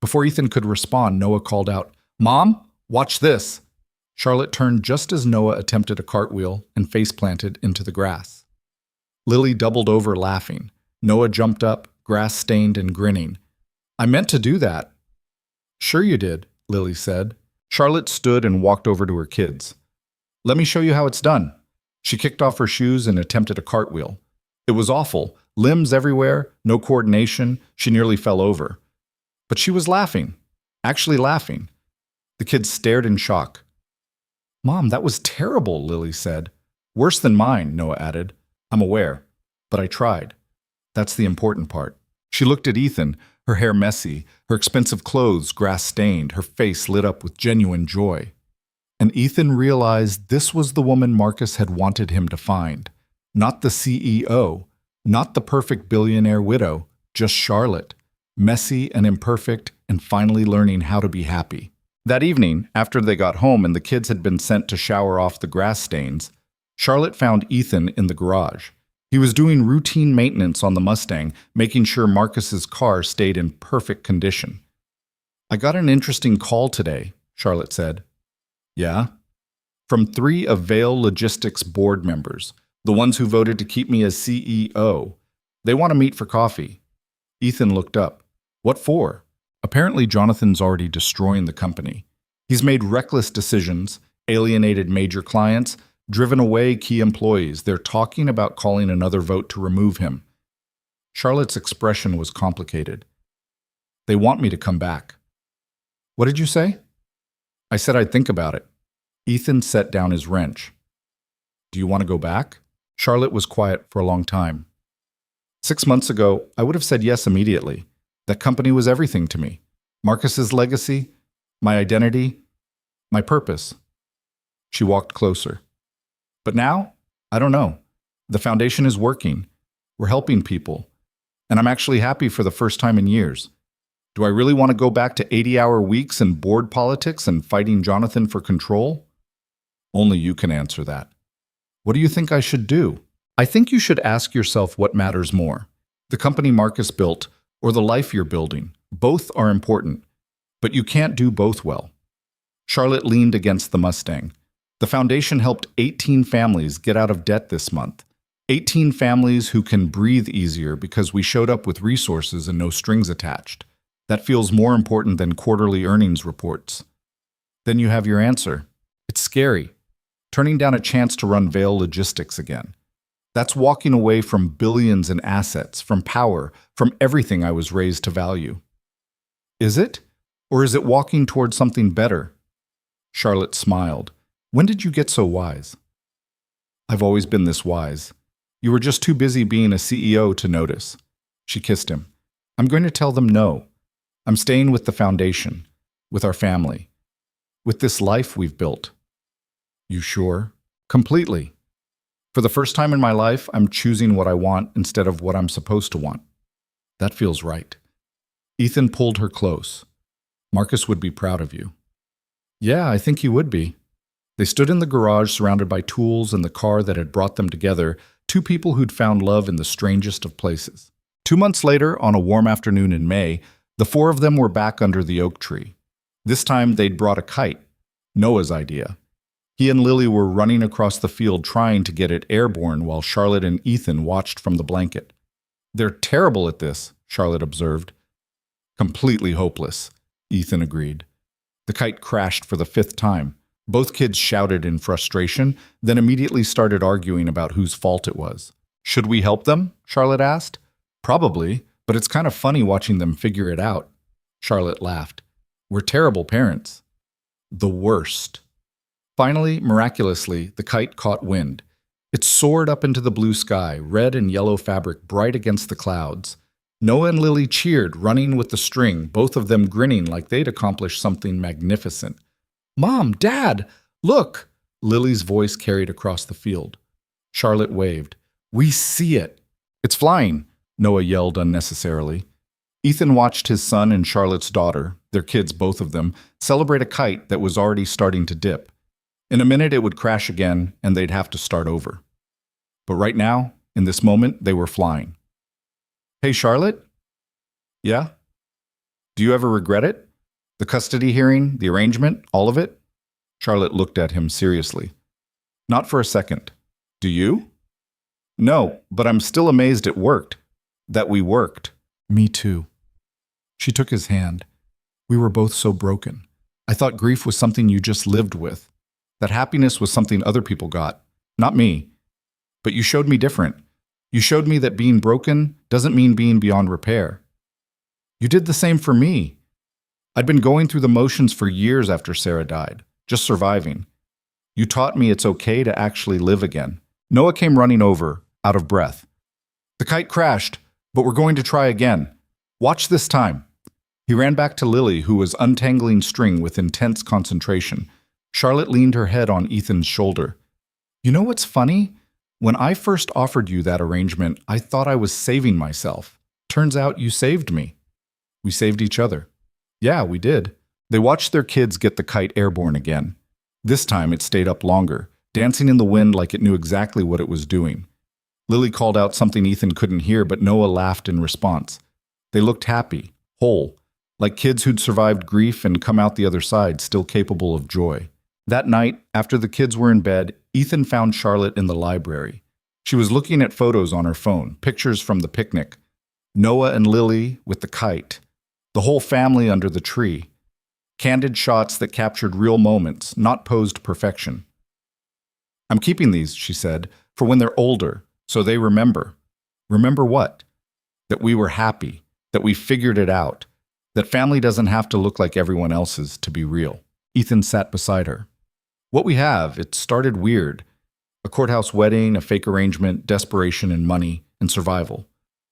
Before Ethan could respond, Noah called out, "Mom, watch this." Charlotte turned just as Noah attempted a cartwheel and face-planted into the grass. Lily doubled over laughing. Noah jumped up, grass-stained and grinning. "I meant to do that." "Sure you did," Lily said. Charlotte stood and walked over to her kids. "Let me show you how it's done." She kicked off her shoes and attempted a cartwheel. It was awful. Limbs everywhere, no coordination. She nearly fell over. But she was laughing. Actually laughing. The kids stared in shock. "Mom, that was terrible," Lily said. "Worse than mine," Noah added. "I'm aware. But I tried. That's the important part." She looked at Ethan, her hair messy, her expensive clothes grass-stained, her face lit up with genuine joy. And Ethan realized this was the woman Marcus had wanted him to find. Not the CEO, not the perfect billionaire widow, just Charlotte, messy and imperfect and finally learning how to be happy. That evening, after they got home and the kids had been sent to shower off the grass stains, Charlotte found Ethan in the garage. He was doing routine maintenance on the Mustang, making sure Marcus's car stayed in perfect condition. "I got an interesting call today," Charlotte said. "Yeah?" "From 3 of Vale Logistics board members, the ones who voted to keep me as CEO. They want to meet for coffee." Ethan looked up. "What for?" Apparently Jonathan's already destroying the company. He's made reckless decisions, alienated major clients, driven away key employees. They're talking about calling another vote to remove him. Charlotte's expression was complicated. "They want me to come back." What did you say? I said I'd think about it. Ethan set down his wrench. Do you want to go back? Charlotte was quiet for a long time. 6 months ago, I would have said yes immediately. That company was everything to me. Marcus's legacy, my identity, my purpose. She walked closer. But now, I don't know. The foundation is working. We're helping people. And I'm actually happy for the first time in years. Do I really want to go back to 80-hour weeks and board politics and fighting Jonathan for control? Only you can answer that. What do you think I should do? I think you should ask yourself what matters more. The company Marcus built or the life you're building. Both are important, but you can't do both well. Charlotte leaned against the Mustang. The foundation helped 18 families get out of debt this month. 18 families who can breathe easier because we showed up with resources and no strings attached. That feels more important than quarterly earnings reports. Then you have your answer. It's scary. Turning down a chance to run Vale Logistics again. That's walking away from billions in assets, from power, from everything I was raised to value. Is it? Or is it walking towards something better? Charlotte smiled. When did you get so wise? I've always been this wise. You were just too busy being a CEO to notice. She kissed him. I'm going to tell them no. I'm staying with the foundation, with our family, with this life we've built. You sure? Completely. For the first time in my life, I'm choosing what I want instead of what I'm supposed to want. That feels right. Ethan pulled her close. Marcus would be proud of you. Yeah, I think he would be. They stood in the garage surrounded by tools and the car that had brought them together, two people who'd found love in the strangest of places. 2 months later, on a warm afternoon in May, the four of them were back under the oak tree. This time they'd brought a kite, Noah's idea. He and Lily were running across the field trying to get it airborne while Charlotte and Ethan watched from the blanket. They're terrible at this, Charlotte observed. Completely hopeless, Ethan agreed. The kite crashed for the 5th time. Both kids shouted in frustration, then immediately started arguing about whose fault it was. Should we help them? Charlotte asked. Probably, but it's kind of funny watching them figure it out. Charlotte laughed. We're terrible parents. The worst. Finally, miraculously, the kite caught wind. It soared up into the blue sky, red and yellow fabric bright against the clouds. Noah and Lily cheered, running with the string, both of them grinning like they'd accomplished something magnificent. Mom, Dad, look! Lily's voice carried across the field. Charlotte waved. We see it. It's flying, Noah yelled unnecessarily. Ethan watched his son and Charlotte's daughter, their kids both of them, celebrate a kite that was already starting to dip. In a minute it would crash again and they'd have to start over. But right now, in this moment, they were flying. Hey, Charlotte? Yeah? Do you ever regret it? The custody hearing, the arrangement, all of it? Charlotte looked at him seriously. Not for a second. Do you? No, but I'm still amazed it worked. That we worked. Me too. She took his hand. We were both so broken. I thought grief was something you just lived with. That happiness was something other people got, not me. But you showed me different. You showed me that being broken doesn't mean being beyond repair. You did the same for me. I'd been going through the motions for years after Sarah died, just surviving. You taught me it's okay to actually live again. Noah came running over, out of breath. The kite crashed, but we're going to try again. Watch this time. He ran back to Lily, who was untangling string with intense concentration. Charlotte leaned her head on Ethan's shoulder. You know what's funny? When I first offered you that arrangement, I thought I was saving myself. Turns out you saved me. We saved each other. Yeah, we did. They watched their kids get the kite airborne again. This time it stayed up longer, dancing in the wind like it knew exactly what it was doing. Lily called out something Ethan couldn't hear, but Noah laughed in response. They looked happy, whole, like kids who'd survived grief and come out the other side still capable of joy. That night, after the kids were in bed, Ethan found Charlotte in the library. She was looking at photos on her phone, pictures from the picnic. Noah and Lily with the kite. The whole family under the tree. Candid shots that captured real moments, not posed perfection. I'm keeping these, she said, for when they're older, so they remember. Remember what? That we were happy, that we figured it out, That family doesn't have to look like everyone else's to be real. Ethan sat beside her. What we have, it started weird. A courthouse wedding, a fake arrangement, desperation and money, and survival.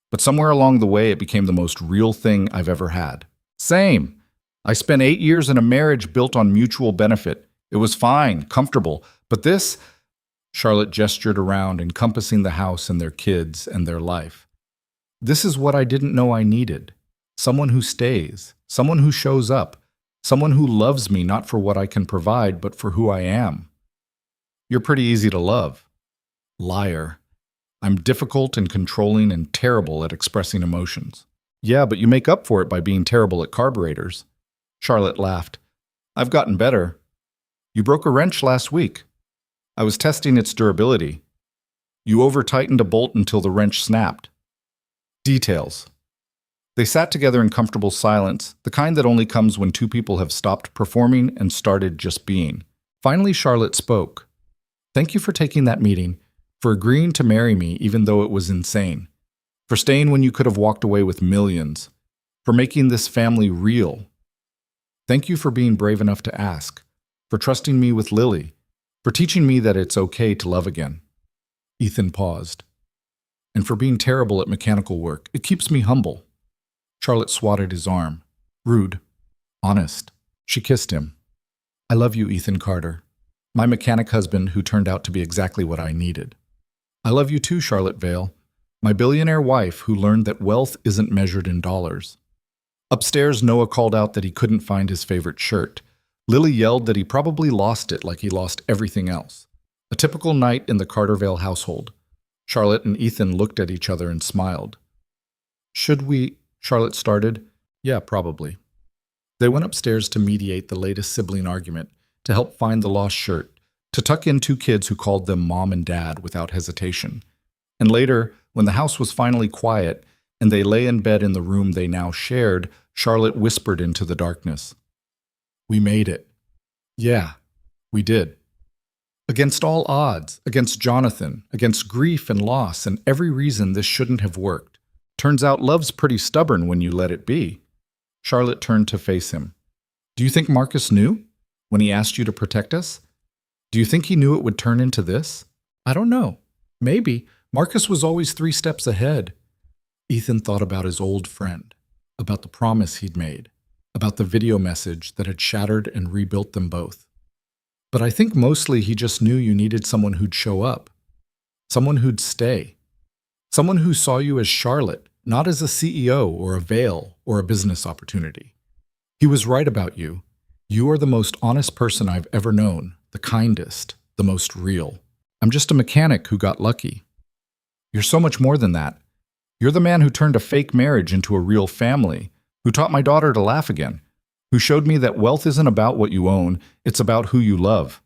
But somewhere along the way, it became the most real thing I've ever had. Same. I spent 8 years in a marriage built on mutual benefit. It was fine, comfortable. But this, Charlotte gestured around, encompassing the house and their kids and their life. This is what I didn't know I needed. Someone who stays, someone who shows up, someone who loves me not for what I can provide, but for who I am. You're pretty easy to love. Liar. I'm difficult and controlling and terrible at expressing emotions. Yeah, but you make up for it by being terrible at carburetors. Charlotte laughed. I've gotten better. You broke a wrench last week. I was testing its durability. You over-tightened a bolt until the wrench snapped. Details. They sat together in comfortable silence, the kind that only comes when two people have stopped performing and started just being. Finally, Charlotte spoke. Thank you for taking that meeting, for agreeing to marry me even though it was insane, for staying when you could have walked away with millions, for making this family real. Thank you for being brave enough to ask, for trusting me with Lily, for teaching me that it's okay to love again. Ethan paused. And for being terrible at mechanical work, it keeps me humble. Charlotte swatted his arm. Rude. Honest. She kissed him. I love you, Ethan Carter. My mechanic husband who turned out to be exactly what I needed. I love you too, Charlotte Vale. My billionaire wife who learned that wealth isn't measured in dollars. Upstairs, Noah called out that he couldn't find his favorite shirt. Lily yelled that he probably lost it like he lost everything else. A typical night in the Carter Vale household. Charlotte and Ethan looked at each other and smiled. Should we? Charlotte started. Yeah, probably. They went upstairs to mediate the latest sibling argument, to help find the lost shirt, to tuck in two kids who called them mom and dad without hesitation. And later, when the house was finally quiet and they lay in bed in the room they now shared, Charlotte whispered into the darkness. We made it. Yeah, we did. Against all odds, against Jonathan, against grief and loss and every reason this shouldn't have worked. Turns out love's pretty stubborn when you let it be. Charlotte turned to face him. Do you think Marcus knew? When he asked you to protect us? Do you think he knew it would turn into this? I don't know. Maybe. Marcus was always 3 steps ahead. Ethan thought about his old friend, about the promise he'd made, about the video message that had shattered and rebuilt them both. But I think mostly he just knew you needed someone who'd show up, someone who'd stay, someone who saw you as Charlotte, not as a CEO or a Vale or a business opportunity. He was right about you. You are the most honest person I've ever known, the kindest, the most real. I'm just a mechanic who got lucky. You're so much more than that. You're the man who turned a fake marriage into a real family, who taught my daughter to laugh again, who showed me that wealth isn't about what you own, it's about who you love.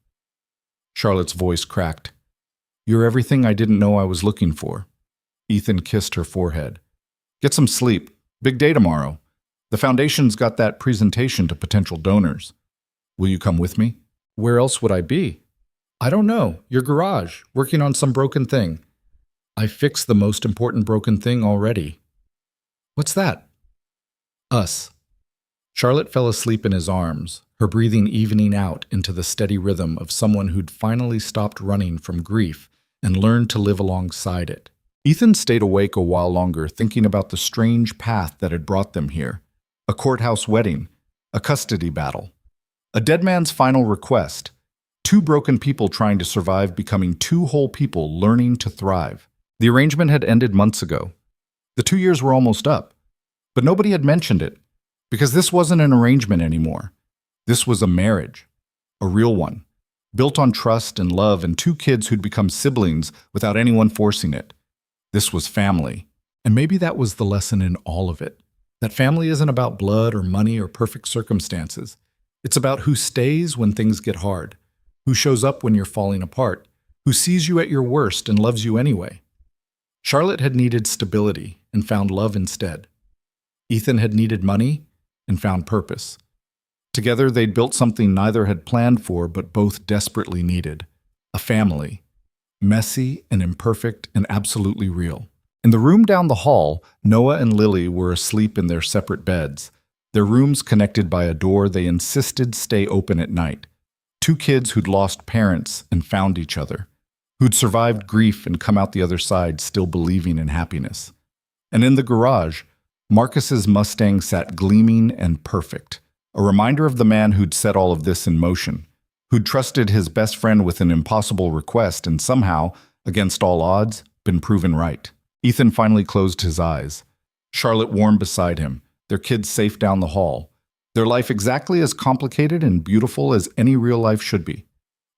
Charlotte's voice cracked. You're everything I didn't know I was looking for. Ethan kissed her forehead. Get some sleep. Big day tomorrow. The foundation's got that presentation to potential donors. Will you come with me? Where else would I be? I don't know. Your garage, working on some broken thing. I fixed the most important broken thing already. What's that? Us. Charlotte fell asleep in his arms, her breathing evening out into the steady rhythm of someone who'd finally stopped running from grief and learned to live alongside it. Ethan stayed awake a while longer, thinking about the strange path that had brought them here. A courthouse wedding, a custody battle, a dead man's final request, 2 broken people trying to survive becoming 2 whole people learning to thrive. The arrangement had ended months ago. The 2 years were almost up, but nobody had mentioned it, because this wasn't an arrangement anymore. This was a marriage, a real one, built on trust and love and 2 kids who'd become siblings without anyone forcing it. This was family. And maybe that was the lesson in all of it. That family isn't about blood or money or perfect circumstances. It's about who stays when things get hard, who shows up when you're falling apart, who sees you at your worst and loves you anyway. Charlotte had needed stability and found love instead. Ethan had needed money and found purpose. Together, they'd built something neither had planned for but both desperately needed. A family. Messy and imperfect and absolutely real. In the room down the hall, Noah and Lily were asleep in their separate beds. Their rooms connected by a door they insisted stay open at night. Two kids who'd lost parents and found each other, who'd survived grief and come out the other side still believing in happiness. And in the garage, Marcus's Mustang sat gleaming and perfect, a reminder of the man who'd set all of this in motion, who'd trusted his best friend with an impossible request and somehow, against all odds, been proven right. Ethan finally closed his eyes. Charlotte warmed beside him, their kids safe down the hall, their life exactly as complicated and beautiful as any real life should be.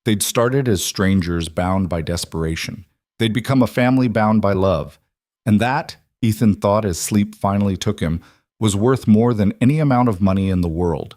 They'd started as strangers bound by desperation. They'd become a family bound by love. And that, Ethan thought as sleep finally took him, was worth more than any amount of money in the world.